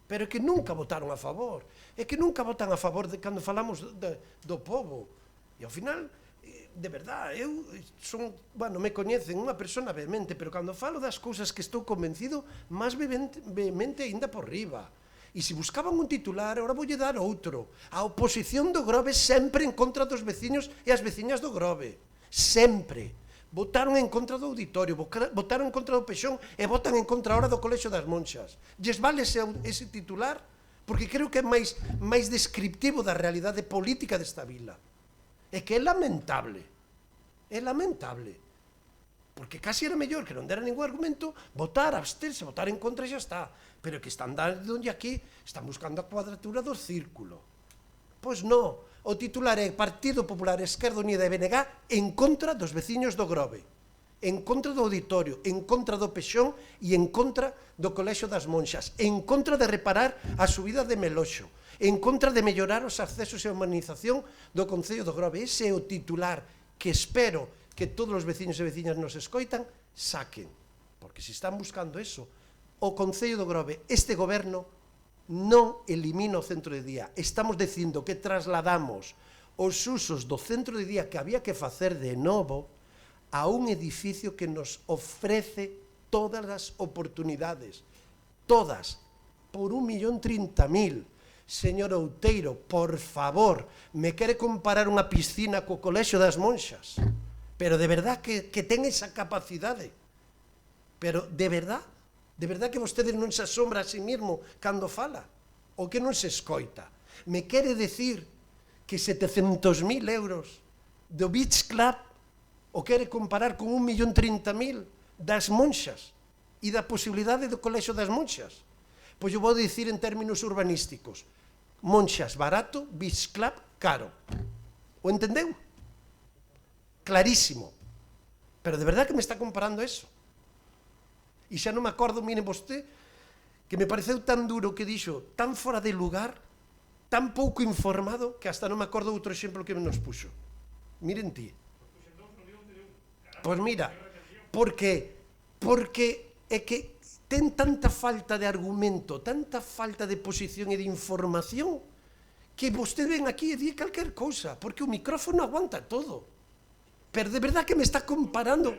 Pero é que nunca votaron a favor. É que nunca votan a favor de cando falamos do povo. E ao final, de verdad, eu son, bueno, me coñecen unha persona vehemente, pero cando falo das cousas que estou convencido, máis vehemente ainda por riba. E se buscaban un titular, agora voulle dar outro. A oposición do Grove sempre en contra dos veciños e as veciñas do Grove. Sempre. Votaron en contra do auditorio, votaron en contra do Pexón e votan en contra ahora do Colexio das Monxas. Lles vale ese titular? Porque creo que é máis descriptivo da realidade política desta vila. É que é lamentable. É lamentable. Porque casi era mellor que non dera ningún argumento, votar, absterse, votar en contra e xa está. Pero que están dando aquí, están buscando a cuadratura do círculo. Pois non. O titular é Partido Popular, Esquerda Unida e BNG en contra dos veciños do Grove, en contra do auditorio, en contra do Pexón e en contra do Colexio das Monxas, en contra de reparar a subida de Meloxo, en contra de mellorar os accesos e a humanización do Concello do Grove. Ese é o titular que espero que todos os veciños e veciñas nos escoitan saquen, porque se están buscando eso, o Concello do Grove, este goberno non elimina o centro de día. Estamos dicindo que trasladamos os usos do centro de día que había que facer de novo a un edificio que nos ofrece todas as oportunidades. Todas. Por 1.030.000. Señor Outeiro, por favor, me quere comparar unha piscina co Colexio das Monxas. Pero de verdad que ten esa capacidade. Pero de verdad que vostede non se asombra a sí mismo cando fala, ou que non se escoita. Me quere decir que 700.000 euros do Beach Club o quere comparar con 1.030.000 das monxas e da posibilidade do colexio das monxas. Pois eu vou dicir en términos urbanísticos: monxas barato, Beach Club caro. O entendeu? Clarísimo. Pero de verdad que me está comparando eso. E xa non me acordo, miren vostede, que me pareceu tan duro que dixo, tan fora de lugar, tan pouco informado, que hasta non me acordo outro exemplo que nos puxo. Miren ti. Pois mira, porque é que ten tanta falta de argumento, tanta falta de posición e de información, que vostede ven aquí e di calquer cousa, porque o micrófono aguanta todo. Pero de verdad que me está comparando,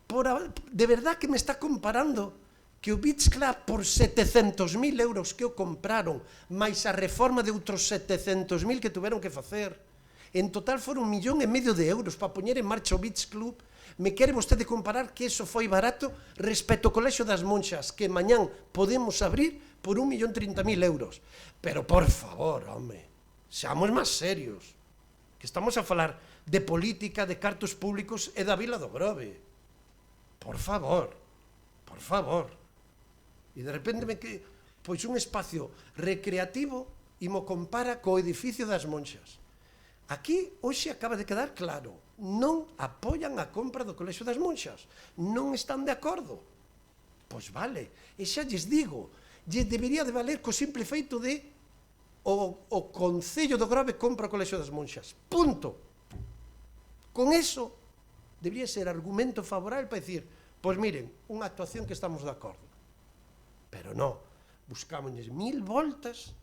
de verdad que me está comparando que o Beach Club por 700.000 euros que o compraron, máis a reforma de outros 700.000 que tuveron que facer, en total foron 1,5 millón de euros para poñer en marcha o Beach Club. Me quere vostede comparar que eso foi barato respecto ao colexio das monxas, que mañán podemos abrir por 1,030.000 euros. Pero, por favor, home, seamos máis serios, que estamos a falar de política, de cartos públicos e da Vila do Grove. Por favor, por favor. E de repente pois un espacio recreativo e mo compara co edificio das monxas. Aquí, hoxe acaba de quedar claro, non apoian a compra do colexio das monxas, non están de acordo. Pois vale, e xa lles digo, lles debería de valer co simple feito de o Concello do Grove compra o colexio das monxas, punto. Con eso, debería ser argumento favorable para dicir, pois miren, unha actuación que estamos de acordo. Pero non, buscámonos 1000 voltas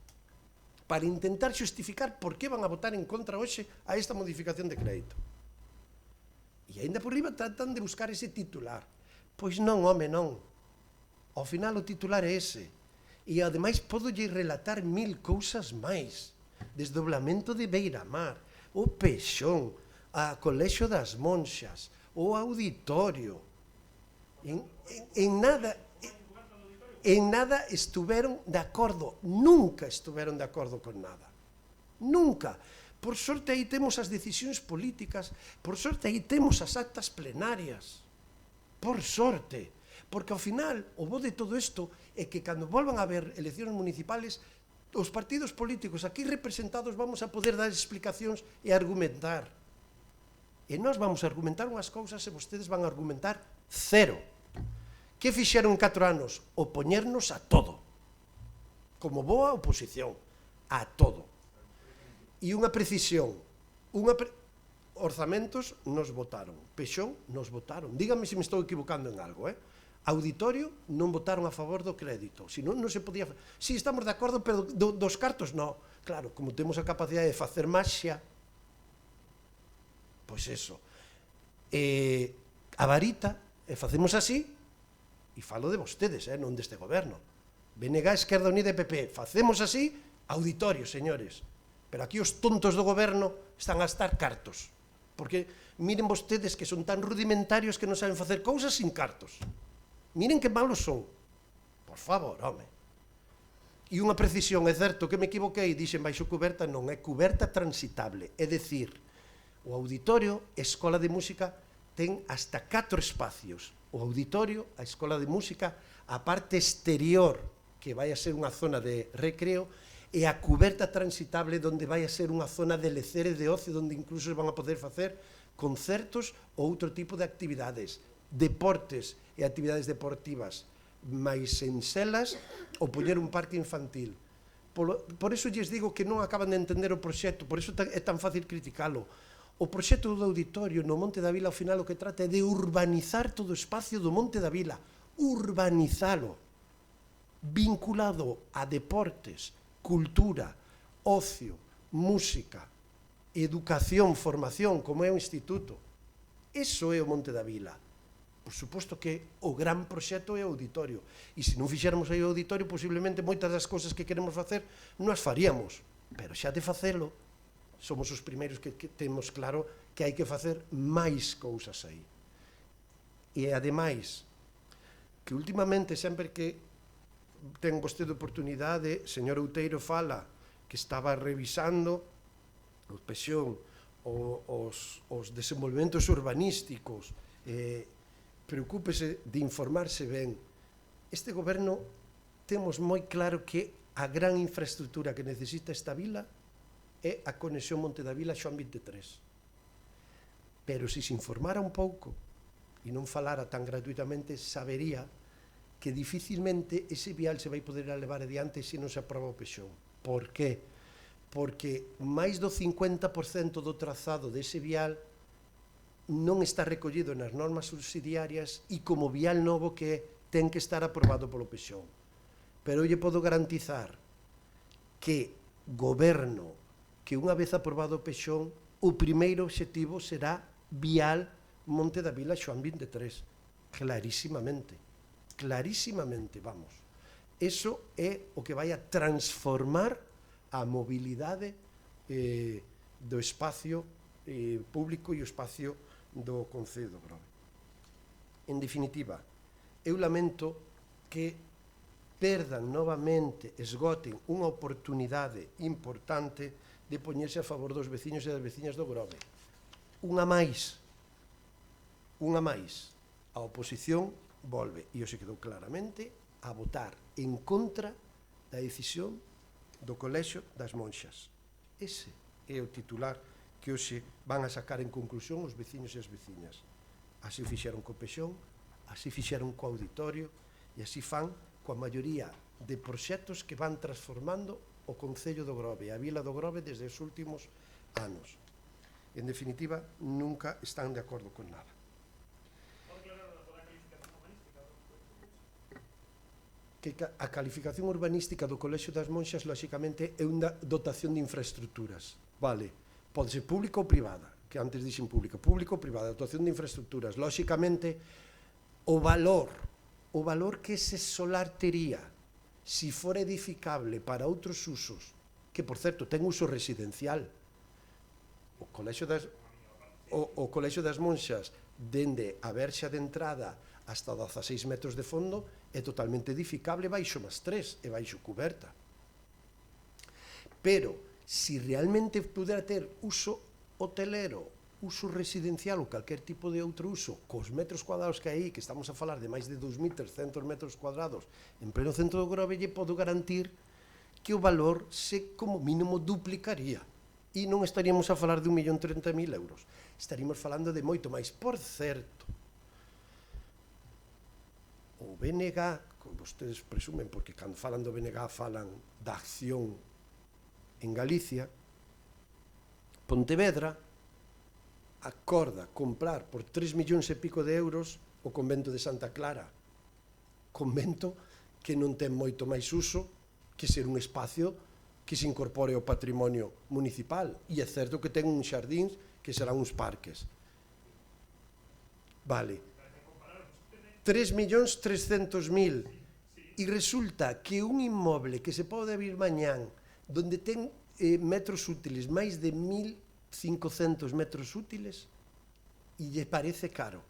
para intentar xustificar por que van a votar en contra hoxe a esta modificación de crédito. E ainda por riba tratan de buscar ese titular. Pois non, home, non. Ao final o titular é ese. E ademais podolle relatar 1000 cousas máis. Desdoblamento de Beiramar, o Pexón, a colexio das monxas, o auditorio. En nada estuveron de acordo, nunca estuveron de acordo con nada. Nunca. Por sorte aí temos as decisións políticas, por sorte aí temos as actas plenarias. Por sorte. Porque ao final, o bo de todo isto é que cando volvan a haber eleccións municipales, os partidos políticos aquí representados vamos a poder dar explicacións e argumentar. E nós vamos a argumentar unhas cousas e vostedes van a argumentar cero. Que fixeron en 4 anos? Opoñernos a todo. Como boa oposición. A todo. E unha precisión. Orzamentos nos votaron. Pexón nos votaron. Dígame se me estou equivocando en algo, Auditorio non votaron a favor do crédito. Se non, non se podía... Si, estamos de acordo, pero dos cartos non. Claro, como temos a capacidade de facer maxia, pois eso, a varita, facemos así, e falo de vostedes, non deste goberno. BNG, Esquerda Unida e PP, facemos así, auditorio, señores. Pero aquí os tontos do goberno están a estar cartos. Porque miren vostedes que son tan rudimentarios que non saben facer cousas sin cartos. Miren que malos son. Por favor, home. E unha precisión, é certo que me equivoquei, dixen baixo cuberta, non, é cuberta transitable. É dicir, o auditorio, a escola de música, ten hasta 4 espacios. O auditorio, a escola de música, a parte exterior, que vai a ser unha zona de recreo, e a cuberta transitable, onde vai a ser unha zona de lecer e de ocio, onde incluso van a poder facer concertos ou outro tipo de actividades, deportes e actividades deportivas, máis en selas, ou poñer un parque infantil. Por iso lles digo que non acaban de entender o proxecto, por iso é tan fácil criticalo. O proxecto do auditorio no Monte da Vila ao final o que trata é de urbanizar todo o espacio do Monte da Vila, urbanizalo, vinculado a deportes, cultura, ocio, música, educación, formación, como é o instituto. Eso é o Monte da Vila. Por suposto que o gran proxecto é o auditorio. E se non fixéramos aí o auditorio, posiblemente moitas das cousas que queremos facer non as faríamos. Pero xa de facelo, somos os primeiros que temos claro que hai que facer máis cousas aí. E, ademais, que últimamente, sempre que ten vostede oportunidade, señor Outeiro fala que estaba revisando o Pexón, os desenvolvementos urbanísticos, preocúpese de informarse ben. Este goberno temos moi claro que a gran infraestructura que necesita esta vila é a conexión Monte da Vila Xoán 23. Pero se informara un pouco e non falara tan gratuitamente, sabería que dificilmente ese vial se vai poder levar adiante se non se aproba o Pexón. Por qué? Porque máis do 50% do trazado dese vial non está recollido nas normas subsidiarias e como vial novo que é, ten que estar aprobado polo Pexón. Pero eu lle podo garantizar que goberno que unha vez aprobado o Pexón, o primeiro obxectivo será vial Monte da Vila Xoán 23. Clarísimamente. Clarísimamente, vamos. Eso é o que vai a transformar a mobilidade do espacio público e o espacio do Concello do Grove. En definitiva, eu lamento que perdan novamente, esgoten unha oportunidade importante de poñerse a favor dos veciños e das veciñas do Grove. Unha máis, a oposición volve, e hoxe quedou claramente, a votar en contra da decisión do Colexio das Monxas. Ese é o titular que hoxe van a sacar en conclusión os veciños e as veciñas. Así o fixeron co Pexón, así fixeron co auditorio e así fan coa maioría de proxectos que van transformando o Concello do Grove, a Vila do Grove desde os últimos anos. En definitiva, nunca están de acordo con nada. Que a calificación urbanística do Colexio das Monxas, lóxicamente, é unha dotación de infraestructuras. Vale, pode ser pública ou privada, que antes dixen pública ou privada, dotación de infraestructuras. Lóxicamente, o valor que ese solar tería si fora edificable para outros usos, que, por certo, ten uso residencial. O Colexio das Monxas, dende a verxa de entrada hasta 16 metros de fondo, é totalmente edificable baixo máis 3 e baixo cuberta. Pero, se realmente pudera ter uso hotelero, uso residencial ou calquer tipo de outro uso, cos metros cuadrados que hai, que estamos a falar de máis de 2.300 metros cuadrados en pleno centro do Grove, lle podo garantir que o valor se como mínimo duplicaría. E non estaríamos a falar de 1.030.000 euros. Estaríamos falando de moito máis. Por certo, o BNG, como vostedes presumen, porque cando falan do BNG falan da acción en Galicia, Pontevedra acorda comprar por 3 millóns e pico de euros o convento de Santa Clara, convento que non ten moito máis uso que ser un espacio que se incorpore ao patrimonio municipal, e é certo que ten uns xardíns que serán uns parques. Vale, 3.300.000, e resulta que un inmoble que se pode abrir mañán, donde ten metros útiles, máis de 1.500 metros útiles, e lle parece caro.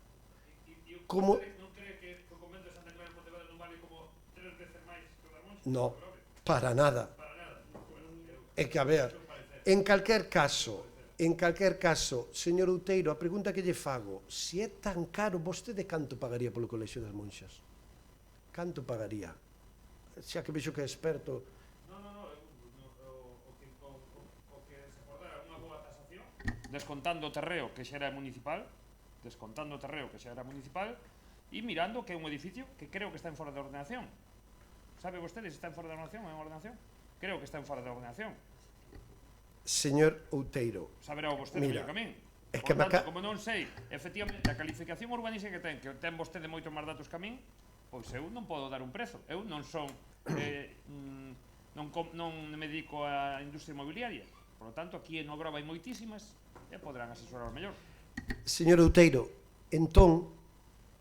Como... Non cree que o convento de Santa Clara de Pontevedra non vale como 3 veces máis que o das Monxas? No, para nada. É que, a ver, en calquer caso, señor Outeiro, a pregunta que lle fago, se é tan caro, vostede canto pagaría polo Colexio das Monxas? Canto pagaría? Xa que vexo que é experto. O que se acordara unha boa tasación, descontando o terreo que xa era municipal, e mirando que é un edificio que creo que está en fora de ordenación. Sabe vostede se está en fora de ordenación ou en ordenación? Creo que está en fora de ordenación. Señor Outeiro, Saberá vostede mellor que a min. Por tanto, como non sei, efectivamente, a calificación urbanística que ten vostede moito máis datos que a min, pois eu non podo dar un prezo. Eu non son non me dedico á industria inmobiliaria. Por lo tanto, aquí no Grove hai moitísimas e podrán asesorar mellor. Señor Outeiro, entón,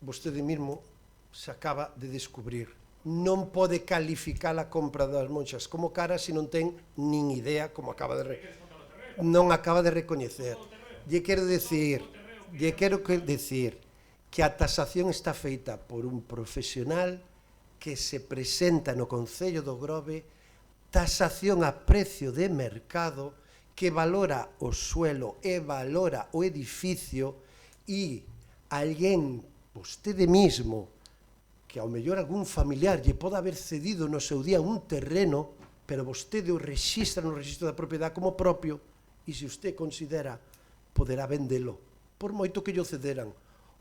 vostede mesmo se acaba de descubrir. Non pode calificar a compra das Monxas como cara se non ten nin idea, como acaba de non acaba de recoñecer. Lle quero decir que a tasación está feita por un profesional que se presenta no Concello do Grove, tasación a precio de mercado, que valora o suelo e valora o edificio, e alguén, vostede mismo, que ao mellor algún familiar lle pode haber cedido no seu día un terreno, pero vostede o rexistra no registro da propiedade como propio, e se usted considera, poderá vendelo, por moito que lle cederan.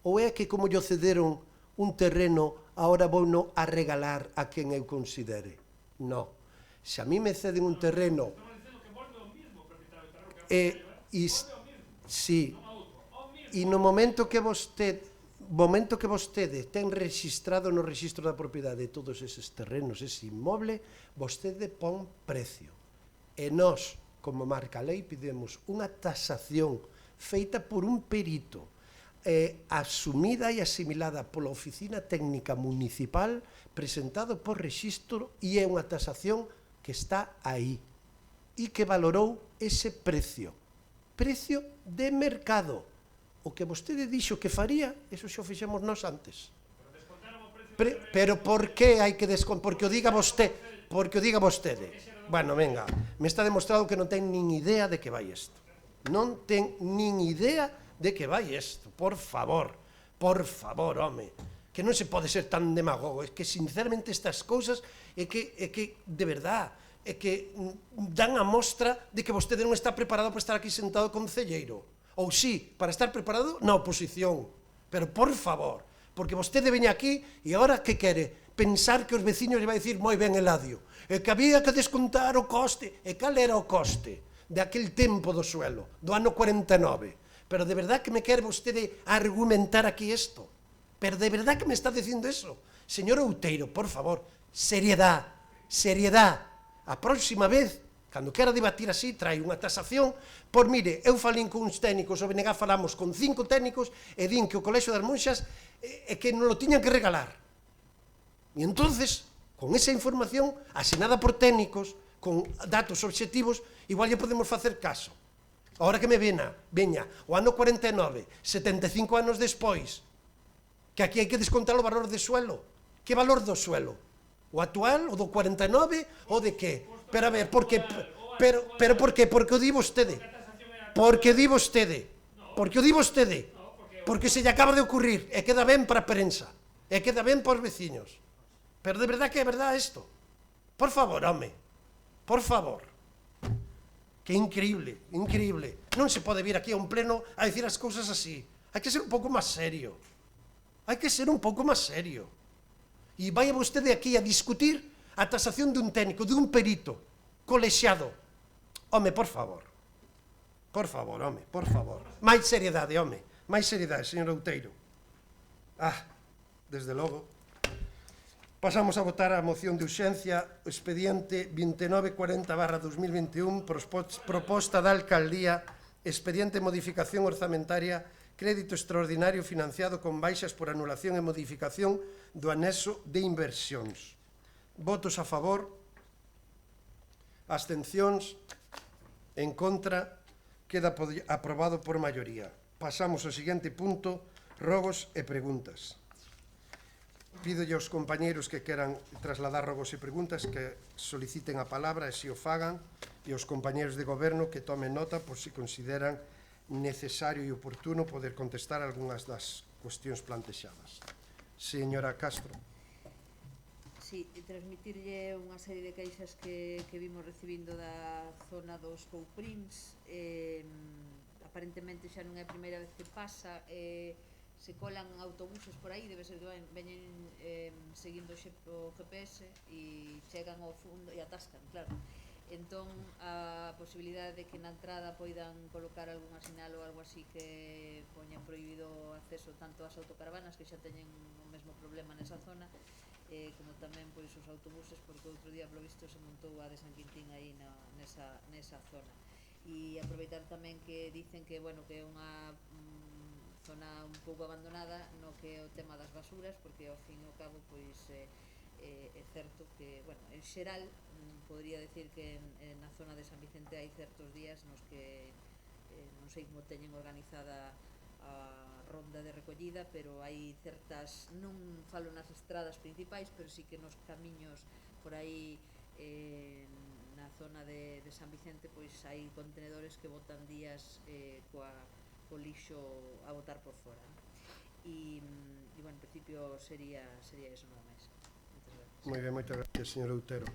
Ou é que como lle cederon un terreno, agora vou no a regalar a quen eu considere? No. Se a mí me ceden un terreno sí, e no momento que vostede ten registrado no registro da propiedade todos eses terrenos, ese inmoble, vostede pon precio. E nós, como marca a lei, pedimos unha tasación feita por un perito, asumida e asimilada pola Oficina Técnica Municipal, presentado por registro, e é unha tasación que está aí e que valorou ese precio de mercado. O que vostede dixo que faría, eso xa o fixemos nós antes. Pero por que hai que descontar? Porque o diga vostede. Bueno, venga, me está demostrado que non ten nin idea de que vai isto. Non ten nin idea de que vai isto. Por favor, home. Que non se pode ser tan demagogo. É que, sinceramente, estas cousas é que, de verdad, é que dan a mostra de que vostede non está preparado para estar aquí sentado concelleiro. Ou sí, para estar preparado na oposición. Pero, por favor, porque vostede veña aquí e agora que quere? Pensar que os veciños lle vai dicir moi ben, Eladio, e que había que descontar o coste. E cal era o coste de aquel tempo do suelo, do ano 49? Pero de verdad que me quere vostede argumentar aquí isto? Pero de verdad que me está dicindo eso? Señor Outeiro, por favor, seriedade. A próxima vez, cando quera debatir así, trai unha tasación, por mire, eu falín con uns técnicos, o BNG falamos con 5 técnicos, e din que o Colexio das Monxas que non lo tiñan que regalar. E entonces, con esa información, asinada por técnicos, con datos obxectivos, igual lle podemos facer caso. Ahora que me veña, o ano 49, 75 anos despois, que aquí hai que descontar o valor de suelo. Que valor do suelo? O actual, o do 49, ou de que? Pero a ver, por que? Pero por que? Porque o di vostede. Porque o di vostede. Porque se lle acaba de ocurrir, e queda ben para a prensa, e queda ben para os veciños. Pero de verdad que é verdad isto. Por favor, home. Por favor. Que increíble. Non se pode vir aquí a un pleno a dicir as cousas así. Hai que ser un pouco máis serio. E vai vostede aquí a discutir a tasación dun técnico, dun perito, colexiado. Home, por favor, máis seriedade, señor Outeiro. Desde logo. Pasamos a votar a moción de urxencia, expediente 2940/2021, proposta da alcaldía, expediente de modificación orzamentaria, crédito extraordinario financiado con baixas por anulación e modificación do anexo de inversións. Votos a favor, abstencións, en contra, queda aprobado por maioría. Pasamos ao seguinte punto, rogos e preguntas. Pídolle aos compañeiros que queran trasladar rogos e preguntas que soliciten a palabra e se o fagan, e aos compañeiros de goberno que tomen nota por se consideran necesario e oportuno poder contestar algunhas das cuestións plantexadas. Señora Castro. Sí, transmitirlle unha serie de queixas que vimos recibindo da zona dos Couprims. Aparentemente xa non é a primeira vez que pasa, se colan autobuses por aí, debe ser que veñen seguindo o GPS e chegan ao fundo e atascan, claro. Entón, a posibilidade de que na entrada poidan colocar algunha sinal ou algo así que poñan prohibido o acceso tanto ás autocaravanas, que xa teñen o mesmo problema nesa zona, como tamén pois os autobuses, porque outro día, polo visto, se montou a de San Quintín aí nesa zona. E aproveitar tamén que dicen que, bueno, que é unha zona un pouco abandonada no que é o tema das basuras, porque ao fin e ao cabo pois é certo que, bueno, en xeral podría decir que na zona de San Vicente hai certos días nos que non sei como teñen organizada a ronda de recollida, pero hai certas, non falo nas estradas principais, pero sí que nos camiños por aí na zona de San Vicente, pois hai contenedores que botan días co lixo a botar por fora, non? E bueno, en principio sería eso nada máis. Moitas gracias. Moi ben, moitas gracias, señor Outero.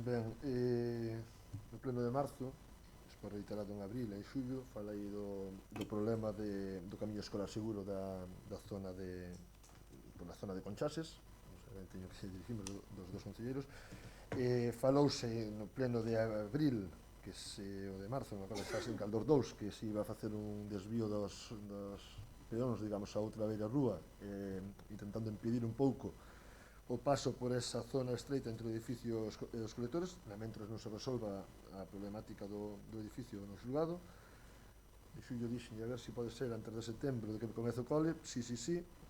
Ben, no pleno de marzo, despois reiterado en abril e en xullo, falei do problema do camiño escolar seguro da zona pola zona de Conchases, teño que dirigimos dos dous concelleiros. Falouse no pleno de abril, o de marzo, non acordo en Caldor 2, que se iba a facer un desvío dos peóns, digamos, a outra beira rúa, intentando impedir un pouco o paso por esa zona estreita entre o edificio e os colectores, mentres non se resolva a problemática do edificio no xulgado. En xullo dixen a ver se pode ser antes de setembro de que comece o cole, sí,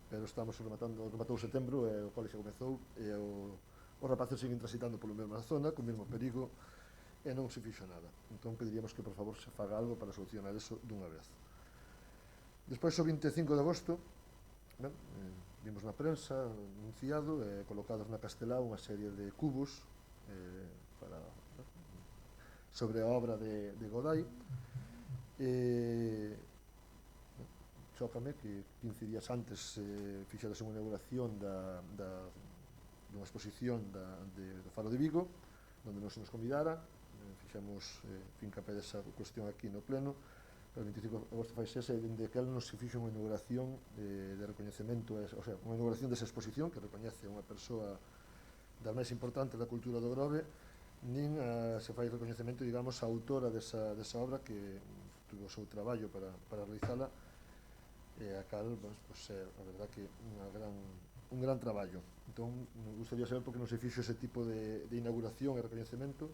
pero estamos rematou setembro e o cole xa comezou e os rapaces siguen transitando polo mesma zona, co mesmo perigo, e non se fixo nada. Entón pediríamos que por favor se faga algo para solucionar eso dunha vez. Despois, o 25 de agosto, vimos na prensa anunciado colocados na Castelao unha serie de cubos sobre a obra de Godai. Chócame que 15 días antes fixerase unha inauguración dunha exposición do Faro de Vigo, onde non se nos convidara. Fixemos fincapé desa cuestión aquí no pleno. O 25 de agosto faise ese, dende que non se fixo unha inauguración de recoñecemento, o sea, unha inauguración desa exposición que recoñece unha persoa das máis importantes da cultura do Grove, nin se fai recoñecemento, digamos, a autora desa obra que tuvo o seu traballo para realizala, e a cal, pues, a verdad que un gran traballo. Entón, me gustaría saber por que non se fixo ese tipo de inauguración e recoñecemento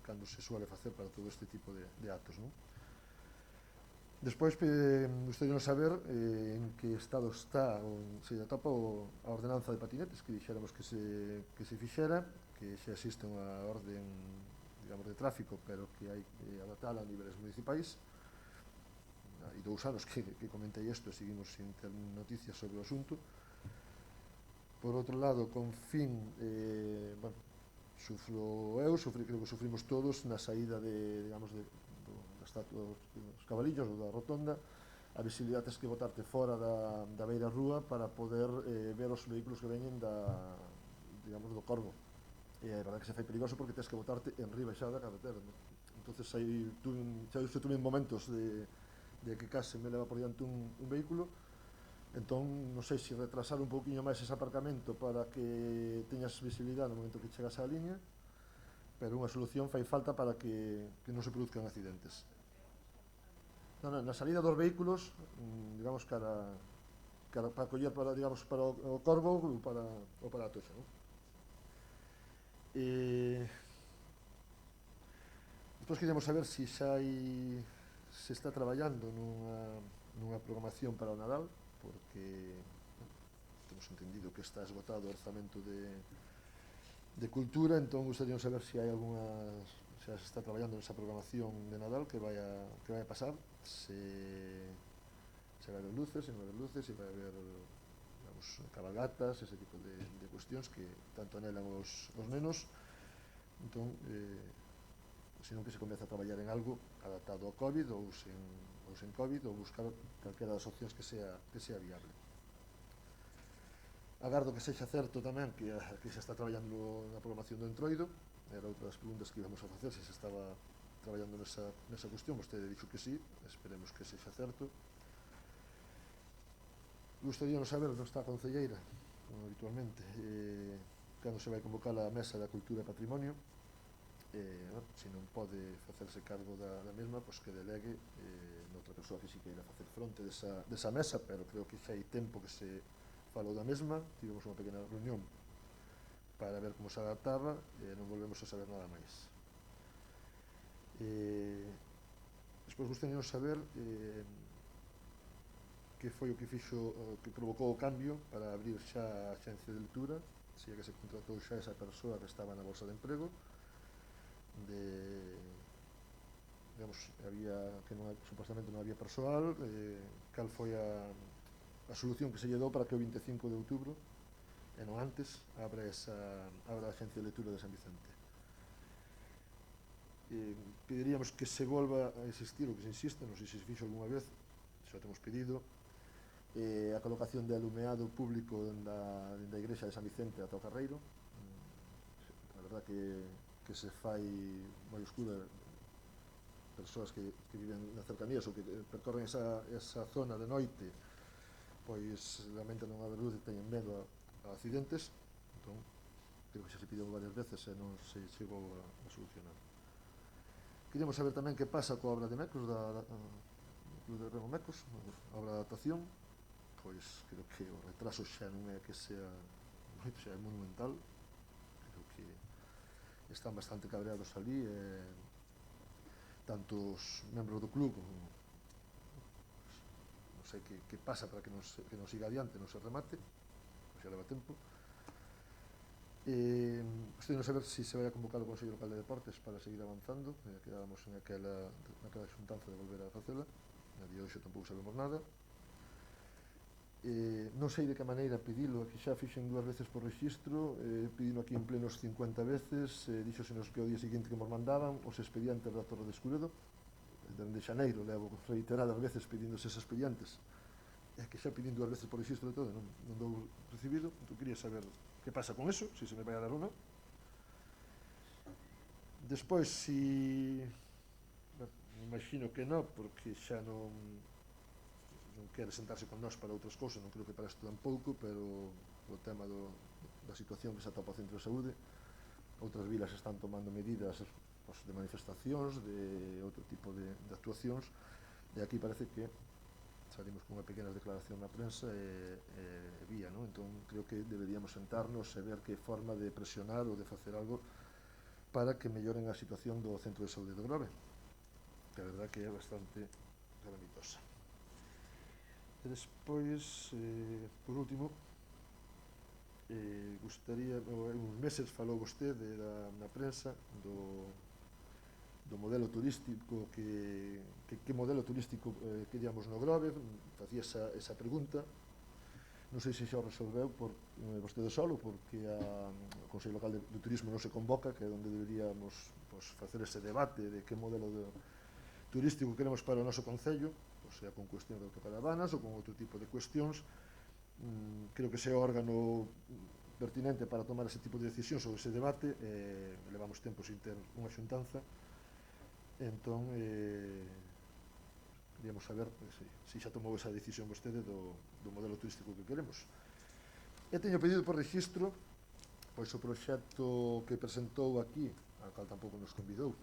cando se suele facer para todo este tipo de actos, non? Despois, gustaríanos saber en que estado está se atopa a ordenanza de patinetes que dixéramos que se fixera, que xa existe unha orden, digamos, de tráfico, pero que hai que adaptala a niveles municipais. Hai 2 anos que comentei isto e seguimos sin ter noticias sobre o asunto. Por outro lado, con fin, bueno, creo que sufrimos todos na saída digamos, dos cabalillos ou da rotonda, a visibilidade tens que botarte fora da beira rúa para poder ver os vehículos que veñen digamos, do Corgo. E a verdade que se fai perigoso porque tens que botarte en riba xa da carretera, ¿no? Entonces tuve momentos de que case me leva por diante un vehículo. Entón, non sei se retrasar un pouquiño máis ese aparcamento para que teñas visibilidade no momento que chegas á liña, pero unha solución fai falta para que non se produzcan accidentes. Na salida dos vehículos, digamos, para coller para o Corvo ou para a Toxa, non? Despois queríamos saber se se está traballando nunha programación para o Nadal, porque temos entendido que está esgotado o orzamento de cultura, entón gustaríamos saber se hai se está traballando nesa programación de Nadal que vai a pasar, se vai haber luces, se non vai haber luces, se vai haber, digamos, cabalgatas, ese tipo de cuestións que tanto anelan os nenos. Entón, senón que se comeza a traballar en algo adaptado ao COVID ou sen COVID, ou buscar calquera das opcións que sea viable. Agardo que sexa certo tamén que se está traballando na programación do Entroido. Era outra das preguntas que íbamos a facer, se estaba traballando nesa cuestión. Vostede dixo que sí, esperemos que sexa certo. Gustaríanos saber onde está a concelleira, como habitualmente, cando se vai convocar a Mesa da Cultura e Patrimonio. Se non pode facerse cargo da mesma, pois que delegue noutra persoa que si queira facer fronte desa mesa, pero creo que xa hai tempo que se falou da mesma. Tivemos unha pequena reunión para ver como se adaptaba e non volvemos a saber nada máis. Despois gustaríamos saber que foi o que provocou o cambio para abrir xa a axencia de lectura, se que se contratou xa esa persoa que estaba na bolsa de emprego digamos, supostamente non había persoal, cal foi a solución que se lle dou para que o 25 de outubro, e non antes, abra a Agencia de Lectura de San Vicente. Pediríamos que se volva a existir, ou que se insiste, non sei se se fixo algunha vez, xa temos pedido, a colocación de alumeado público da igrexa de San Vicente ata o Carreiro. A verdad que se fai moi oscura, persoas que viven na cercanías ou que percorren esa zona de noite, pois realmente non haber luz e teñen medo a accidentes. Entón, creo que xa se pideu varias veces e non se chegou a solucionar. Queríamos saber tamén que pasa coa obra de Mecos, do Club de Remo Mecos, a obra de adaptación. Pois creo que o retraso xa non é que sea xa é monumental. Creo que están bastante cabreados ali, tanto os membros do club como non sei que pasa para que non siga adiante, non se remate, xa leva tempo. Gostaria de saber se se vai a convocar o Consello Local de Deportes para seguir avanzando. Quedábamos naquela xuntanza de volver a facela, a día de hoxe tampouco sabemos nada. Non sei de que maneira pedilo, que xa fixen 2 veces por registro, pedino aquí en plenos 50 veces, díxosenos que o día seguinte que nos mandaban os expedientes da Torre de Escuredo. Dende xaneiro levo reiteradas veces pedindo eses expedientes, e que xa pedín 2 veces por registro de todo, non dou recibido. Entón quería saber que pasa con eso, se me vai a dar ou non. Despois, imagino que non, porque xa non quere sentarse con nós para outras cousas, non creo que para isto tampouco, pero o tema da situación que se atopa o centro de saúde, outras vilas están tomando medidas de manifestacións, de outro tipo de actuacións, e aquí parece que salimos con unha pequena declaración na prensa e vía, non? Entón creo que deberíamos sentarnos e ver que forma de presionar ou de facer algo para que melloren a situación do centro de saúde do Grove, que a verdad que é bastante calamitosa. E despois, por último, gustaría, uns meses falou vostede na prensa do modelo turístico, que modelo turístico queríamos no Grove, facía esa pregunta. Non sei se xa o resolveu por vostede solo, porque o Consello Local de Turismo non se convoca, que é onde deberíamos facer ese debate de que modelo turístico queremos para o noso Concello, sea con cuestión de autocaravanas ou con outro tipo de cuestións. Creo que ese órgano pertinente para tomar ese tipo de decisións ou ese debate, levamos tempo sin ter unha xuntanza. Entón, queríamos saber se xa tomou esa decisión vostede do modelo turístico que queremos. E teño pedido por registro pois o proxecto que presentou aquí, ao cal tampouco nos convidou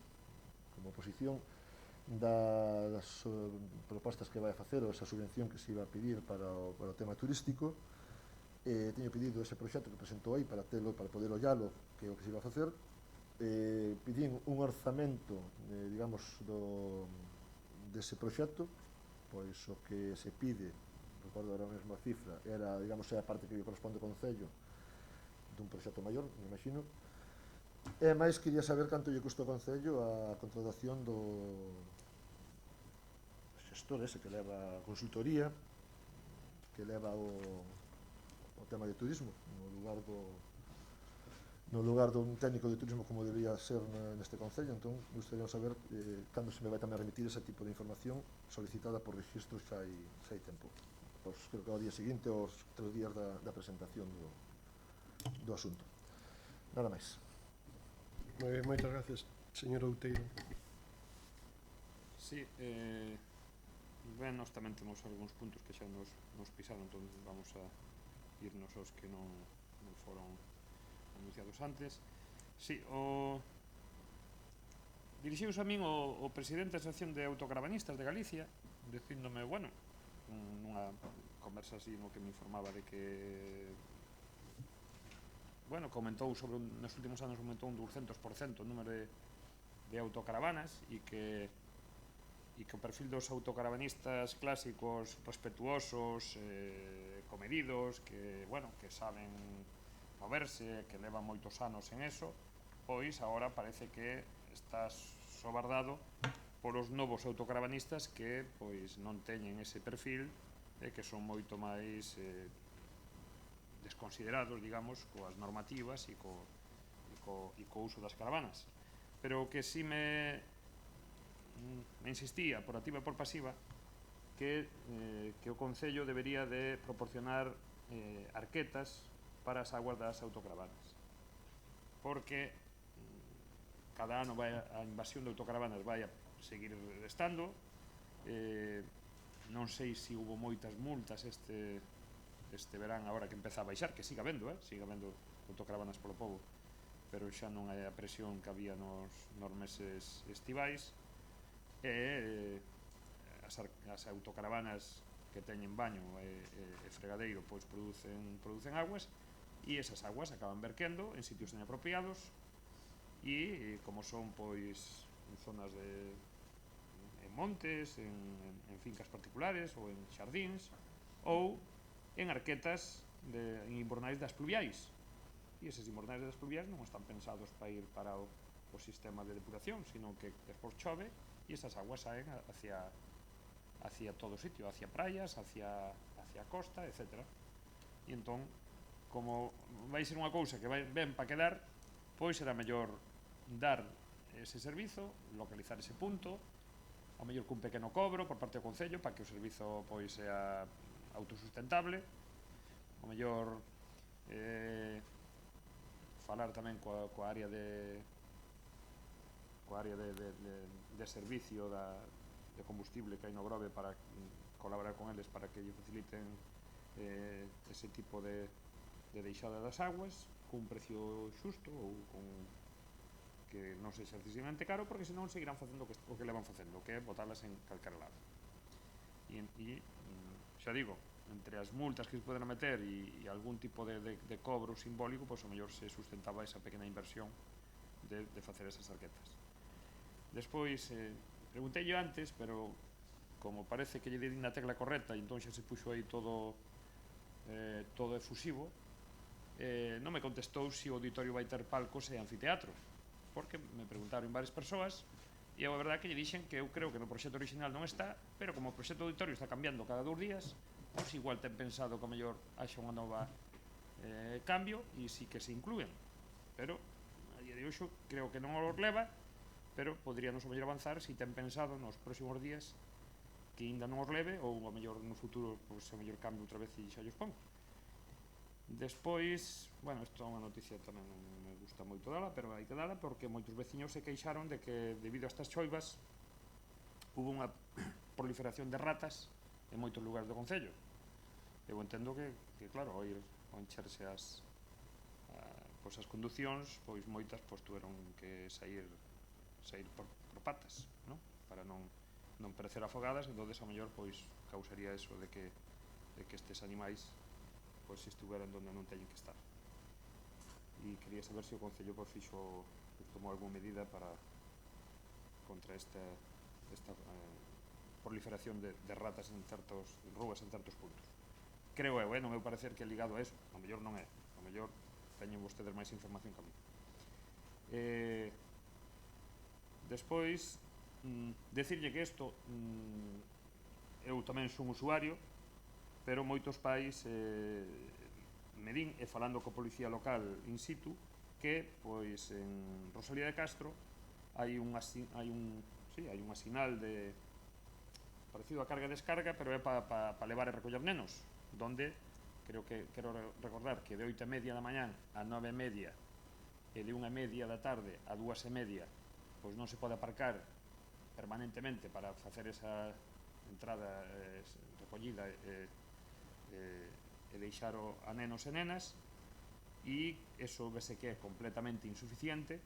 como oposición, das propostas que vai a facer ou esa subvención que se iba a pedir para o tema turístico. Teño pedido ese proxecto que presentou aí para poder ollalo, que é o que se iba a facer. Pedín un orzamento, digamos, dese proxecto, pois o que se pide, recordo agora mesmo a cifra, era, digamos, a parte que corresponde ao Concello dun proxecto maior, me imagino. E máis quería saber canto lle custou ao Concello a contratación do xestor ese que leva a consultoría, que leva o tema de turismo no lugar dun técnico de turismo como debería ser neste Concello. Entón, gustaría saber cando se me vai tamén remitir ese tipo de información solicitada por registro xa hai tempo. Pois creo que ao día seguinte, aos 3 días da presentación do asunto. Nada máis. Moi ben, moitas gracias, señor Outeiro. Sí, ben, nós tamén temos algúns puntos que xa nos pisaron, entón vamos a irnos aos que non foron anunciados antes. Sí, dirixiuse a min o presidente da Asociación de Autocaravanistas de Galicia, dicíndome, bueno, nunha conversa así no que me informaba de que comentou sobre nos últimos anos aumentou un 200% o número de autocaravanas e que o perfil dos autocaravanistas clásicos respetuosos, comedidos, que saben moverse, que levan moitos anos en eso, pois agora parece que está sobardado polos novos autocaravanistas que pois non teñen ese perfil e que son moito máis desconsiderados, digamos, coas normativas e co uso das caravanas. Pero o que si me insistía por activa e por pasiva que o Concello debería de proporcionar arquetas para as aguas das autocaravanas, porque cada ano a invasión de autocaravanas vai a seguir estando. Non sei se hubo moitas multas este verán agora que empeza a baixar, que siga habendo autocaravanas polo pobo, pero xa non é a presión que había nos meses estivais. As autocaravanas que teñen baño e fregadeiro pois producen aguas, e esas aguas acaban verquendo en sitios inapropiados e como son pois en zonas en montes, en fincas particulares ou en xardíns ou en arquetas en invernais das pluviais, e eses invernais das pluviais non están pensados para ir para o sistema de depuración, sino que despois chove e esas aguas saen hacia todo sitio, hacia praias, hacia a costa, etc. E entón, como vai ser unha cousa que vai ben para quedar, pois será mellor dar ese servizo, localizar ese punto, ao mellor cun pequeno cobro por parte do Concello para que o servizo pois sea autosustentable, ao mellor falar tamén coa área de servicio de combustible que hai no Grove para colaborar con eles para que lle faciliten ese tipo de deixada das aguas cun precio xusto ou con que non sexa excesivamente caro, porque senón seguirán facendo o que levan facendo, que é botalas en calquera lado. E xa digo, entre as multas que se poden meter e algún tipo de cobro simbólico, pois o mellor se sustentaba esa pequena inversión de facer esas arquetas. Despois, preguntei yo antes, pero como parece que lle di na tecla correcta e entón xa se puxo aí todo efusivo, non me contestou se o auditorio vai ter palcos e anfiteatros, porque me preguntaron varias persoas e a verdade que lle dixen que eu creo que no proxecto original non está, pero como o proxecto auditorio está cambiando cada 2 días, pois igual ten pensado que o mellor haxa unha nova cambio e sí que se inclúen, pero a día de hoxe creo que non os leva, pero podríanos o mellor avanzar se ten pensado nos próximos días que ainda non os leve ou o mellor no futuro pois o mellor cambio outra vez e xa os pon. Despois, bueno, isto é unha noticia tamén non me gusta moito dala, pero hai que dala porque moitos veciños se queixaron de que debido a estas choivas hubo unha proliferación de ratas en moitos lugares do Concello. Eu entendo que claro, ao encherse as conducións, pois moitas tuveron que sair por patas, non? Para non perecer afogadas, entón ao mellor pois causaría eso de que estes animais pois estuveran onde non teñen que estar. E quería saber se o Concello tomou algunha medida contra esta proliferación de ratas en certos ruas, en certos puntos. Creo eu, non é o parecer que é ligado a eso, ao mellor non é, ao mellor teñen vostedes máis información que a mí. Despois, decirlle que isto, eu tamén son usuario, pero moitos pais me din, e falando co policía local in situ, que pois en Rosalía de Castro hai unha sinal parecido a carga e descarga, pero é para levar e recoller nenos, donde quero recordar que de 8:30 da mañán a 9:30 e de 1:30 da tarde a 2:30 pois non se pode aparcar permanentemente para facer esa entrada recollida e deixar a nenos e nenas, e eso vese que é completamente insuficiente,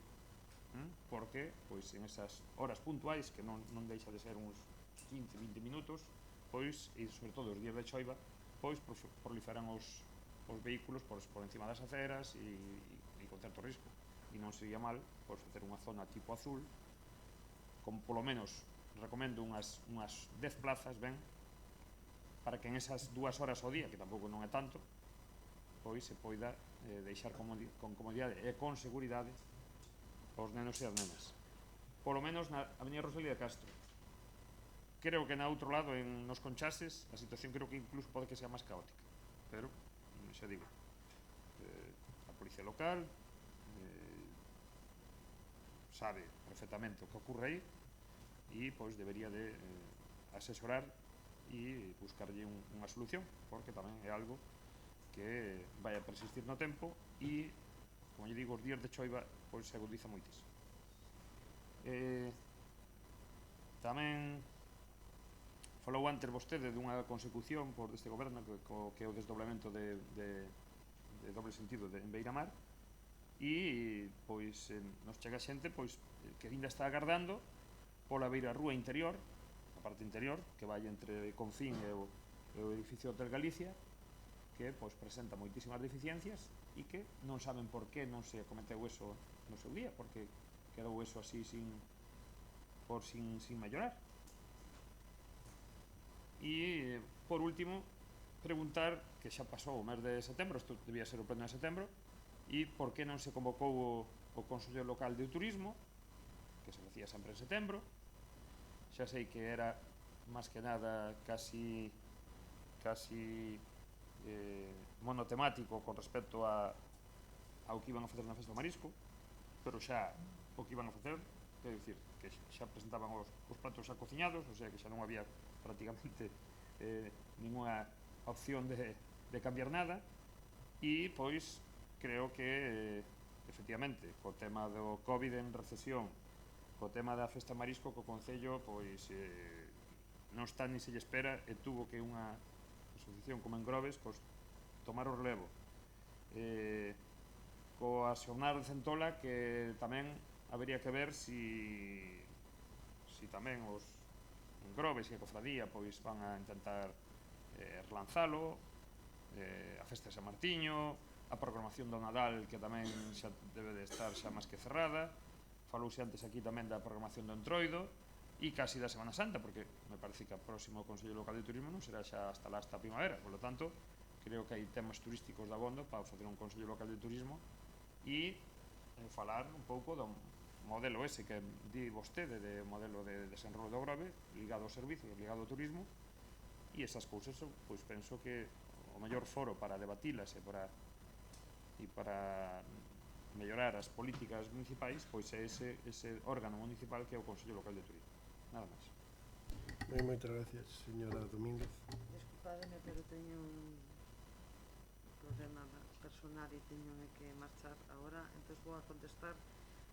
porque pois en esas horas puntuais, que non deixa de ser uns 15-20 minutos, pois, e sobre todo os días de choiva, pois proliferan os vehículos por encima das aceras e con certo risco. E non sería mal pois facer unha zona tipo azul, como polo menos recomendo unhas 10 plazas, ben, para que en esas 2 horas ao día, que tampouco non é tanto, pois se poida deixar con comodidade e con seguridade os nenos e as nenas. Polo menos na Avenida Rosalía de Castro. creo que na outro lado, nos Conchases, a situación creo que incluso pode que sea máis caótica, pero xa digo, a policía local sabe perfectamente o que ocorre aí e pois debería de asesorar e buscarlle unha solución, porque tamén é algo que vai a persistir no tempo e, como lle digo, os días de choiva pois se agudiza moitísimo. Tamén falou antes vostede dunha consecución por deste goberno que é o desdoblamento de doble sentido en Beiramar e pois nos chega xente pois que ainda está agardando pola beira rúa interior, a parte interior que vai entre Confín e o edificio Hotel Galicia, que pois presenta moitísimas deficiencias e que non saben por que non se acometeu eso no seu día, porque quedou eso así sin mellorar. E por último preguntar, que xa pasou o mes de setembro, isto debía ser o pleno de setembro, e por que non se convocou o Consello Local de Turismo, que se facía sempre en setembro. Xa sei que era máis que nada casi monotemático con respecto ao que iban a facer na Festa do Marisco, pero xa o que iban a facer, quero dicir, que xa presentaban os platos xa cociñados, o sea que xa non había prácticamente ninguna opción de cambiar nada, e pois creo que efectivamente co tema do Covid en recesión, co tema da Festa Marisco, co Concello pois non está ni se lle espera e tuvo que unha asociación como Engroves pois tomar o relevo. Coa xornada de Centola, que tamén habería que ver si tamén os Engroves e a Cofradía pois van a intentar relanzalo, a Festa de San Martiño, a programación do Nadal, que tamén xa debe de estar xa máis que cerrada. Falouse antes aquí tamén da programación do Entroido e casi da Semana Santa, porque me parece que o próximo Consello Local de Turismo non será xa hasta a primavera, por lo tanto creo que hai temas turísticos de abondo para facer un Consello Local de Turismo e falar un pouco do modelo ese que di vostede, de modelo de desenrolo do Grove, ligado aos servicios, ligado ao turismo, e esas cousas pois penso que o mellor foro para debatilas e para mellorar as políticas municipais pois é ese órgano municipal que é o Consello Local de Turismo. Nada máis. Moitas gracias, señora Domínguez. Desculpademe, pero teño un problema personal e teño que marchar agora, entón vou a contestar.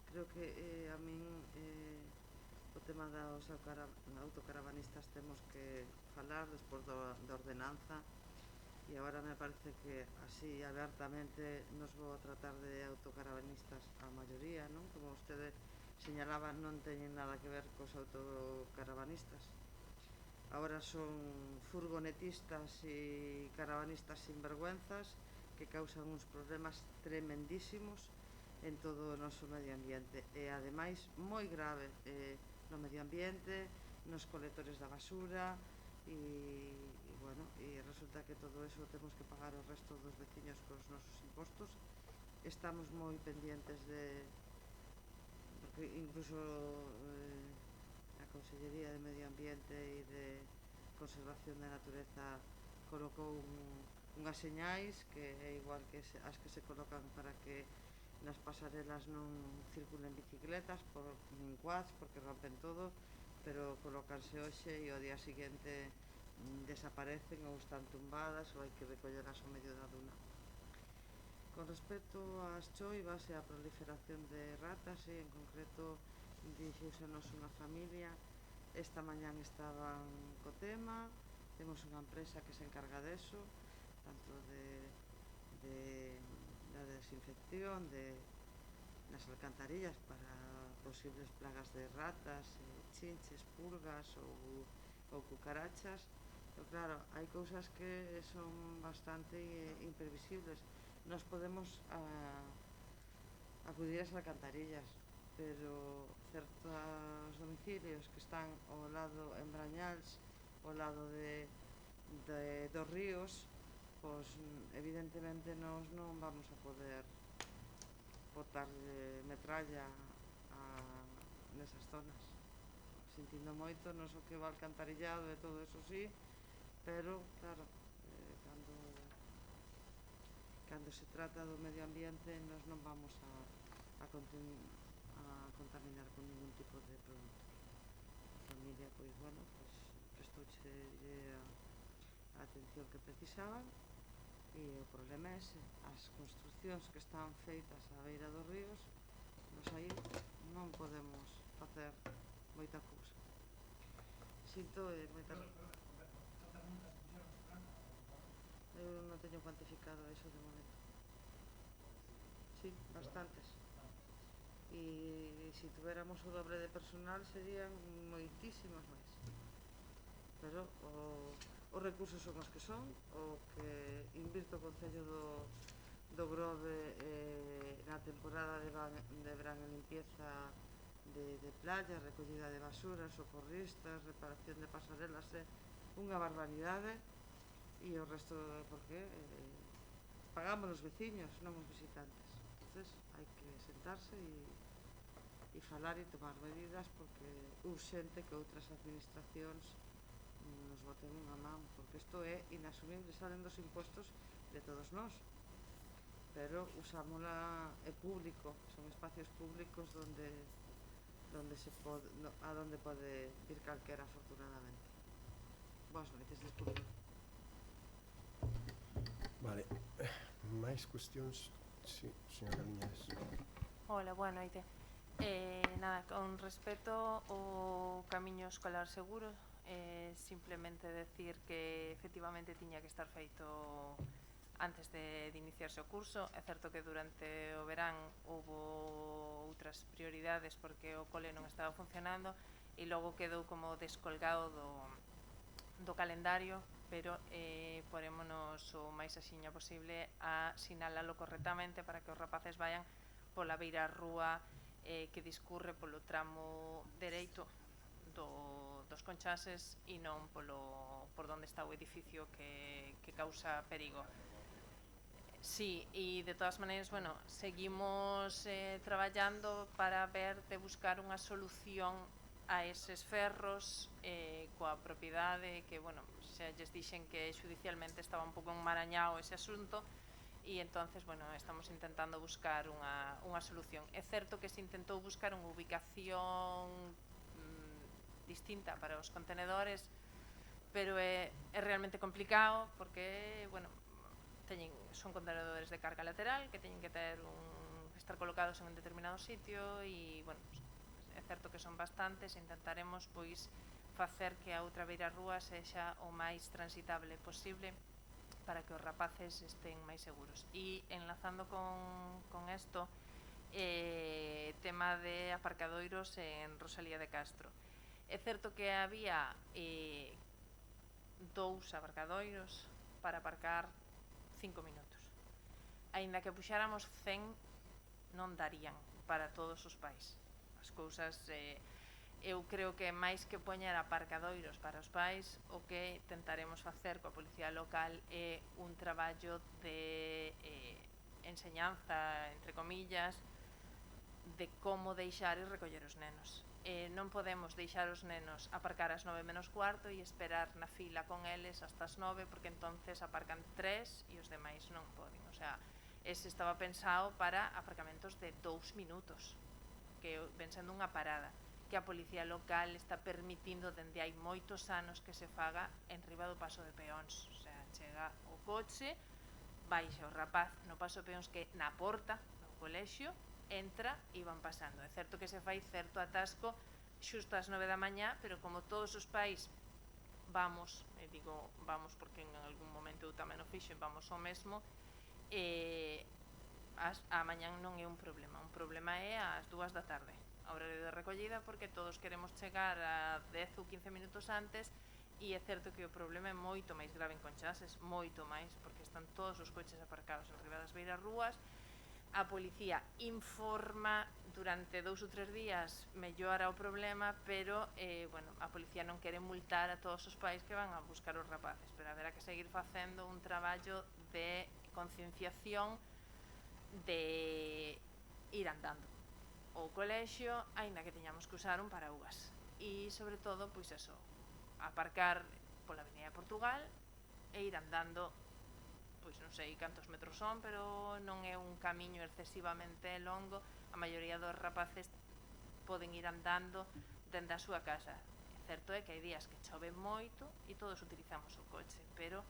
Creo que a min o tema dos autocaravanistas temos que falar despois da ordenanza, e agora me parece que así abertamente nos vou a tratar de autocaravanistas a maioría, non? Como vostede señalaba, non teñen nada que ver cos autocaravanistas. Agora son furgonetistas e caravanistas sinvergüenzas que causan uns problemas tremendísimos en todo o noso medio ambiente e ademais moi grave no medio ambiente, nos colectores da basura e bueno, e resulta que todo eso temos que pagar o resto dos veciños cos nosos impostos. Estamos moi pendientes porque incluso a Consellería de Medio Ambiente e de Conservación da Natureza colocou unhas señais que é igual que as que se colocan para que nas pasarelas non circulen bicicletas nin quads, porque rompen todo, pero colocanse hoxe e ao día seguinte desaparecen ou están tumbadas ou hai que recollelas ao medio da duna. Con respecto ás choivas e a proliferación de ratas, e en concreto dirixíusenos unha familia, esta mañán estaban co tema, temos unha empresa que se encarga deso, tanto da desinfección nas alcantarillas para posibles plagas de ratas, chinches, pulgas ou cucarachas. Pero claro, hai cousas que son bastante imprevisibles. Nos podemos acudir ás alcantarillas, pero certos domicilios que están ao lado en Brañals, ao lado dos ríos, pois evidentemente nós non vamos a poder botar metralla nesas zonas. sentindo moito, non só que o alcantarillado e todo eso sí, pero, claro, cando se trata do medio ambiente nós non vamos a contaminar con ningún tipo de produto. A familia, pois, bueno, pois, prestouche a atención que precisaban, e o problema é ese, as construccións que están feitas á beira dos ríos, nos aí non podemos facer moita cousa. Sinto moita... Eu non teño cuantificado eso de momento. Sí, bastantes. E se tuviéramos o dobre de personal serían moitísimos máis. Pero os recursos son os que son, o que invirto o Concello do Grove na temporada de verán en limpieza de playas, recollida de basuras, socorristas, reparación de pasarelas, unha barbaridade. E o resto, porque pagamos os veciños, non os visitantes. Entonces hai que sentarse e falar e tomar medidas, porque é urxente que outras administracións nos boten unha man, porque isto é inasumible, salen dos impostos de todos nós, pero usámola, é público, son espacios públicos donde se pode, a donde pode ir calquera, afortunadamente. Boas noites, disculpe. Vale, máis cuestións? Sí, señora Liñares. Hola, boa noite. Nada, con respecto ao camiño escolar seguro, simplemente decir que efectivamente tiña que estar feito antes de iniciarse o curso. É certo que durante o verán houbo outras prioridades porque o cole non estaba funcionando e logo quedou como descolgado do calendario, pero porémonos o máis axiña posible a sinalalo correctamente para que os rapaces vayan pola beira rúa que discurre polo tramo dereito dos Conchases e non por donde está o edificio que causa perigo. Sí, e de todas maneiras, bueno, seguimos traballando para ver de buscar unha solución a eses ferros coa propiedade que, bueno, xa lles dixen que xudicialmente estaba un pouco enmarañado ese asunto e entonces, bueno, estamos intentando buscar unha solución. É certo que se intentou buscar unha ubicación distinta para os contenedores, pero é realmente complicado porque, bueno, son contenedores de carga lateral que teñen que estar colocados en un determinado sitio e, bueno, é certo que son bastantes e intentaremos, pois, facer que a outra beira rúa sexa o máis transitable posible para que os rapaces estén máis seguros. E enlazando con isto, tema de aparcadoiros en Rosalía de Castro. É certo que había 2 aparcadoiros para aparcar 5 minutos. Aínda que puxáramos 100, non darían para todos os pais. As cousas, eu creo que máis que poñer aparcadoiros para os pais, o que tentaremos facer coa policía local é un traballo de enseñanza, entre comillas, de como deixar e recoller os nenos. Non podemos deixar os nenos aparcar ás 9 menos cuarto e esperar na fila con eles hasta as 9, porque entonces aparcan 3 e os demais non poden. O sea, ese estaba pensado para aparcamentos de 2 minutos, que ven sendo unha parada, que a policía local está permitindo dende hai moitos anos que se faga en riba do paso de peóns. O sea, chega o coche, baixa o rapaz no paso de peóns, que na porta do colexio entra e van pasando. É certo que se fai certo atasco xusto ás 9 da mañá, pero como todos os pais vamos, digo vamos porque en algún momento eu tamén o fixo, vamos ao mesmo, a mañán non é un problema é ás 2 da tarde, a horario de recollida, porque todos queremos chegar a 10 ou 15 minutos antes, e é certo que o problema é moito máis grave en Conchases, moito máis, porque están todos os coches aparcados en riba das beiras rúas. A policía informa durante 2 ou 3 días, mellora o problema, pero bueno, a policía non quere multar a todos os pais que van a buscar os rapaces, pero haberá que seguir facendo un traballo de concienciación, de ir andando ao colexio, aínda que teñamos que usar un paraugas. e sobre todo, pois eso, aparcar pola Avenida de Portugal e ir andando, pois non sei cantos metros son, pero non é un camiño excesivamente longo. A maioría dos rapaces poden ir andando dende a súa casa. Certo é que hai días que chove moito e todos utilizamos o coche, pero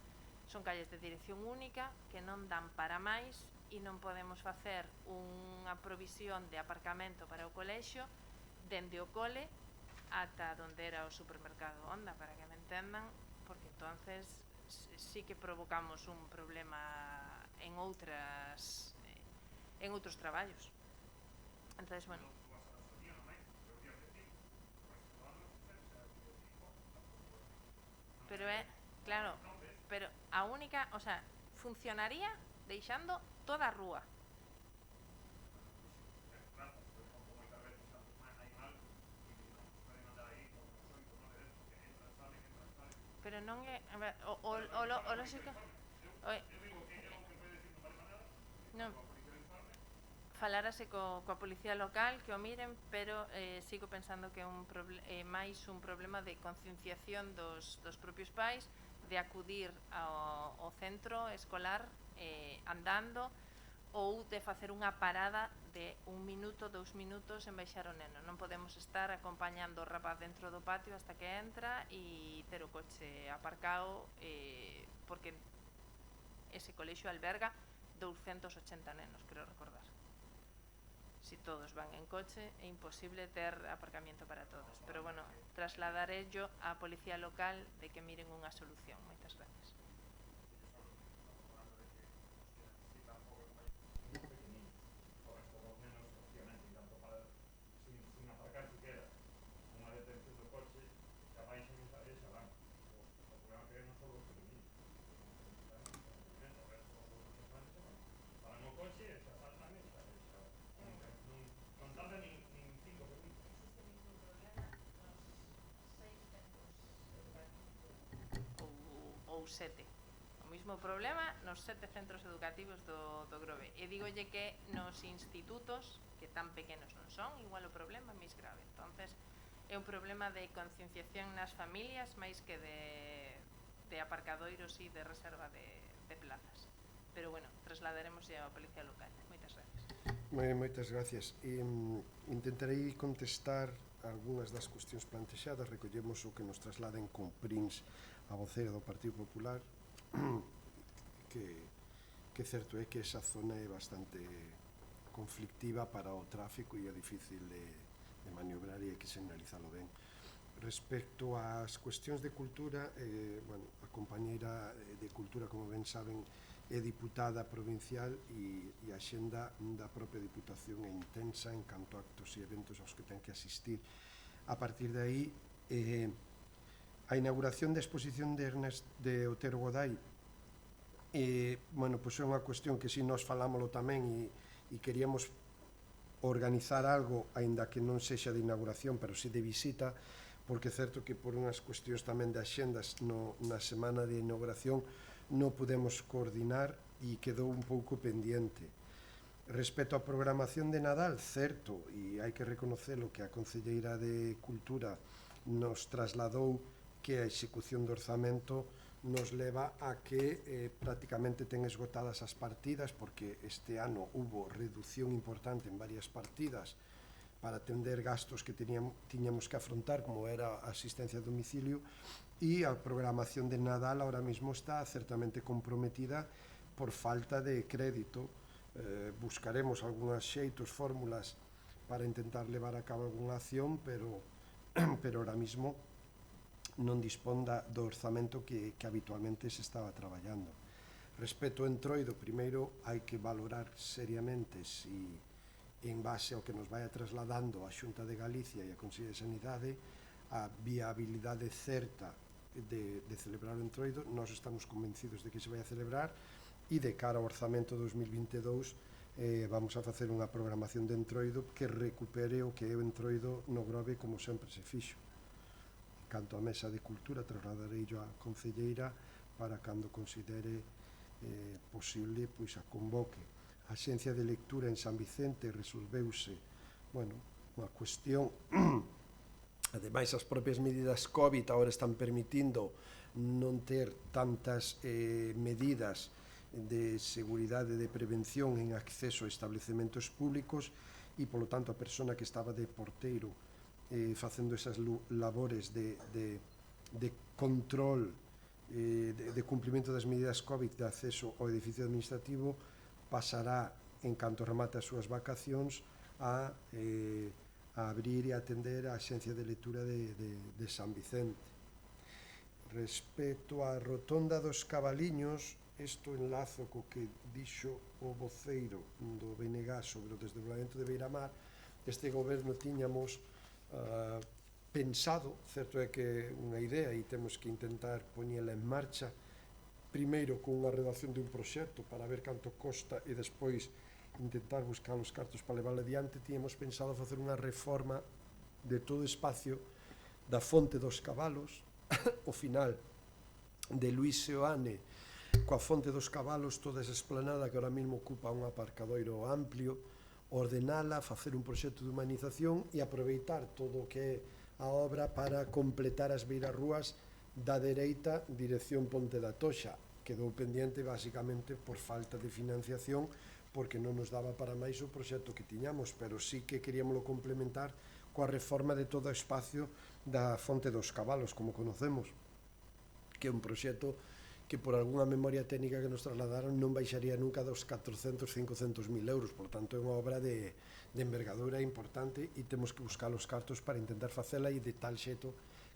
son calles de dirección única que non dan para máis e non podemos facer unha provisión de aparcamento para o colexio dende o cole ata onde era o supermercado Honda, para que me entendan, porque entonces sí que provocamos un problema en outros traballos. Entonces, bueno, pero é, claro, pero a única, o sea, funcionaría deixando toda a rúa. Pero non é, a ver, o lógico, non, falárase coa policía local que o miren, pero sigo pensando que é máis un problema de concienciación dos propios pais, de acudir ao centro escolar andando, ou de facer unha parada de 1 minuto, 2 minutos en baixar o neno. Non podemos estar acompañando o rapaz dentro do patio hasta que entra e ter o coche aparcado, porque ese colexio alberga 280 nenos, creo recordar. Si todos van en coche é imposible ter aparcamiento para todos, pero bueno, trasladaré yo á policía local de que miren unha solución. Moitas gracias. Ou 7. O mismo problema nos 7 centros educativos do Grove. E dígolle que nos institutos, que tan pequenos non son, igual o problema é máis grave. Entonces, é un problema de concienciación nas familias máis que de aparcadoiros e de reserva de plazas. Pero bueno, trasladaremos a policía local. Moitas gracias. Moitas gracias. Intentarei contestar algunhas das cuestións plantexadas. Recollemos o que nos trasladen con Prins, a vocera do Partido Popular, que certo é que esa zona é bastante conflictiva para o tráfico e é difícil de maniobrar e hai que señalizalo ben. Respecto ás cuestións de cultura, a compañeira de Cultura, como ben saben, é diputada provincial e a xenda da propia Diputación é intensa en canto a actos e eventos aos que ten que asistir. A partir de aí, a inauguración da exposición de Otero Goday é unha cuestión que si nós falámoslo tamén e queríamos organizar algo, aínda que non sexa de inauguración, pero si de visita, porque é certo que por unhas cuestións tamén de axendas na semana de inauguración non podemos coordinar e quedou un pouco pendiente. Respecto á programación de Nadal, certo, e hai que reconocelo que a Concelleira de Cultura nos trasladou que a execución do orzamento nos leva a que prácticamente ten esgotadas as partidas, porque este ano hubo reducción importante en varias partidas para atender gastos que tiñamos que afrontar, como era a asistencia a domicilio, e a programación de Nadal ahora mismo está certamente comprometida por falta de crédito. Buscaremos algúns xeitos, fórmulas para intentar levar a cabo algunha acción, pero ahora mismo non dispón do orzamento que habitualmente se estaba traballando. Respecto ao Entroido, primeiro hai que valorar seriamente si, en base ao que nos vai trasladando a Xunta de Galicia e a Consellería de Sanidade, a viabilidade certa de celebrar o Entroido. Nós estamos convencidos de que se vai a celebrar e de cara ao orzamento 2022 vamos a facer unha programación de Entroido que recupere o que é o Entroido no Grove como sempre se fixo. Canto a Mesa de Cultura, trasladarei yo a Concelleira para cando considere posible, pois a convoque. A Axencia de Lectura en San Vicente resolveuse, unha cuestión Ademais, as propias medidas COVID agora están permitindo non ter tantas medidas de seguridade de prevención en acceso a establecementos públicos e, polo tanto, a persona que estaba de porteiro facendo esas labores de control de cumprimento das medidas COVID de acceso ao edificio administrativo pasará, en canto remate as súas vacacións, a abrir e atender a Axencia de Lectura de San Vicente. Respecto á Rotonda dos Cabaliños, isto enlazo co que dixo o voceiro do BNG sobre o desdobramento de Beiramar. Este goberno tiñamos pensado, certo é que unha idea e temos que intentar poñela en marcha, primeiro con unha redacción de un proxecto para ver canto costa e despois intentar buscar os cartos para levar adiante. Tiñamos pensado facer unha reforma de todo o espacio da Fonte dos Cabalos, o final de Luis Seoane, coa Fonte dos Cabalos, toda esa esplanada que ahora mesmo ocupa un aparcadoiro amplio, ordenala, facer un proxecto de humanización e aproveitar todo o que é a obra para completar as beirarrúas da dereita dirección Ponte da Toxa. Quedou pendiente basicamente por falta de financiación, porque non nos daba para máis o proxecto que tiñamos, pero sí que queríamoslo complementar coa reforma de todo o espacio da Fonte dos Cabalos, como conocemos, que é un proxecto que por algunha memoria técnica que nos trasladaron non baixaría nunca dos 400-500 mil euros, por tanto é unha obra de envergadura importante e temos que buscar os cartos para intentar facela e de tal xeito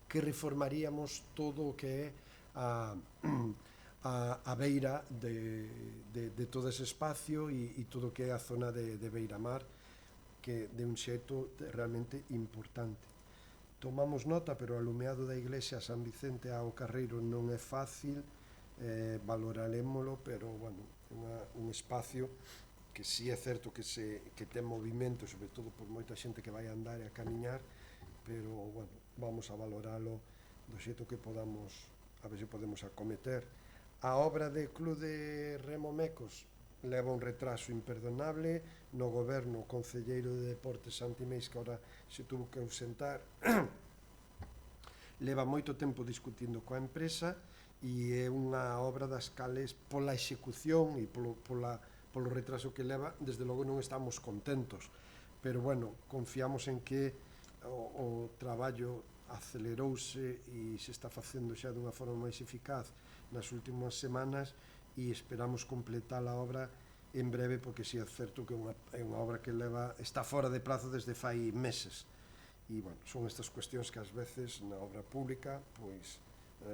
que reformaríamos todo o que é a beira de todo ese espacio e todo o que é a zona de Beiramar, que de un xeito realmente importante. Tomamos nota, pero o alumeado da iglesia a San Vicente ao Carreiro non é fácil, valorarémolo, pero bueno, un espacio que si é certo que ten movimento, sobre todo por moita xente que vai a andar e a camiñar, pero bueno, vamos a valoralo do xeito que podamos, a ver se podemos acometer. A obra de Club de Remo Mecos leva un retraso imperdonable. No goberno, o concelleiro de Deportes Santi Meis, que ahora se tuvo que ausentar, leva moito tempo discutindo coa empresa e é unha obra das cales pola execución e polo retraso que leva, desde logo non estamos contentos, pero bueno, confiamos en que o traballo acelerouse e se está facendo xa dunha forma máis eficaz nas últimas semanas e esperamos completar a obra en breve, porque si é certo que é unha obra que está fora de prazo desde fai meses e bueno, son estas cuestións que ás veces na obra pública pois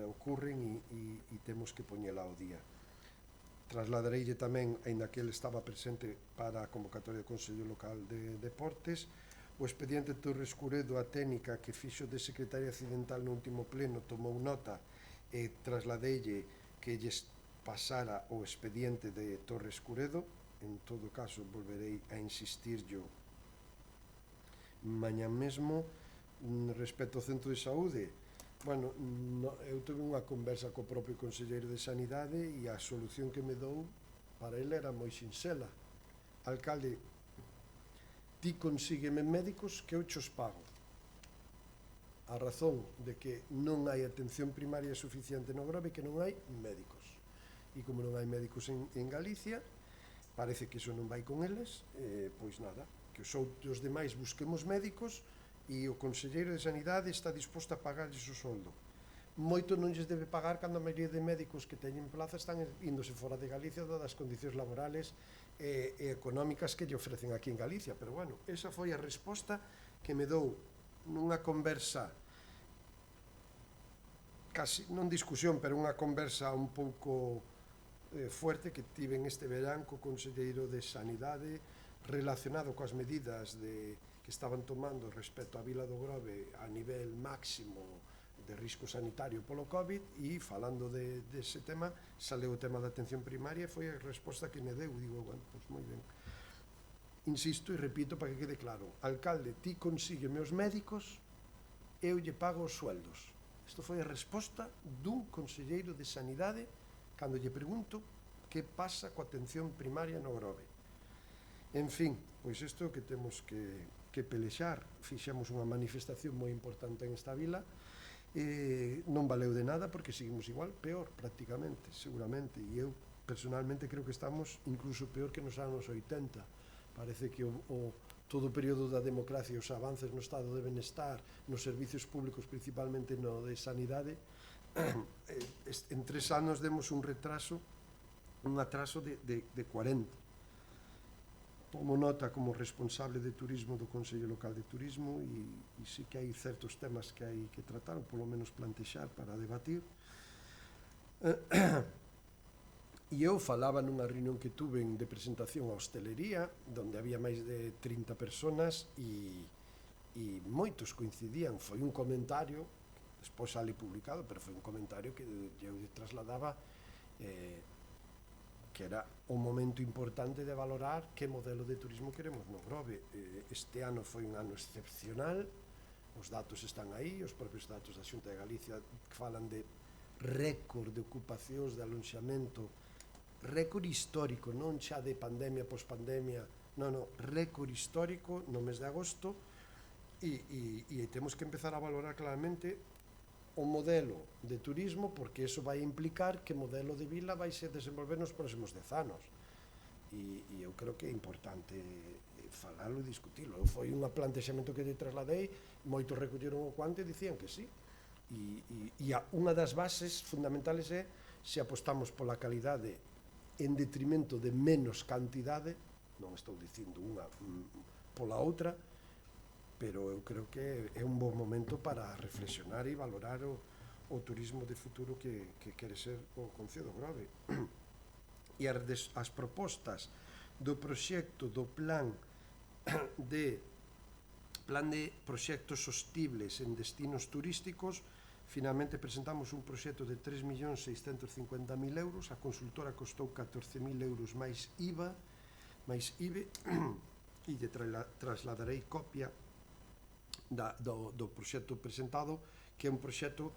ocurren e temos que poñela ao día. Trasladareille tamén, aínda que ele estaba presente para a convocatoria do Consello Local de Deportes, o expediente Torres Curedo, a técnica que fixo de secretaria accidental no último pleno, tomou nota e trasladeille que lles pasara o expediente de Torres Curedo. En todo caso, volverei a insistir yo mañá mesmo. Respecto ao centro de saúde, bueno, eu tuve unha conversa co propio conselleiro de Sanidade e a solución que me dou para ele era moi sinxela. Alcalde, ti consígueme médicos que eu chos pago. A razón de que non hai atención primaria suficiente no Grove, que non hai médicos. E como non hai médicos en Galicia, parece que iso non vai con eles, pois nada, que os demais busquemos médicos e o conselleiro de Sanidade está disposto a pagarlles o soldo. Moito non lles debe pagar cando a maioría de médicos que teñen plaza están índose fora de Galicia dadas as condicións laborales e económicas que lle ofrecen aquí en Galicia, pero bueno, esa foi a resposta que me dou nunha conversa, casi non discusión, pero unha conversa un pouco fuerte que tiven este verán co conselleiro de Sanidade relacionado coas medidas que estaban tomando respecto á Vila do Grove a nivel máximo de risco sanitario polo COVID, e falando dese tema saleu o tema da atención primaria e foi a resposta que me deu. Digo, bueno, pois moi ben, insisto e repito para que quede claro: alcalde, ti consígueme os médicos, eu lle pago os sueldos. Isto foi a resposta dun conselleiro de Sanidade cando lle pregunto que pasa coa atención primaria no Grove. En fin, pois isto é o que temos que que pelexar, fixemos unha manifestación moi importante en esta vila, non valeu de nada porque seguimos igual, peor prácticamente, seguramente, e eu personalmente creo que estamos incluso peor que nos anos 80. Parece que todo o período da democracia, os avances no estado de benestar, nos servicios públicos, principalmente no de sanidade, en 3 anos demos un atraso de 40. Tomo nota como responsable de turismo do Consello Local de Turismo e sí que hai certos temas que hai que tratar, ou polo menos plantexar para debatir. E eu falaba nunha reunión que tuve de presentación a hostelería, onde había máis de 30 personas e moitos coincidían. Foi un comentario, despois sale publicado, pero foi un comentario que eu trasladaba que era o momento importante de valorar que modelo de turismo queremos no Grove. Este ano foi un ano excepcional, os datos están aí, os propios datos da Xunta de Galicia que falan de récord de ocupacións, de alonxamento, récord histórico, non xa de pandemia, pospandemia, non, récord histórico no mes de agosto, e temos que empezar a valorar claramente o modelo de turismo, porque eso vai implicar que modelo de vila vai se desenvolver nos próximos 10 anos. E eu creo que é importante falalo e discutilo. Foi un plantexamento que lle trasladei, moitos recolleron o cuante e dicían que sí. E unha das bases fundamentales é se apostamos pola calidade en detrimento de menos cantidade, non estou dicindo unha pola outra, pero eu creo que é un bon momento para reflexionar e valorar o turismo de futuro que quere ser o Concello do Grove. E as propostas do proxecto do plan de proxectos sostibles en destinos turísticos, finalmente presentamos un proxecto de 3.650.000 euros, a consultora costou 14.000 euros máis IVA, máis IBE, e lle trasladarei copia do proxecto presentado, que é un proxecto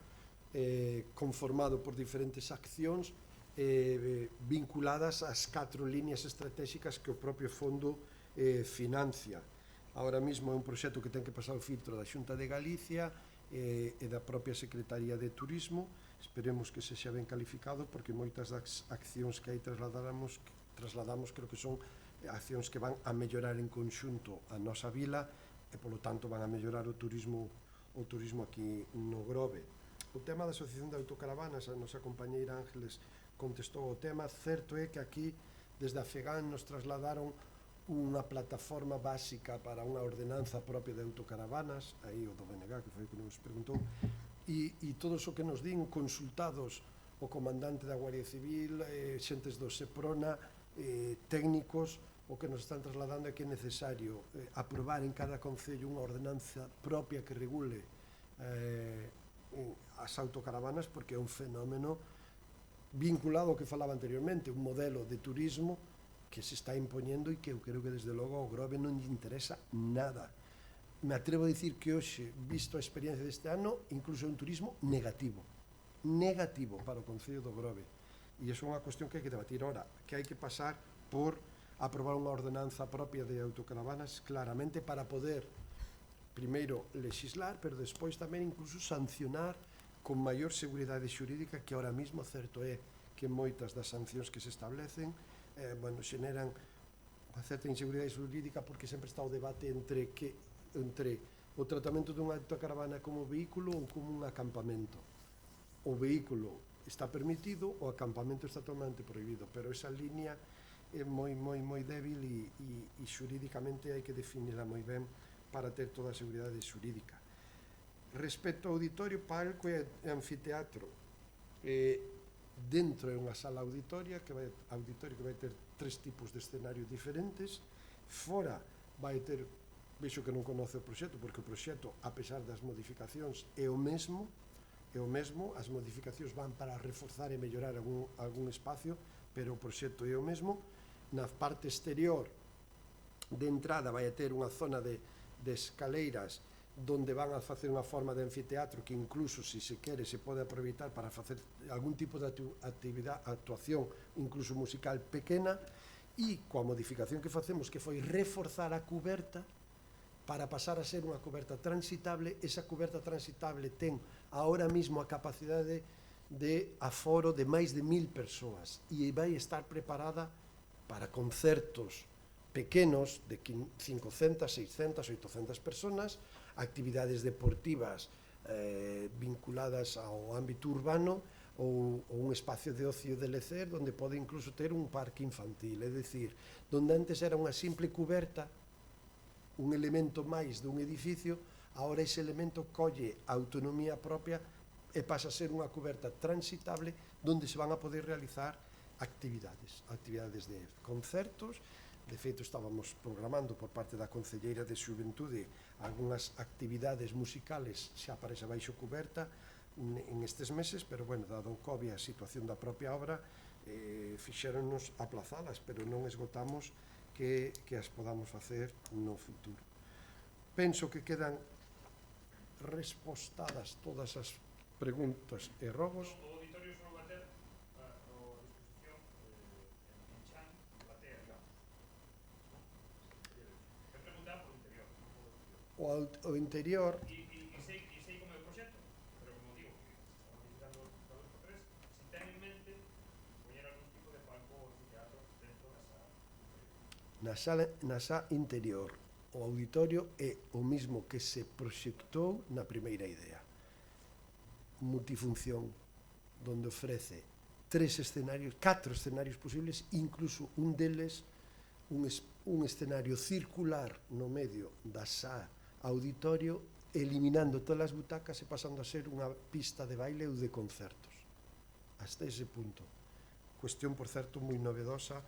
conformado por diferentes accións vinculadas ás 4 líneas estratégicas que o propio fondo financia. Ahora mesmo é un proxecto que ten que pasar o filtro da Xunta de Galicia e da propia Secretaría de Turismo. Esperemos que sexa ben calificado, porque moitas das accións que aí trasladamos creo que son accións que van a mellorar en conxunto a nosa vila e, polo tanto, van a mellorar o turismo aquí no Grove. O tema da Asociación de Autocaravanas, a nosa compañeira Ángeles contestou o tema. Certo é que aquí, desde a FEGAN, nos trasladaron unha plataforma básica para unha ordenanza propia de autocaravanas, aí o do BNG, que foi o que nos preguntou, e todos o que nos din, consultados o comandante da Guardia Civil, xentes do SEPRONA, técnicos, o que nos están trasladando é que é necesario aprobar en cada concello unha ordenanza propia que regule as autocaravanas, porque é un fenómeno vinculado ao que falaba anteriormente, un modelo de turismo que se está impoñendo e que eu creo que desde logo ao Grove non lle interesa nada. Me atrevo a dicir que hoxe, visto a experiencia deste ano, incluso é un turismo negativo para o Concello do Grove, e iso é unha cuestión que hai que debatir ahora, que hai que pasar por aprobar unha ordenanza propia de autocaravanas claramente para poder primeiro legislar, pero despois tamén incluso sancionar con maior seguridade xurídica, que ahora mismo certo é que moitas das sancións que se establecen xeneran unha certa inseguridade xurídica, porque sempre está o debate entre o tratamento dunha autocaravana como vehículo ou como un acampamento. O vehículo está permitido, o acampamento está totalmente prohibido, pero esa línea é moi débil e xurídicamente hai que definirla moi ben para ter toda a seguridade xurídica. Respecto ao auditorio, palco e anfiteatro, dentro é unha sala auditorio que vai ter 3 tipos de escenarios diferentes, fora vai ter, vexo que non conoce o proxecto, porque o proxecto, a pesar das modificacións, é o mesmo, as modificacións van para reforzar e mellorar algún espacio, pero o proxecto é o mesmo. Na parte exterior de entrada vai ter unha zona de escaleiras donde van a facer unha forma de anfiteatro que incluso, se se quere, se pode aproveitar para facer algún tipo de actuación, incluso musical pequena, e coa modificación que facemos, que foi reforzar a cuberta, para pasar a ser unha cuberta transitable. Esa cuberta transitable ten ahora mismo a capacidade de aforo de máis de 1000 persoas e vai estar preparada para concertos pequenos de 500, 600, 800 personas, actividades deportivas vinculadas ao ámbito urbano ou un espacio de ocio de lecer onde pode incluso ter un parque infantil, é dicir, onde antes era unha simple cuberta, un elemento máis dun edificio, agora ese elemento colle autonomía propia e pasa a ser unha cuberta transitable onde se van a poder realizar actividades de concertos. De feito, estábamos programando por parte da Concelleira de Xuventude algunhas actividades musicales xa para esa baixo cuberta en estes meses, pero, bueno, dado o COVID, a situación da propia obra, fixéronnos aplazalas, pero non esgotamos que as podamos facer no futuro. Penso que quedan respostadas todas as preguntas e rogos. O auditorio só vai ter a disposición en chan e batea, digamos. Quero preguntar por o interior. O interior, E sei como é o proxecto, pero como digo, estamos visitando os 2x3, se ten en mente poñer algún tipo de palco ou teatro dentro na sala interior, o auditorio é o mismo que se proxectou na primeira idea. Multifunción, donde ofrece 4 escenarios posibles, incluso un deles un escenario circular no medio da sala auditorio, eliminando todas as butacas e pasando a ser unha pista de baile ou de concertos. Hasta ese punto. Cuestión, por certo, moi novedosa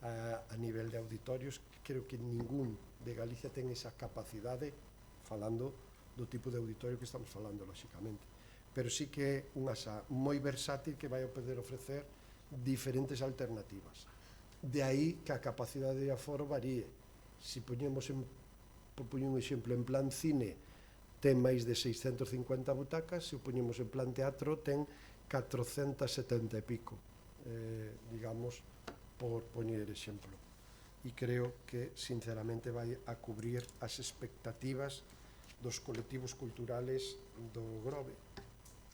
a nivel de auditorios. Creo que ningún de Galicia ten esa capacidade, falando do tipo de auditorio que estamos falando, lóxicamente. Pero sí que é unha sala moi versátil que vai a poder ofrecer diferentes alternativas. De aí que a capacidade de aforo varíe. Se poñemos, por poñer un exemplo, en plan cine, ten máis de 650 butacas, se o poñemos en plan teatro, ten 470 e pico, digamos, por poñer exemplo. E creo que, sinceramente, vai a cubrir as expectativas dos colectivos culturales do Grove.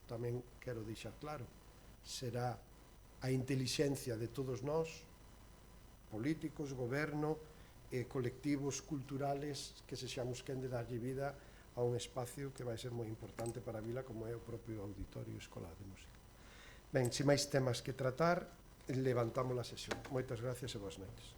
Tamén quero deixar claro, será a intelixencia de todos nós, políticos, goberno e colectivos culturales, que sexamos quen de darlle vida a un espacio que vai ser moi importante para a vila, como é o propio Auditorio Escolar de Música. Ben, se máis temas que tratar, levantamos a sesión. Moitas gracias e boas noites.